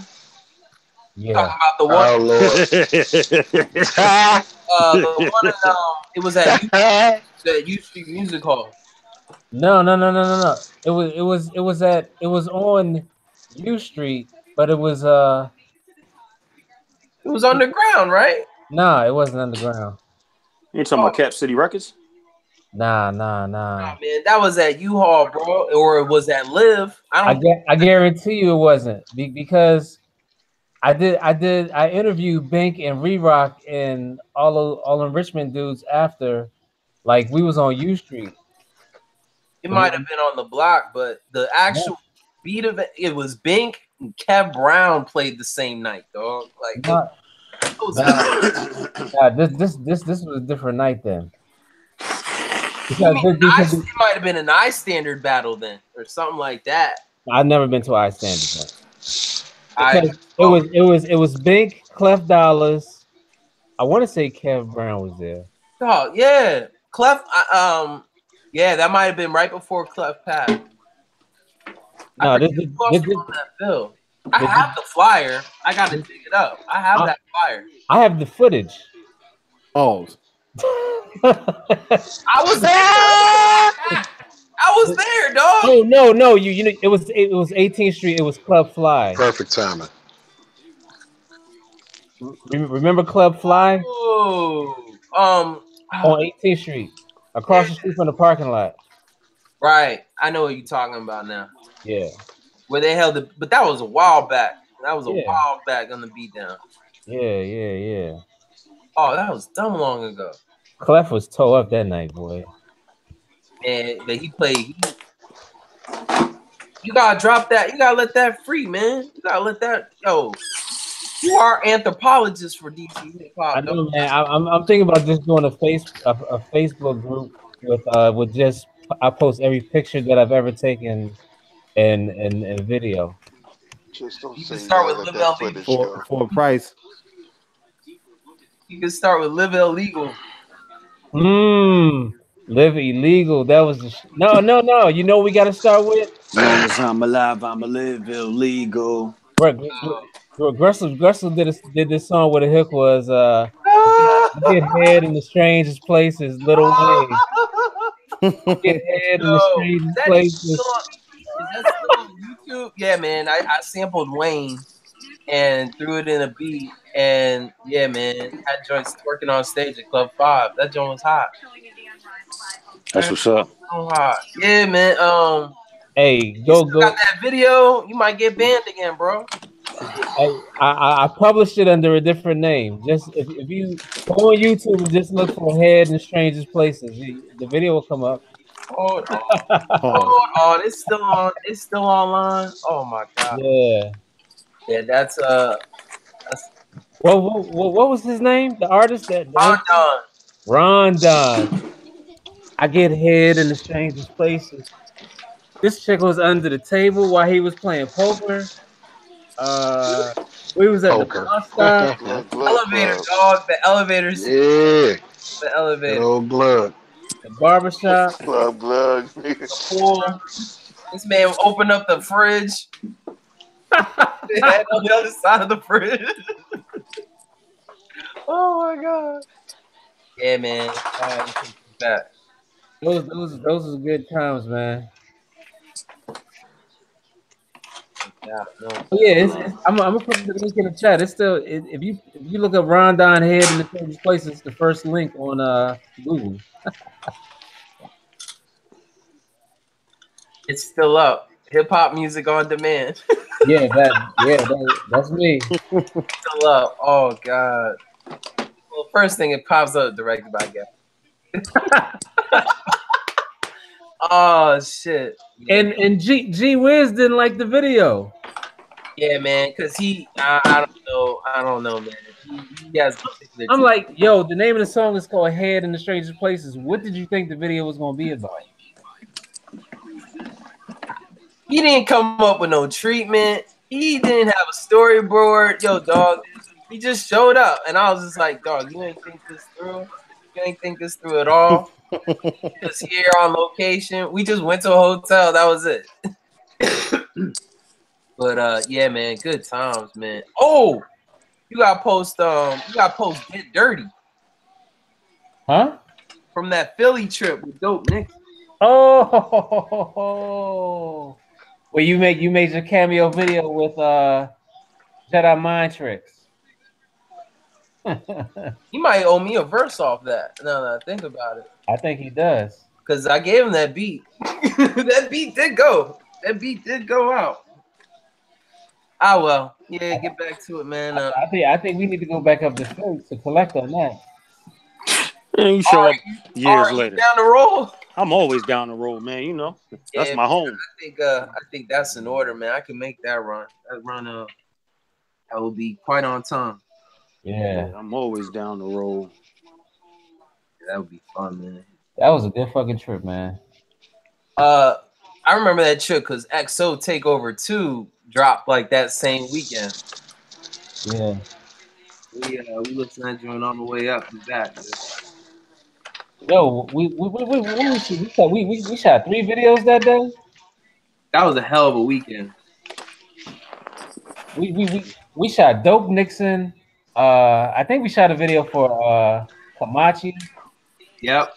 Yeah. Talking about the one. Oh Lord. The one it was at U Street Music Hall. No. It was on U Street, but it was underground, right? Nah, it wasn't underground. You talking about Cap City Records? Nah. Nah, man, that was at U-Haul, bro, or it was at Live. I guarantee you it wasn't because I interviewed Bink and Re-Rock and all them Richmond dudes after, like we was on U Street. It might have been on the block, but the actual beat of it was Bink and Kev Brown played the same night, dog. Like this was a different night then. It might have been an I-Standard battle then, or something like that. I've never been to I-Standard. It was Bink, Clef Dollars. I want to say Kev Brown was there. Oh yeah, Clef. Yeah, that might have been right before Clef Pat. No, this on that bill. I have the flyer. I got to dig it up. I have that flyer. I have the footage. Oh. I was there. I was there, dog. Oh no! You know it was 18th Street. It was Club Fly. Perfect timing. Remember Club Fly? Oh, on 18th Street, across the street from the parking lot. Right, I know what you're talking about now. Yeah, where they held it, but that was a while back. That was a while back on the beatdown. Yeah. Oh, that was dumb long ago. Clef was toe up that night, boy. And but he played. You gotta drop that. You gotta let that free, man. You gotta let that. Yo, you are anthropologist for DC hip hop. I know, man. I'm thinking about just doing a Facebook group with just I post every picture that I've ever taken and video. Just don't you can start with Live Illegal for a price. You can start with Live Illegal. Live Illegal. That was no. You know what we got to start with? As long as I'm alive, I'ma live illegal. Gressel did this song where the hook was get head in the strangest places, Little Wayne. Get head in the strangest places. Is that still on YouTube? Yeah, man. I sampled Wayne and threw it in a beat, and yeah, man, that joint's working on stage at Club 5. That joint was hot. That's what's up. So hot. Yeah, man. Hey, go. Got that video? You might get banned again, bro. I published it under a different name. Just if you go on YouTube and just look for Head in the Strangest Places, the video will come up. Hold on. It's still on. It's still online. Oh my god. Yeah. That's What was his name? The artist that Rondon. I get head in the strangest places. This chick was under the table while he was playing poker. We was at the bus stop. Elevator, dog. The elevators. Yeah. The elevator. Old Glug. The barbershop. Glug. The pool. This man opened up the fridge. Head on the other side of the fridge. Oh my god. Yeah, man. Those are good times, man. Yeah, no. I'm gonna put the link in the chat. It's still if you look up Rondon Head in the Strangest Places, it's the first link on Google. It's still up. Hip hop music on demand. That's me. Still up. Oh god. Well, first thing it pops up, directed by Gap. Oh shit. And G Wiz didn't like the video. Yeah, man, because I don't know, man. He has. I'm like, yo, the name of the song is called "Head in the Strangest Places." What did you think the video was gonna be about? He didn't come up with no treatment. He didn't have a storyboard. Yo, dog, he just showed up, and I was just like, dog, you ain't think this through. You ain't think this through at all. Just here on location. We just went to a hotel. That was it. But yeah, man, good times, man. Oh, you got post Get Dirty. Huh? From that Philly trip with Dope Nick. Oh, well, you made your cameo video with Jedi Mind Tricks. He might owe me a verse off that. Now that I think about it. I think he does. Because I gave him that beat. That beat did go. That beat did go out. Ah, well. Yeah, get back to it, man. I think we need to go back up the street to collect on that. And you show up years later. Down the road. I'm always down the road, man. You know, that's my home. I think that's in order, man. I can make that run. That run that will be quite on time. Yeah, I'm always down the road. Yeah, that would be fun, man. That was a good fucking trip, man. I remember that trip because XO Takeover 2 dropped like that same weekend. Yeah. We listened to that joint on the way up and back. Man. Yo, we shot 3 videos that day. That was a hell of a weekend. We shot Dope Nixon. I think we shot a video for Kamachi. Yep.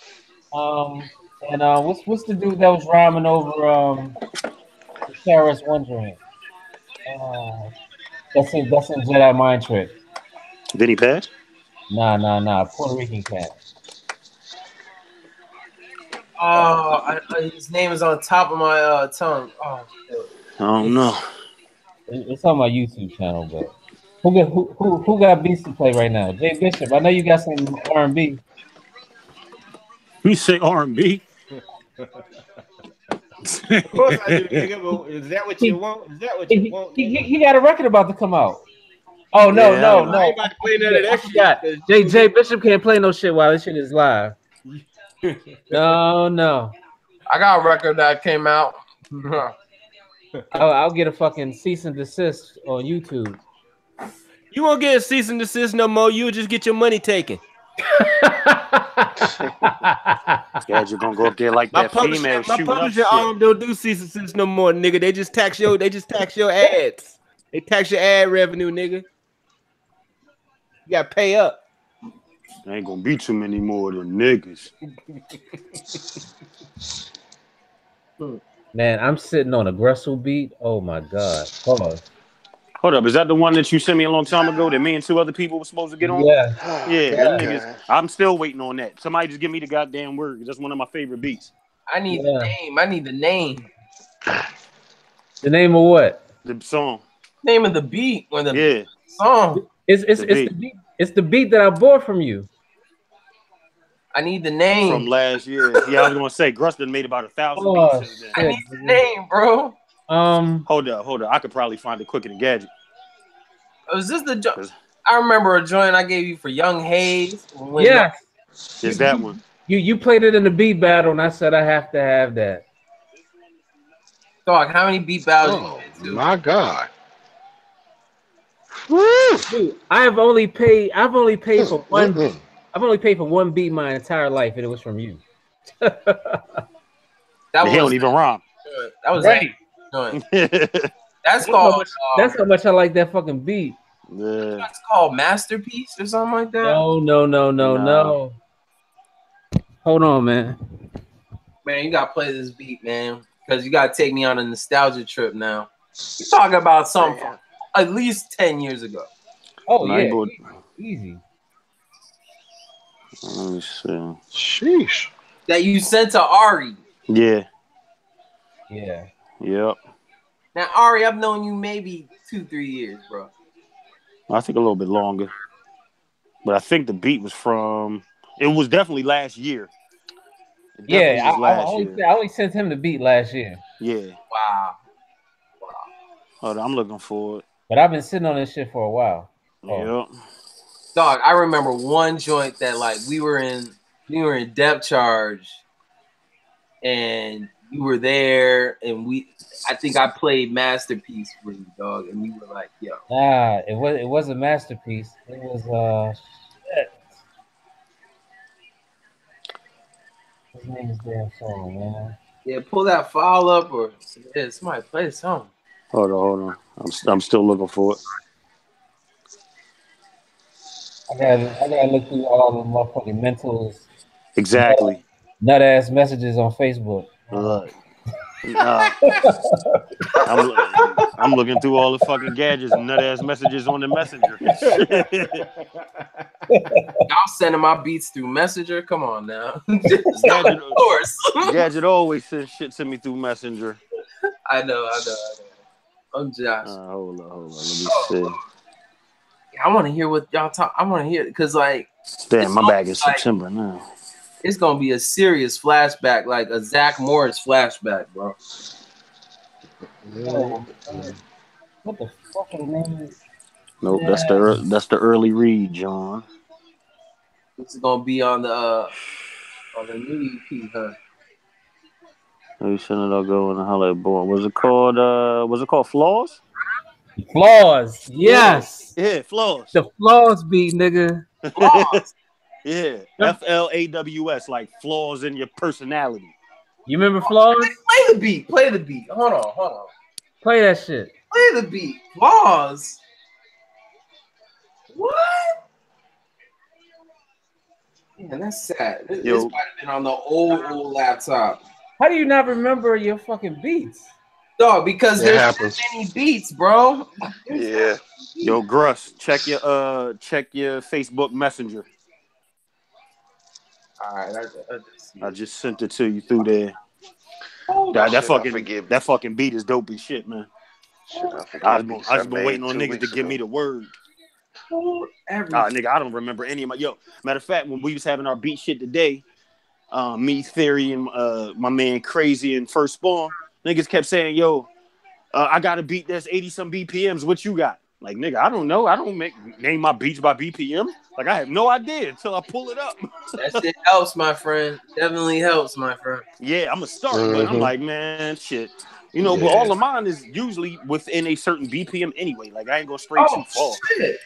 And what's the dude that was rhyming over the terrorist one joint? That's in Jedi Mind Trick. Vinny Paz? Nah. Puerto Rican cat. His name is on top of my tongue. Oh, shit. I don't know. It's on my YouTube channel, but who got beats to play right now? Jay Bishop. I know you got some R&B. You say R&B? Of course I do, nigga. But is that what you want? Is that what you want? He got a record about to come out. Oh no! I ain't about to play none of that shit. Jay Bishop can't play no shit while this shit is live. No. I got a record that came out. I'll get a fucking cease and desist on YouTube. You won't get a cease and desist no more. You'll just get your money taken. Yeah, you're gonna go up there like that female shooting up shit. My publisher arm don't do cease and desist no more, nigga. They just tax your ads. They tax your ad revenue, nigga. You gotta pay up. There ain't gonna be too many more than niggas. Man, I'm sitting on a Gressel beat. Oh my god. Hold up, is that the one that you sent me a long time ago that me and 2 other people were supposed to get on? Yeah. Niggas, I'm still waiting on that. Somebody just give me the goddamn word. That's one of my favorite beats. I need the name. I need the name. The name of what? The song. Name of the beat or the song. It's the beat that I bought from you. I need the name. From last year. Yeah, I was gonna say Gruston made about 1,000 beats. I need the name, bro. Hold up. I could probably find it quicker than Gadget. Was this the joint? I remember a joint I gave you for Young Hayes. Yeah. It's that one. You played it in the beat battle, and I said I have to have that. Dog, how many beat battles? Oh my god. Dude, I've only paid for one. I've only paid for one beat my entire life, and it was from you. He don't even rhyme. That was right. that That's called. That's how much I like that fucking beat. Yeah. That's called Masterpiece or something like that. No. Hold on, man. Man, you gotta play this beat, man, because you gotta take me on a nostalgia trip now. You're talking about something from at least 10 years ago. Oh yeah, easy. Let me see. Sheesh. That you sent to Ari. Yeah. Yep. Now, Ari, I've known you maybe 2-3 years, bro. I think a little bit longer. But I think the beat was from. It was definitely last year. I only sent him the beat last year. Yeah. Wow. Hold on, I'm looking for it. But I've been sitting on this shit for a while. Yep. Dog, I remember one joint that like we were in depth charge, and you were there, and I think I played Masterpiece for you, dog, and you were like, "Yo." Nah, it was a masterpiece. It was shit. His name is damn song, man. Yeah, pull that file up, or somebody play the song. Hold on. I'm still looking for it. I gotta look through all the motherfucking mentals. Exactly. Nut ass messages on Facebook. I'm looking through all the fucking gadgets and nut ass messages on the messenger. Y'all sending my beats through Messenger? Come on now. Gadget, of course. Gadget always sends shit to me through Messenger. I know. I'm Josh. Hold on. Let me see. I want to hear what y'all talk. I want to hear it because, like, damn, my bag is September now. It's gonna be a serious flashback, like a Zach Morris flashback, bro. What the fucking name? Nope, that's the early read, John. This is gonna be on the new EP, huh? Maybe shouldn't I go in the holiday born? Was it called Flaws? Flaws, yes. Yeah, Flaws. The Flaws beat, nigga. Flaws. Yeah, FLAWS, like flaws in your personality. You remember Flaws? Play the beat. Hold on. Play that shit. Play the beat. Flaws. What? Man, that's sad. This might have been on the old laptop. How do you not remember your fucking beats? Dog, because there's so many beats, bro. Yeah. Yo, Gruss, check your Facebook Messenger. All right, I just sent it to you through there. That fucking beat is dope as shit, man. I just been waiting on niggas to give me the word. Nigga, I don't remember any of my matter of fact, when we was having our beat shit today, me, Theory, and my man Crazy and First Spawn, niggas kept saying, I got a beat that's 80 some BPMs. What you got? Like, nigga, I don't know. I don't name my beats by BPM. Like, I have no idea until I pull it up. That shit helps, my friend. Definitely helps, my friend. Yeah, I'm a start, but I'm like, man, shit. But all of mine is usually within a certain BPM anyway. Like, I ain't gonna stray too far. Shit.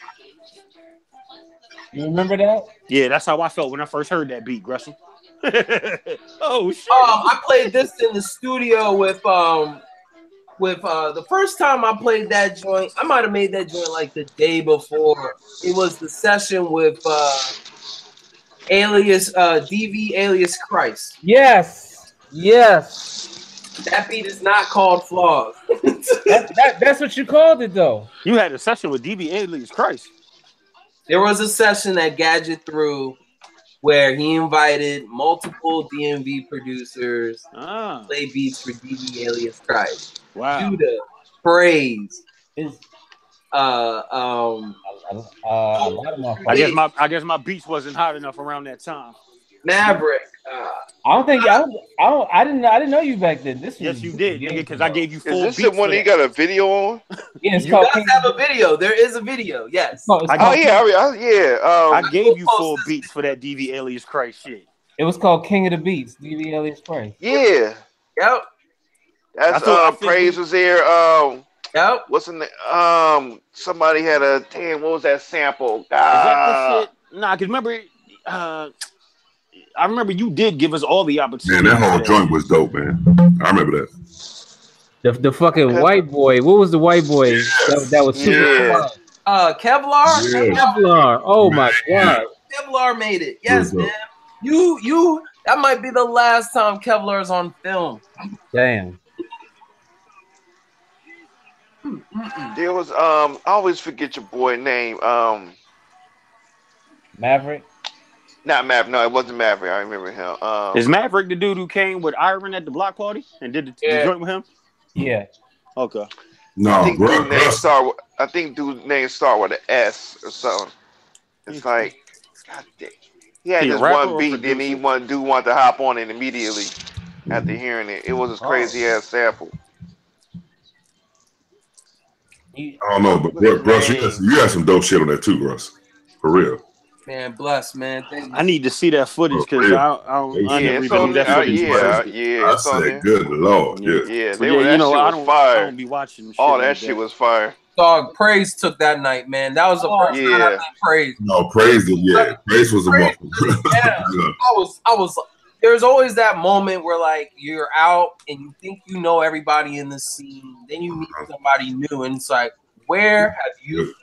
You remember that? Yeah, that's how I felt when I first heard that beat, Gresham. Oh shit! I played this in the studio with the first time I played that joint. I might have made that joint like the day before. It was the session with alias DV alias Christ. Yes. That beat is not called Flaws. That's what you called it, though. You had a session with DV alias Christ. There was a session that Gadget threw where he invited multiple DMV producers to play beats for DV alias Christ. Wow. Judah, Praise. I guess my beats wasn't hot enough around that time. Maverick. I didn't know you back then. Yes, you did, nigga, because I gave you full beats. Is this the one that you got a video on? Yeah, you guys have a video. There is a video. Yes. I gave you full beats for that DV alias Christ shit. It was called King of the Beats, DV alias Christ. Yeah. Yep. That's Praise was there. Yep. What's in the somebody had a what was that sample? Is that the shit? Nah, cause remember I remember you did give us all the opportunity. Man, that whole joint was dope, man. I remember that. The fucking white boy. What was the white boy that was super smart? Kevlar. Yeah. Kevlar. Oh my god. Kevlar made it. Yes, man. You. That might be the last time Kevlar's on film. Damn. There was I always forget your boy name. Maverick. Not Maverick. No, it wasn't Maverick. I remember him. Is Maverick the dude who came with Iron at the block party and did the joint with him? Yeah. Okay. No, I think dude name start with an S or something. It's like, God damn. He had this one beat, then he wanted to hop on it immediately after hearing it. It was this crazy ass sample. I don't know, but Russ, you got some dope shit on that too, Russ. For real. Man, bless, man. I need to see that footage because I never even that footage. I said, good Lord. Yeah, fire. I don't be watching shit all that shit was fire. Dog, Praise took that night, man. That was the first time I seen Praise. No, Praise was a muffin. I was. There's always that moment where like you're out and you think you know everybody in the scene, then you meet somebody new, and it's like, where have you been?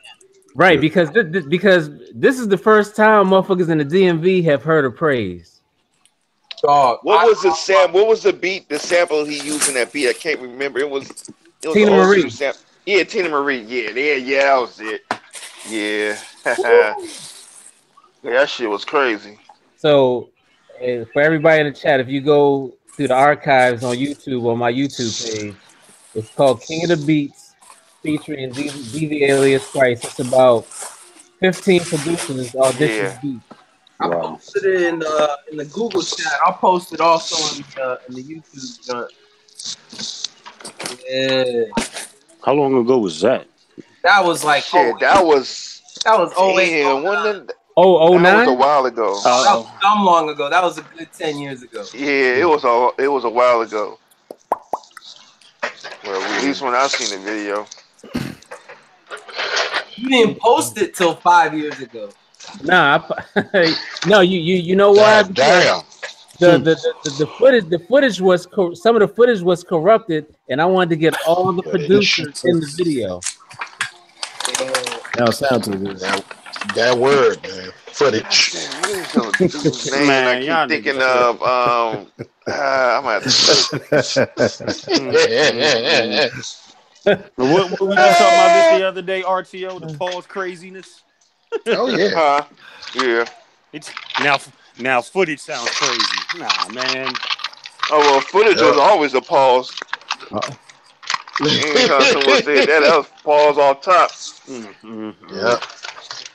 Right, because this is the first time motherfuckers in the DMV have heard of Praise. Dog, what was the sample? What was the beat? The sample he used in that beat? I can't remember. It was Tina Marie. Yeah, Tina Marie. Yeah, that was it. Yeah, that shit was crazy. So, for everybody in the chat, if you go through the archives on YouTube, on my YouTube page, it's called King of the Beats, featuring DV Alias Christ. It's about 15 producers audition beats. I posted it in the Google chat. I'll post it also in the YouTube joint. Yeah. How long ago was that? That was like that was 08. That was a while ago. That was some long ago. That was a good 10 years ago. Yeah, it was a while ago. Well, at least when I seen the video. You didn't post it till 5 years ago. Nah, no, you know why? Damn. The footage was some of the footage was corrupted, and I wanted to get all the producers in the video. That sounds too good. That word, man. Footage. Man, I keep thinking of I'm gonna have What we were talking about this the other day, RTO, the pause craziness. Oh yeah. Yeah. It's now footage sounds crazy. Nah, man. Oh well, footage was always a pause. That was pause off top. Yeah.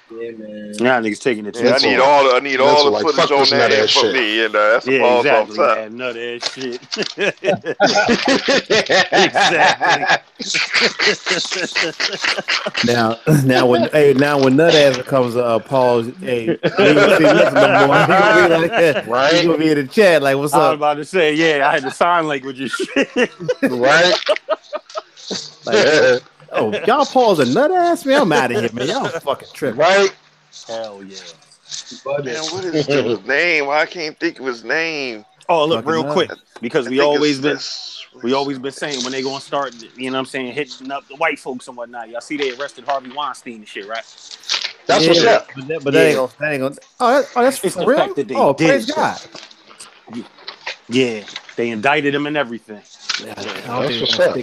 Yeah, man. Now niggas taking it. Yeah, I need all the footage on that for me, and that's a pause off top. Yeah, nut ass shit. Exactly. Now when nut ass becomes a pause, hey, you gonna see nothing no more. He gonna be like that. Right? He gonna be in the chat like, "What's up?" I was about to say, yeah, I had the sign language and shit. Right? Like, oh, y'all pause a nut ass, man. I'm out of here, man. Y'all fucking tripping. Right? Hell yeah. Man, what is his name? Why I can't think of his name? Oh, look, real quick, because we always been saying when they gonna start, you know what I'm saying, hitting up the white folks and whatnot. Y'all see they arrested Harvey Weinstein and shit, right? That's what's up. But that ain't gonna. Oh, that's it's for the real. fact that they praise God. Yeah, they indicted him and everything. Yeah, that's what's up.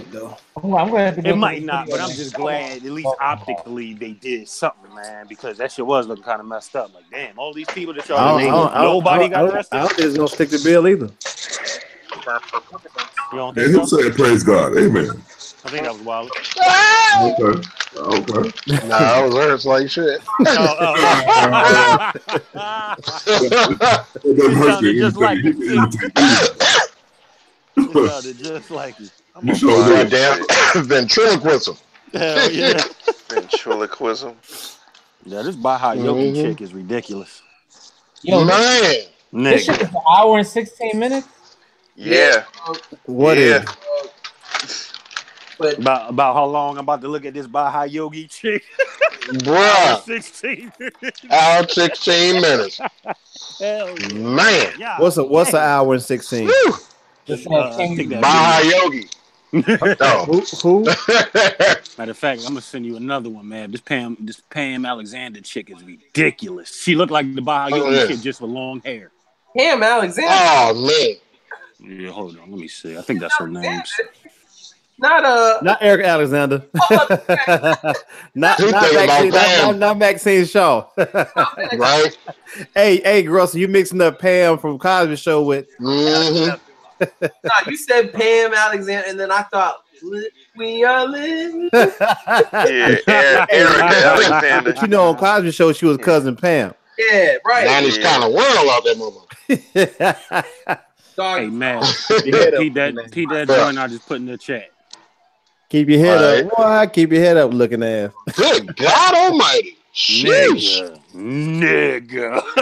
Oh, I'm gonna have to it might not, but I'm just glad at least optically they did something, man, because that shit was looking kind of messed up. Like, damn, all these people that y'all nobody got arrested. I don't think there's no stick to bill either. You don't And think who said praise God? Amen. I think that was wild. Okay. Nah, I was hurt like shit. It sounded just like it. It sounded just like it. Goddamn ventriloquism. Hell yeah. Ventriloquism. Yeah, this Baja Yogi chick is ridiculous. Yo, man. This shit is an hour and 16 minutes? Yeah. What is? But about how long I'm about to look at this Baja Yogi chick? Bruh. 16 minutes. Hour 16 minutes. Hell yeah. Man. Yeah. What's an hour and 16? Baja Yogi. Who? Matter of fact, I'm gonna send you another one, man. This Pam Alexander chick is ridiculous. She looked like the Baja chick just with long hair. Pam Alexander. Oh man. Yeah, hold on. Let me see. I think that's her name. Not Eric Alexander. not Maxine Shaw. Right. Hey, Russell, you mixing up Pam from Cosby Show with. No, you said Pam Alexander, and then I thought we are living. Yeah, Eric Alexander. But you know, on Cosby Show, she was cousin Pam. Yeah, right. 90s kind of world out there, mama. Hey man, Pete that joint I just put in the chat. Keep your head up. Why? Keep your head up, looking ass. Good God Almighty, nigga.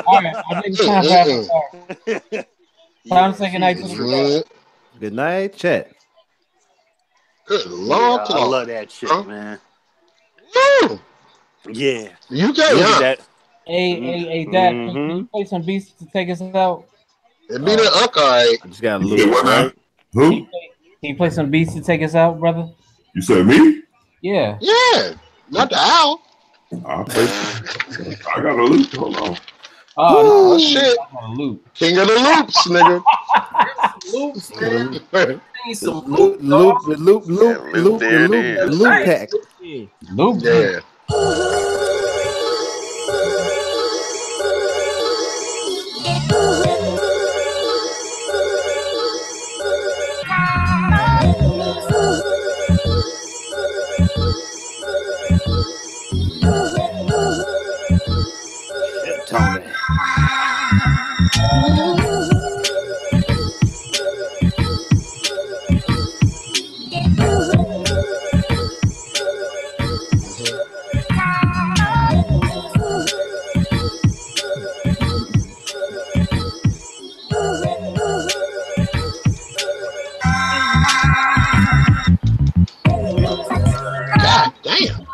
All right, I think it's time to say goodnight to the Good night, chat. Good Lord, I love that shit, man. Yeah, you got that. Hey, Dad, can you play some beats to take us out? It be the alright. I just got a little. Right? Who? Can you play some beats to take us out, brother? You said me? Yeah. Yeah, not the owl. I got a loop. Hold on. Oh shit! King of the loops, nigga. Loops, man. Need some loop pack. Loop. Yeah. Tony. God damn.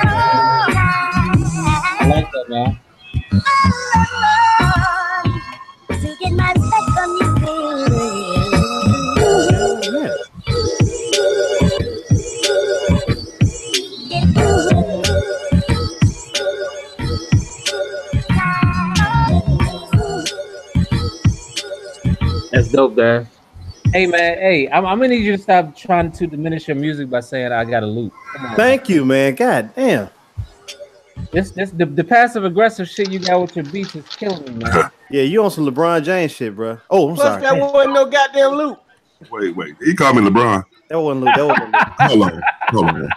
I like that, man. That's dope, Dad. Hey, man. Hey, I'm gonna need you to stop trying to diminish your music by saying I got a loop. Thank you, man. God damn. This the passive aggressive shit you got with your beats is killing me, man. Yeah, you on some LeBron James shit, bro. Oh, I'm sorry. That wasn't no goddamn loop. Wait. He called me LeBron. That wasn't loop. Hold on.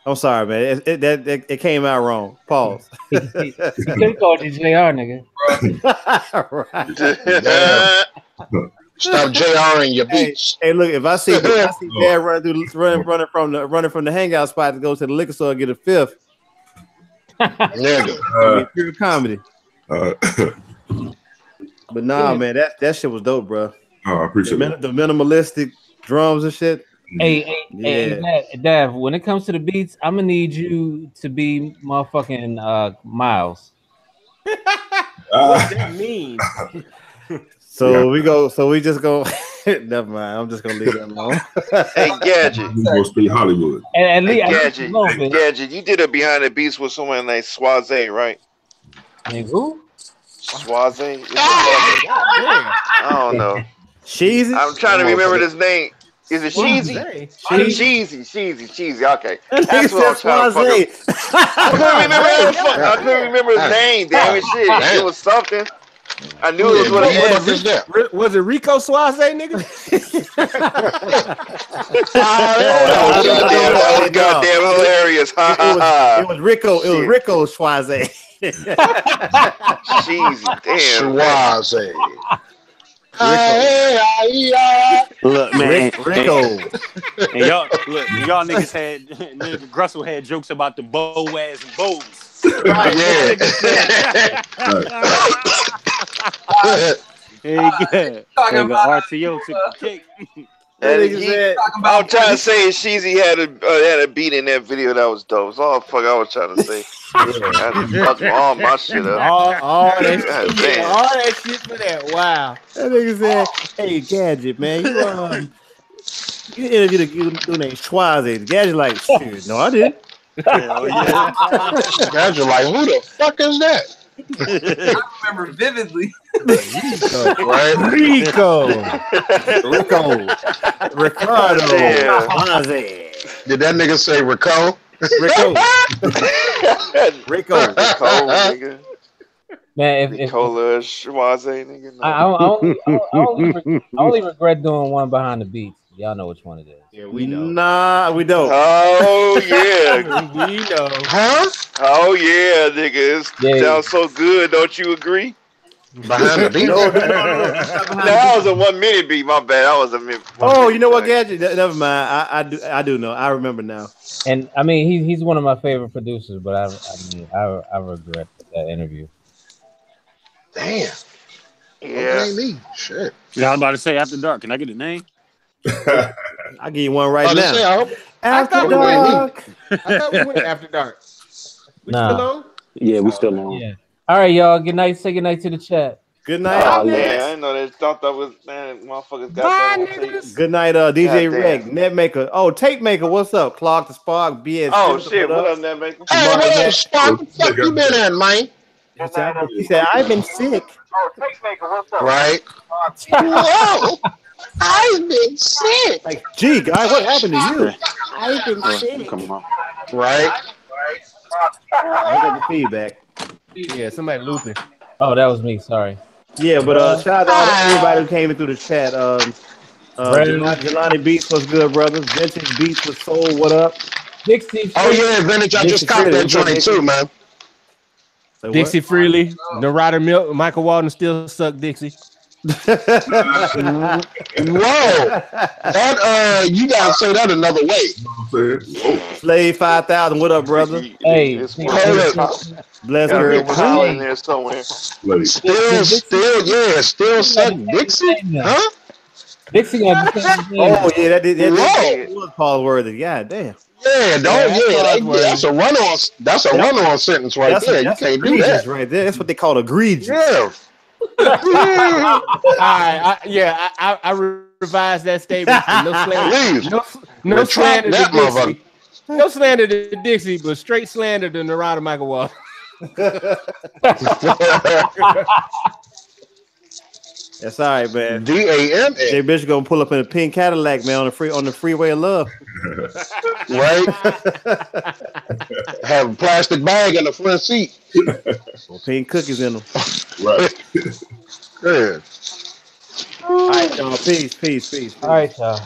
I'm sorry, man. It came out wrong. Pause. He could have called you JR, nigga. Right. Stop JRing your beats. Hey, look, if I see Dad running from the hangout spot to go to the liquor store and get a fifth, nigga, pure comedy. But nah, man, that shit was dope, bro. Oh, I appreciate it. The minimalistic drums and shit. Hey, Dav, when it comes to the beats, I'm gonna need you to be motherfucking Miles. What that mean? So we just go. Never mind. I'm just gonna leave that alone. Hey, Gadget. We go speak Hollywood. And Lee, Gadget, you did a behind the beats with someone like Swaze, right? Like who? Swaze? I don't know. Cheesy? I'm trying to remember his name. Is it Cheesy? Cheesy. Okay. That's what I'm trying to I couldn't remember his name. Damn it, shit. It was something. I knew it was what it was. Was it Rico Suave, nigga? That was goddamn hilarious. It was Rico. It was Rico Suave. Cheesy. Damn. Suave. Look, man, Rico. And y'all niggas nigga Grussel had jokes about the Boaz and Bows. Right, yeah. Nigga RTO took the cake. And I was trying to say Sheezy had a beat in that video that was dope. So all the fuck I was trying to say. I fucked all my shit up. All that shit for that. Wow. That nigga said, "Hey, Gadget, man, you interviewed a dude named Schwaze." Gadget like, "Shit, no, I didn't." Hell yeah. Gadget like, who the fuck is that? I remember vividly. Right? Ricardo. Did that nigga say Rico? Rico, nigga. Man, Ricola Schwaze, nigga. No. I only regret doing one behind the beats. Y'all know which one it is. Yeah, we know. Nah, we don't. Oh yeah, we know. Huh? Oh yeah, nigga. It sounds so good. Don't you agree? Behind the beat. No. That was a 1 minute beat. My bad. That was a minute. Oh, you know what, Gadget? Never mind. I do know. I remember now. And I mean, he's one of my favorite producers, but I regret that interview. Damn. Yeah. Ain't me. Shit. Yeah, I was about to say After Dark. Can I get a name? I'll give you one right now. After Dark. I thought we went After Dark. We still on? Yeah, we still on. Yeah. All right, y'all. Good night. Say good night to the chat. Good night. Oh, yeah, I didn't know they thought that was, man, motherfuckers got that on tape. Good night, DJ Reg, Netmaker. Oh, Tape Maker, what's up? Clark the Spark, BS. Oh, shit, what up, Netmaker? Hey, what up, Spark? What the fuck you been at, man? He said, I've been sick. Oh, Tape Maker, what's up? Right. Whoa. I've been sick. Like, gee, guy, what happened to you? I've been sick. Come on. Right. I got the feedback. Yeah, somebody looping. Oh, that was me. Sorry. Yeah, but shout out to everybody who came in through the chat. Jelani Beats was good, brothers. Vintage Beats was soul. What up? Dixie. Oh yeah, Vintage. I just copped that joint too, man. Dixie Freely, Narada Milk, Michael Walden still suck Dixie. Whoa, that you gotta say that another way. Slave 5000. What up, brother? Hey, bless her. In there somewhere. Still suck Dixie, huh? Dixie got the same name. Oh yeah, that was Paul Worthy. God damn. Yeah, that's a run-on. That's a run-on sentence right there. You can't do that right there. That's what they call egregious. Yeah. I revised that statement. No slander. No slander to Dixie. No slander to Dixie, but straight slander to Narada Michael Wall. That's all right, man. DAM. Jay Bishop gonna pull up in a pink Cadillac, man, on the freeway of love. Right. Have a plastic bag in the front seat. Pink cookies in them. Right. Good. All right, y'all. Peace. All right, y'all.